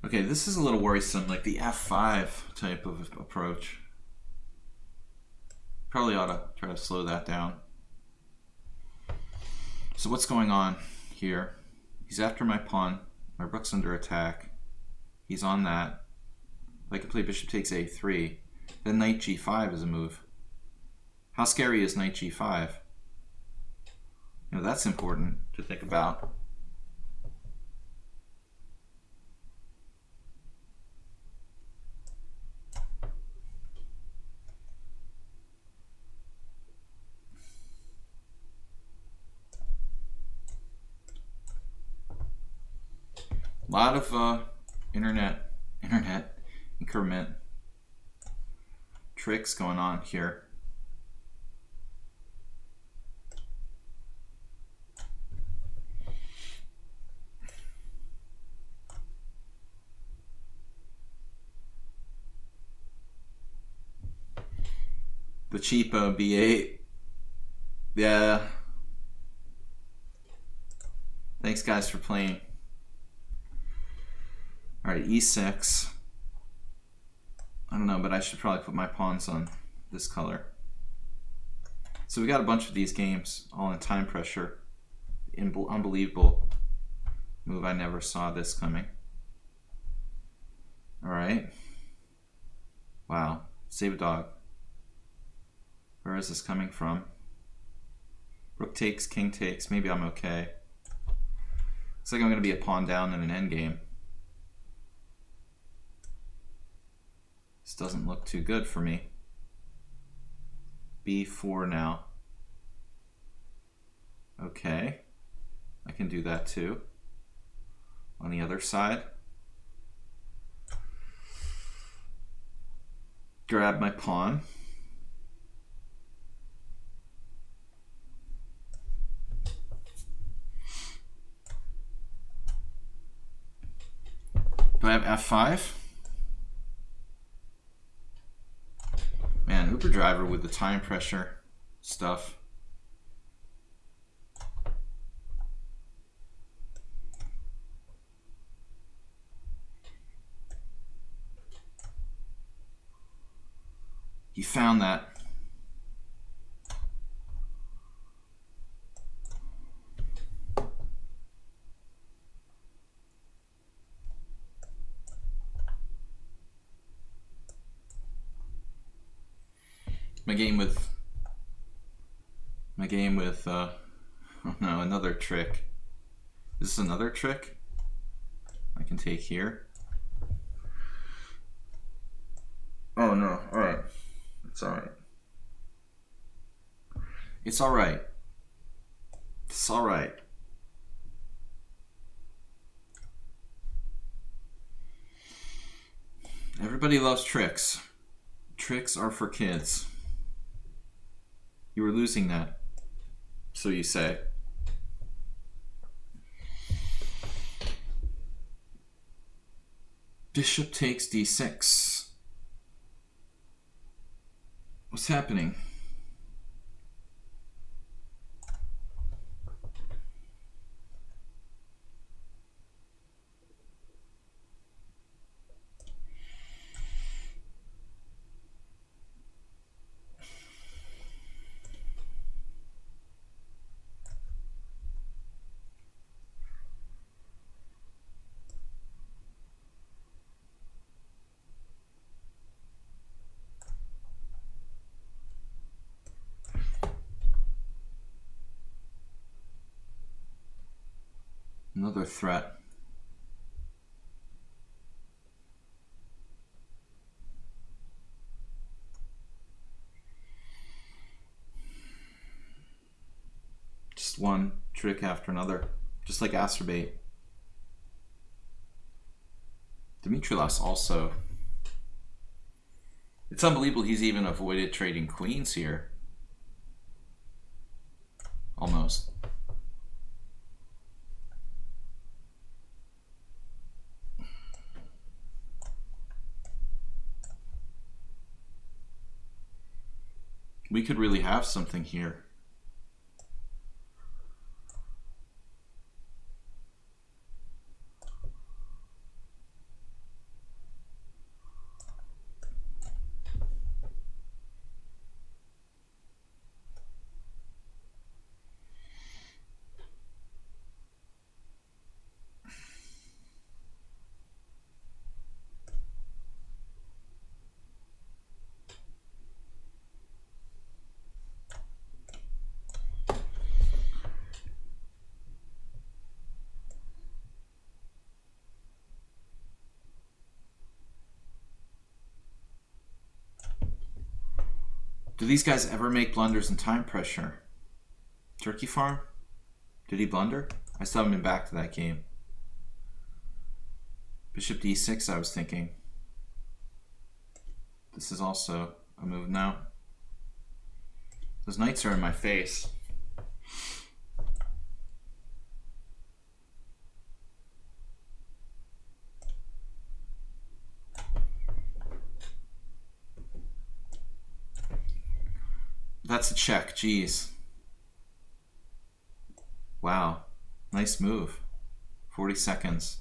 Okay, this is a little worrisome, like the F5 type of approach. Probably ought to try to slow that down. So what's going on here? He's after my pawn. My rook's under attack. He's on that. I could play bishop takes a3. Then knight g5 is a move. How scary is knight g5? You know, that's important to think about. A lot of internet increment tricks going on here. The cheapo B8. Yeah. Thanks guys for playing. Alright, E6. I don't know, but I should probably put my pawns on this color. So we got a bunch of these games, all in time pressure. Unbelievable move. I never saw this coming. Alright. Wow. Save a dog. Where is this coming from? Rook takes, king takes. Maybe I'm okay. Looks like I'm going to be a pawn down in an endgame. This doesn't look too good for me. B4 now. Okay. I can do that too. On the other side. Grab my pawn. Do I have F5? Man, Uber driver with the time pressure stuff. He found that. My game with oh no, another trick. Is this another trick I can take here? Oh no, alright. It's alright. It's alright. It's alright. Everybody loves tricks. Tricks are for kids. You were losing that, so you say. Bishop takes d6. What's happening? Another threat. Just one trick after another, just like Acerbate. Dimitrilos also. It's unbelievable he's even avoided trading queens here. Almost. We could really have something here. Do these guys ever make blunders in time pressure? Turkey Farm? Did he blunder? I still haven't been back to that game. Bishop d6, I was thinking. This is also a move now. Those knights are in my face. That's a check, jeez. Wow, nice move. 40 seconds.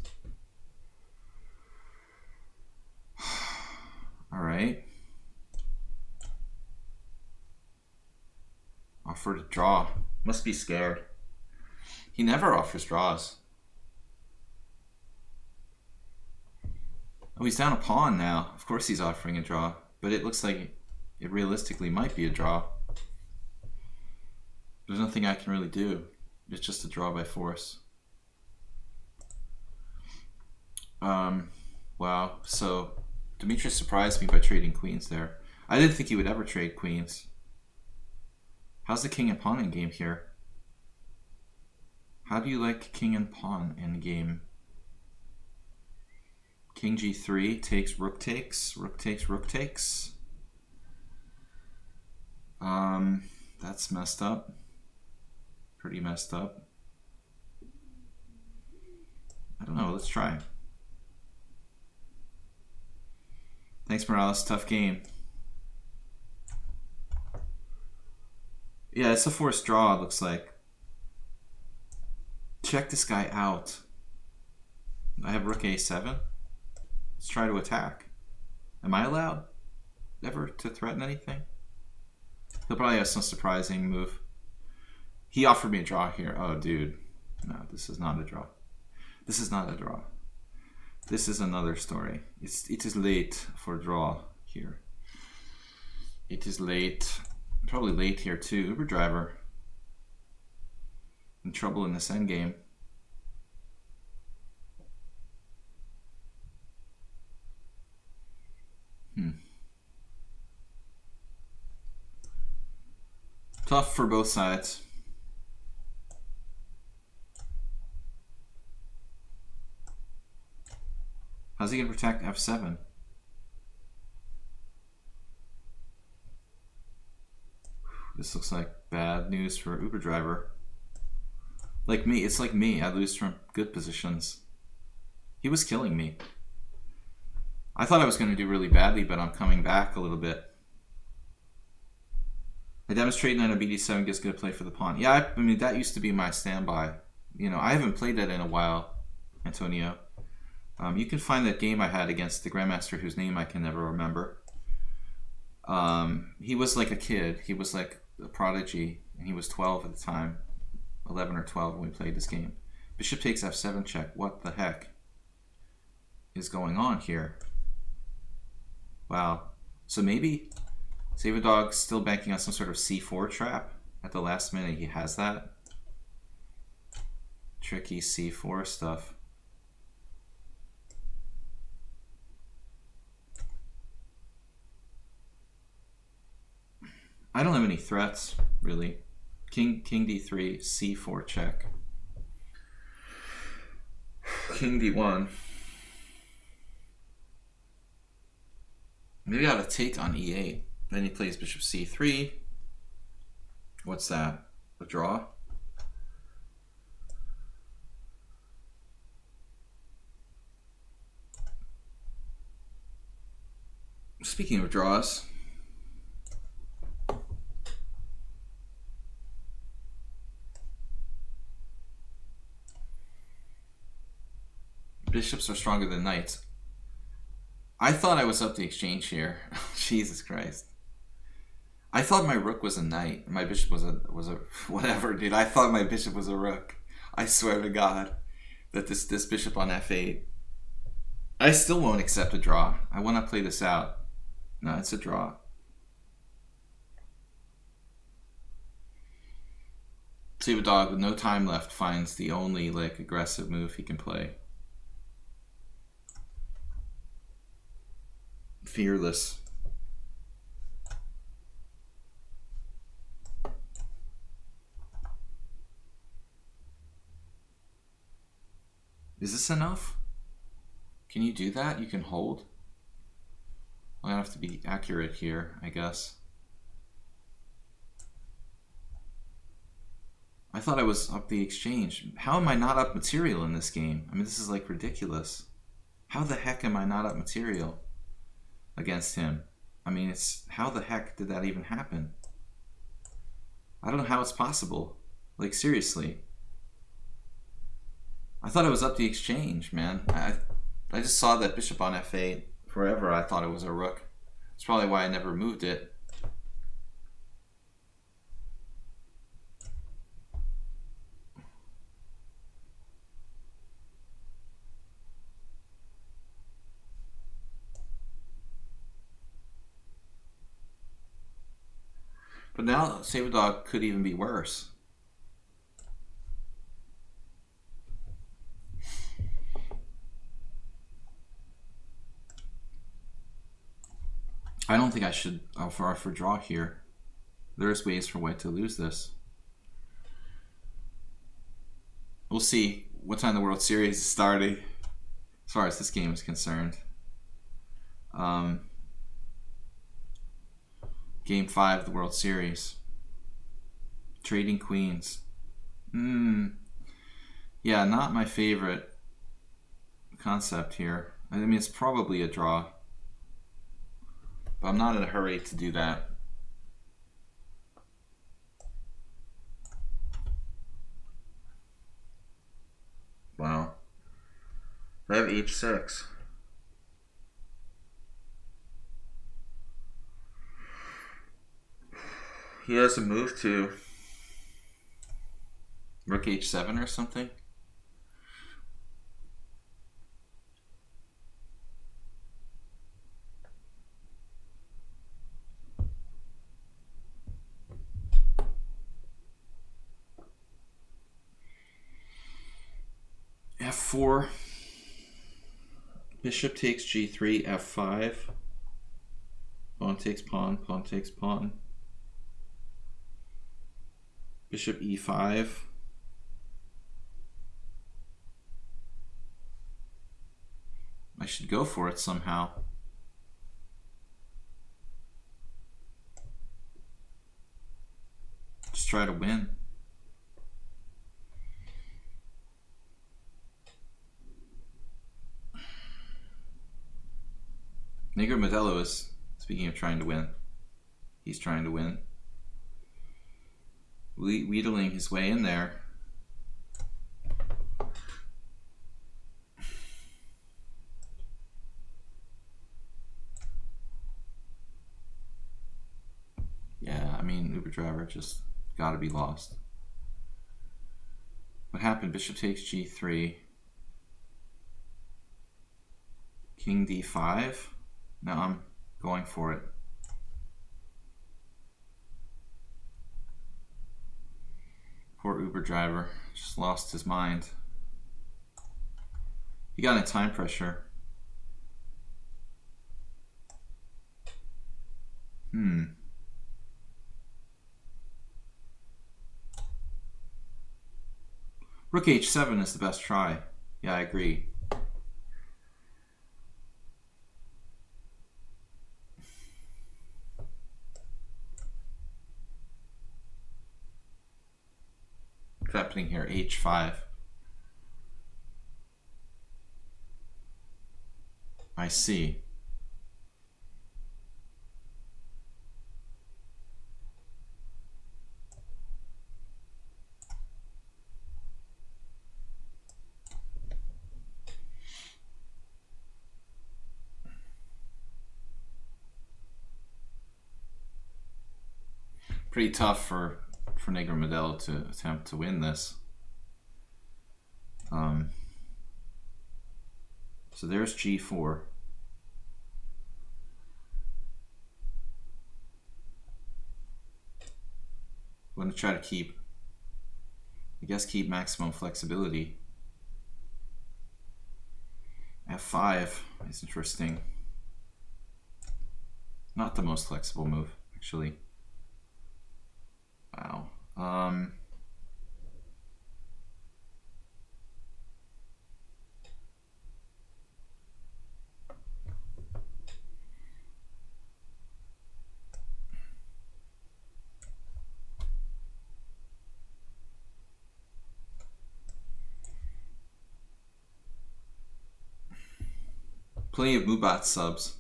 All right. Offer to draw. Must be scared. He never offers draws. Oh, he's down a pawn now. Of course he's offering a draw, but it looks like it realistically might be a draw. There's nothing I can really do. It's just a draw by force. Wow. So Demetrius surprised me by trading queens there. I didn't think he would ever trade queens. How's the king and pawn in game here? How do you like king and pawn in game? King g3 takes, rook takes, rook takes, rook takes. That's messed up. Pretty messed up. I don't know, let's try. Thanks, Morales, tough game. Yeah, it's a forced draw, it looks like. Check this guy out. I have rook a7. Let's try to attack. Am I allowed ever to threaten anything? He'll probably have some surprising move. He offered me a draw here. Oh, dude. No, this is not a draw. This is not a draw. This is another story. It is late for draw here. It is late. Probably late here too. Uber driver. In trouble in this endgame. Tough for both sides. How's he gonna protect f7? This looks like bad news for Uber driver. Like me, it's like me. I lose from good positions. He was killing me. I thought I was going to do really badly, but I'm coming back a little bit. I demonstrate knight on bd7 gives good play for the pawn. Yeah, I mean, that used to be my standby. You know, I haven't played that in a while, Antonio. You can find that game I had against the Grandmaster whose name I can never remember. He was like a kid. He was like a prodigy, and he was 12 at the time. 11 or 12 when we played this game. Bishop takes f7 check. What the heck is going on here? Wow. So maybe Savadog's still banking on some sort of c4 trap at the last minute. He has that. Tricky c4 stuff. I don't have any threats, really. King d3, c4 check. King d1. Maybe I ought to take on e8. Then he plays bishop c3. What's that? A draw? Speaking of draws, bishops are stronger than knights. I thought I was up the exchange here. Jesus Christ. I thought my rook was a knight. My bishop was a whatever, dude. I thought my bishop was a rook. I swear to God that this bishop on f8. I still won't accept a draw. I want to play this out. No, it's a draw. Savadog with no time left finds the only like aggressive move he can play. Fearless. Is this enough? Can you do that? You can hold? I have to be accurate here, I guess. I thought I was up the exchange. How am I not up material in this game? I mean, this is like ridiculous. How the heck am I not up material against him? I mean, it's how the heck did that even happen? I don't know how it's possible. Like, seriously. I thought I was up the exchange, man. I just saw that bishop on f8 forever. I thought it was a rook. That's probably why I never moved it. But now Saberdog could even be worse. I don't think I should offer for draw here. There's ways for white to lose this. We'll see what time the World Series is starting, as far as this game is concerned. Game 5 of the World Series. Trading Queens. Yeah, not my favorite concept here. I mean, it's probably a draw, but I'm not in a hurry to do that. Wow. I have h6. He has a move to rook h7 or something. f4. Bishop takes g3, f5. Pawn takes pawn, pawn takes pawn. Bishop e5. I should go for it somehow. Just try to win. Negro Modelo is, speaking of trying to win, he's trying to win. Wheedling his way in there. Yeah, I mean, Uber driver just gotta be lost. What happened? Bishop takes g3. King d5. No, I'm going for it. Poor Uber driver, just lost his mind. He got in time pressure. Rook h7 is the best try. Yeah, I agree. What's happening here? h5. I see. Pretty tough for Negro Modelo to attempt to win this. So there's g4. I'm going to try to keep, I guess, keep maximum flexibility. f5 is interesting. Not the most flexible move, actually. Wow. Plenty of Mubat subs.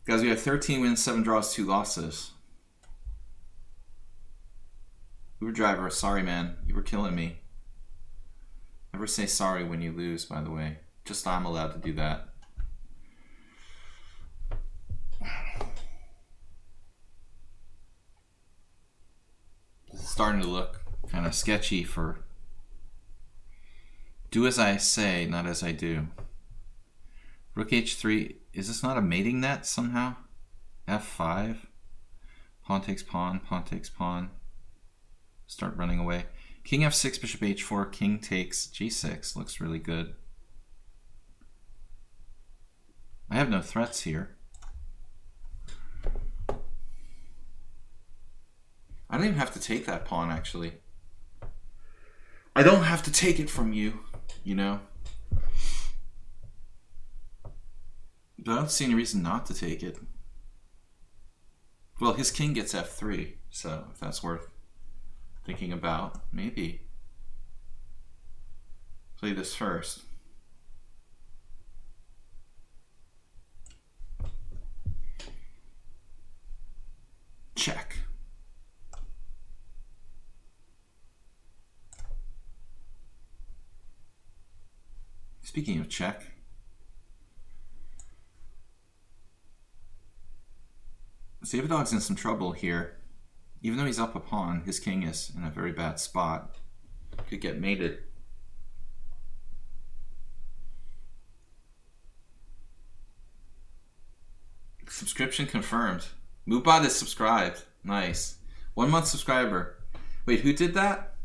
Guys, we have 13 wins, 7 draws, 2 losses. Uber driver, sorry man, you were killing me. Never say sorry when you lose, by the way. Just I'm allowed to do that. This is starting to look kind of sketchy for do as I say, not as I do. Rook h3, is this not a mating net somehow? f5, pawn takes pawn, pawn takes pawn. Start running away. King f6, bishop h4, king takes g6. Looks really good. I have no threats here. I don't even have to take that pawn, actually. I don't have to take it from you, you know? But I don't see any reason not to take it. Well, his king gets f3, so if that's worth thinking about, maybe. Play this first. Check. Speaking of check, Savadog's in some trouble here. Even though he's up a pawn, his king is in a very bad spot. Could get mated. Subscription confirmed. Moobot is subscribed. Nice. 1 month subscriber. Wait, who did that?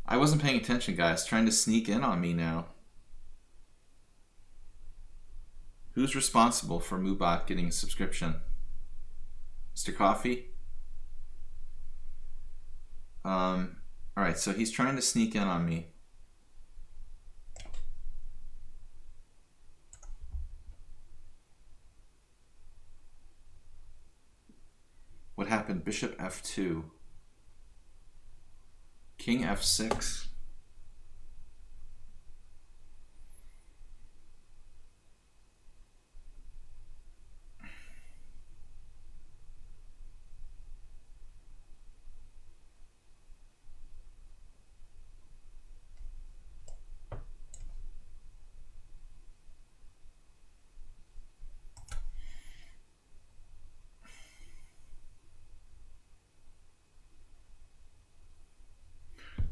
I wasn't paying attention, guys. Trying to sneak in on me now. Who's responsible for Moobot getting a subscription? Mr. Coffee? Alright, so he's trying to sneak in on me. What happened? Bishop f2. King f6.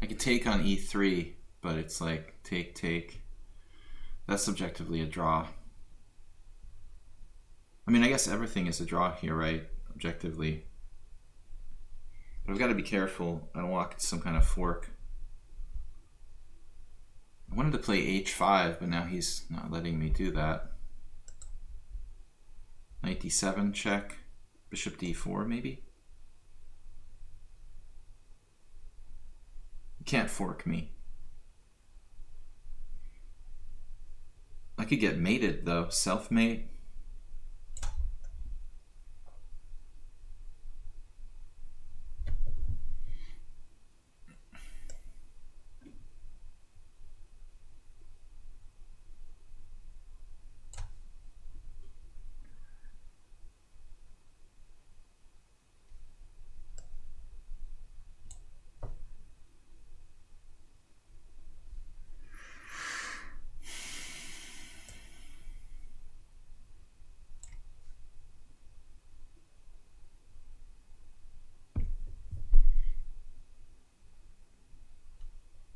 I could take on e3, but it's like take. That's subjectively a draw. I mean, I guess everything is a draw here, right? Objectively. But I've got to be careful. I don't walk into some kind of fork. I wanted to play h5, but now he's not letting me do that. Knight d7 check. Bishop d4 maybe? Can't fork me. I could get mated though, self-mate.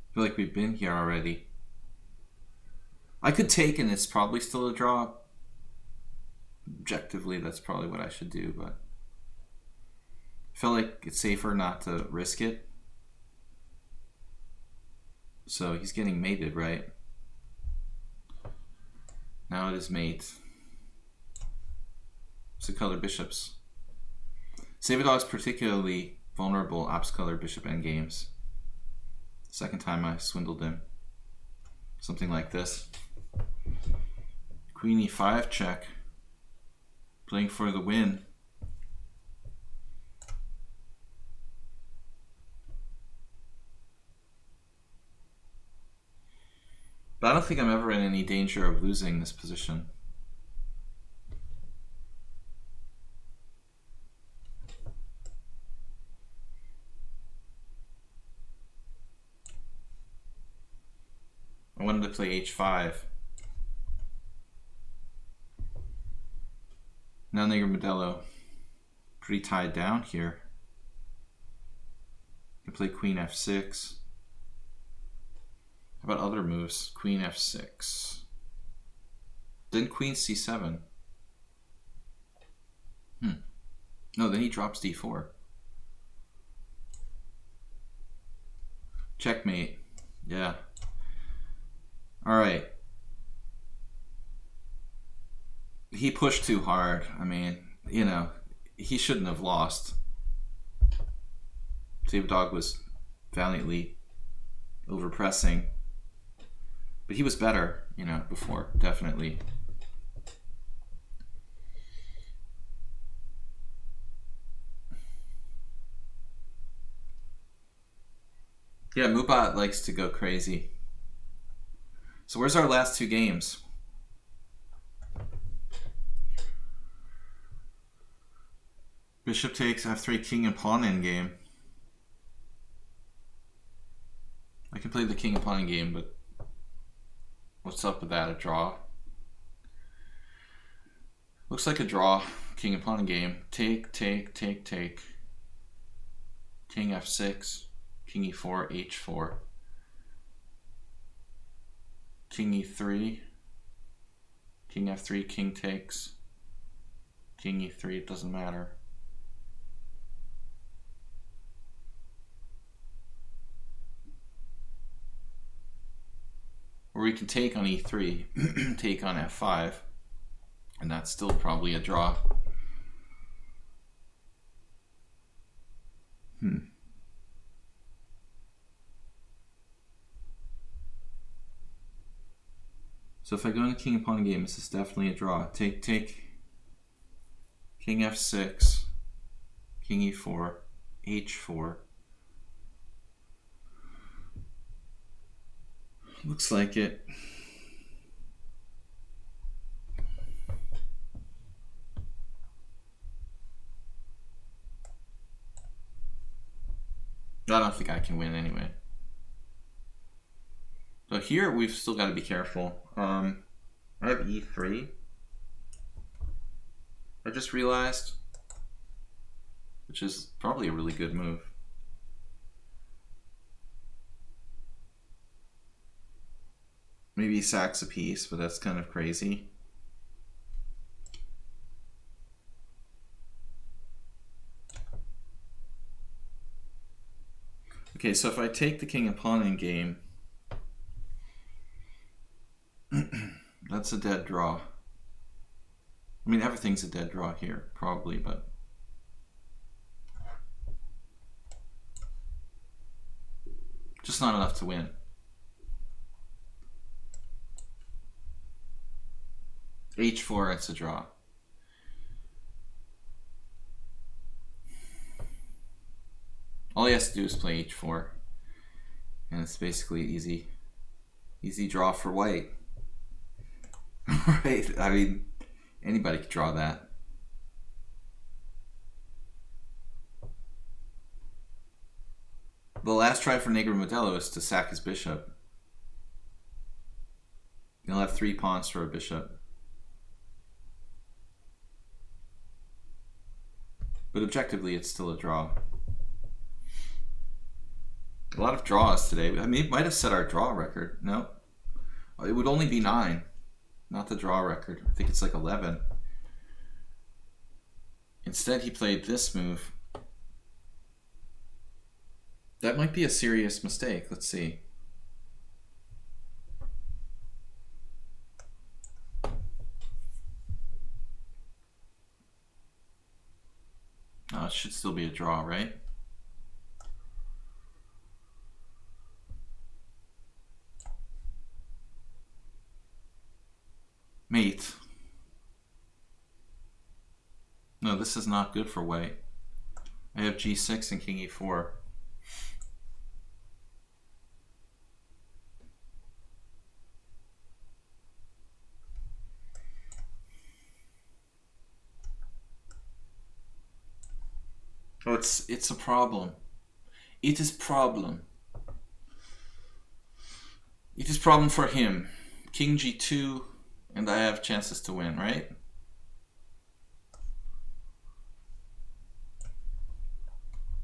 I feel like we've been here already. I could take and it's probably still a draw. Objectively, that's probably what I should do, but I felt like it's safer not to risk it. So he's getting mated, right? Now it is mate. What's the color bishops? Savadog's particularly vulnerable ops color bishop endgames. Second time I swindled him. Something like this. Queen e5 check. Playing for the win. But I don't think I'm ever in any danger of losing this position. I wanted to play h5. Now Negro Modelo. Pretty tied down here. I play queen f6. How about other moves? Queen f6. Then queen c7. No, then he drops d4. Checkmate. Yeah. Alright. He pushed too hard. I mean, you know, he shouldn't have lost. Dog was valiantly overpressing. But he was better, you know, before, definitely. Yeah, Mubot likes to go crazy. So where's our last two games? Bishop takes f3, king and pawn endgame. I can play the king and pawn endgame, but what's up with that? A draw? Looks like a draw. King and pawn endgame. Take, take, take, take. King f6. King e4, h4. King e3. King f3, king takes. King e3, it doesn't matter. Or we can take on e3, take on f5, and that's still probably a draw. So if I go into king and pawn game, this is definitely a draw. Take, take, king f6, king e4, h4. Looks like it. I don't think I can win anyway. So here we've still got to be careful. I have e3. I just realized, which is probably a really good move. Maybe he sacks a piece, but that's kind of crazy. Okay, so if I take the king and pawn in game, that's a dead draw. I mean, everything's a dead draw here, probably, but just not enough to win. h4, it's a draw. All he has to do is play h4, and it's basically easy draw for white. Right? I mean, anybody could draw that. The last try for Negro Modelo is to sack his bishop. He'll have 3 pawns for a bishop. But objectively, it's still a draw. A lot of draws today. I mean, it might have set our draw record. No. It would only be 9. Not the draw record. I think it's like 11. Instead, he played this move. That might be a serious mistake. Let's see. Oh, it should still be a draw, right? Mate. No, this is not good for white. I have g6 and king e4. it's a problem. It is problem. It is problem for him. King G2, and I have chances to win, right?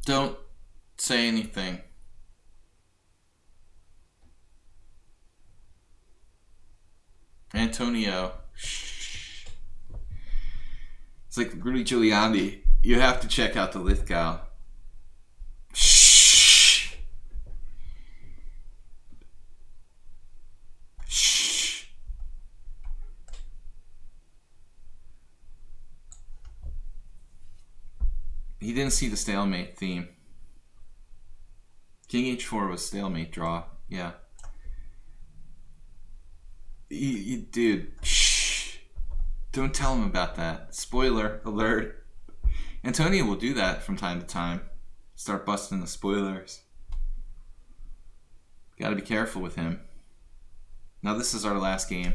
Don't say anything. Antonio. Shh. It's like Rudy Giuliani. You have to check out the Lithgow. Shh. Shh. He didn't see the stalemate theme. King H4 was stalemate draw. Yeah. Dude, shh. Don't tell him about that. Spoiler alert. Antonio will do that from time to time. Start busting the spoilers. Gotta be careful with him. Now this is our last game.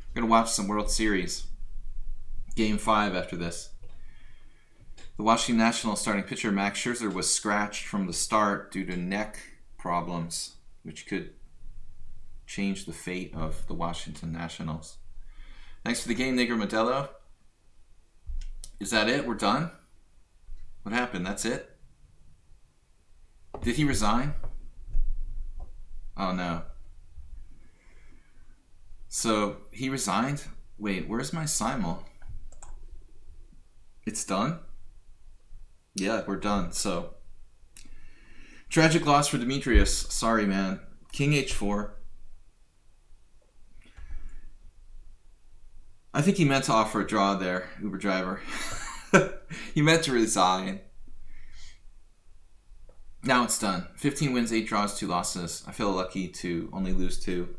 We're gonna watch some World Series. Game 5 after this. The Washington Nationals starting pitcher Max Scherzer was scratched from the start due to neck problems, which could change the fate of the Washington Nationals. Thanks for the game, Negro Modelo. Is that it? We're done? What happened? That's it? Did he resign? Oh no. So he resigned? Wait, where's my simul? It's done? Yeah, we're done. So tragic loss for Demetrius. Sorry, man. King H4. I think he meant to offer a draw there, Uber driver. He meant to resign. Now it's done. 15 wins, 8 draws, 2 losses. I feel lucky to only lose 2.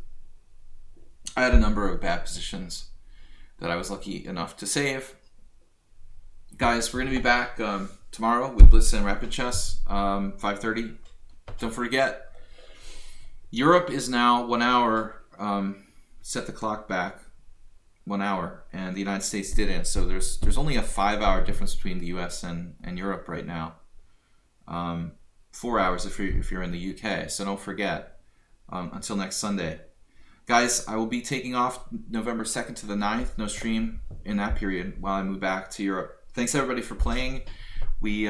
I had a number of bad positions that I was lucky enough to save. Guys, we're going to be back tomorrow with Blitz and Rapid Chess, 5:30. Don't forget, Europe is now 1 hour. Set the clock back 1 hour, and the United States didn't. So there's only a 5-hour difference between the U.S. and Europe right now. 4 hours if you're in the U.K. So don't forget. Until next Sunday, guys, I will be taking off November 2nd to the 9th. No stream in that period while I move back to Europe. Thanks everybody for playing. We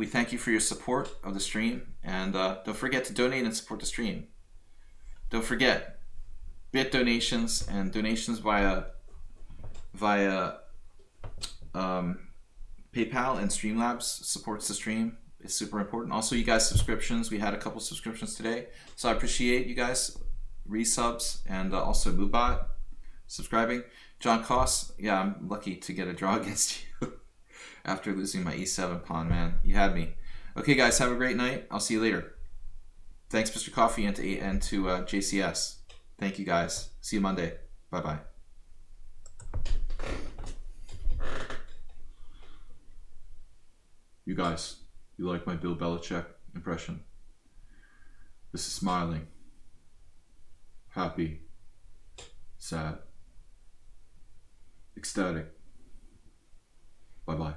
thank you for your support of the stream, and don't forget to donate and support the stream. Don't forget bit donations and donations via PayPal and Streamlabs supports the stream. It's super important. Also, you guys subscriptions. We had a couple subscriptions today, so I appreciate you guys resubs, and also Moobot subscribing. John Koss, yeah, I'm lucky to get a draw against you after losing my E7 pawn, man. You had me. Okay, guys, have a great night. I'll see you later. Thanks, Mr. Coffee, and to JCS. Thank you, guys. See you Monday. Bye-bye. You guys, you like my Bill Belichick impression? This is smiling, happy, sad, ecstatic. Bye-bye.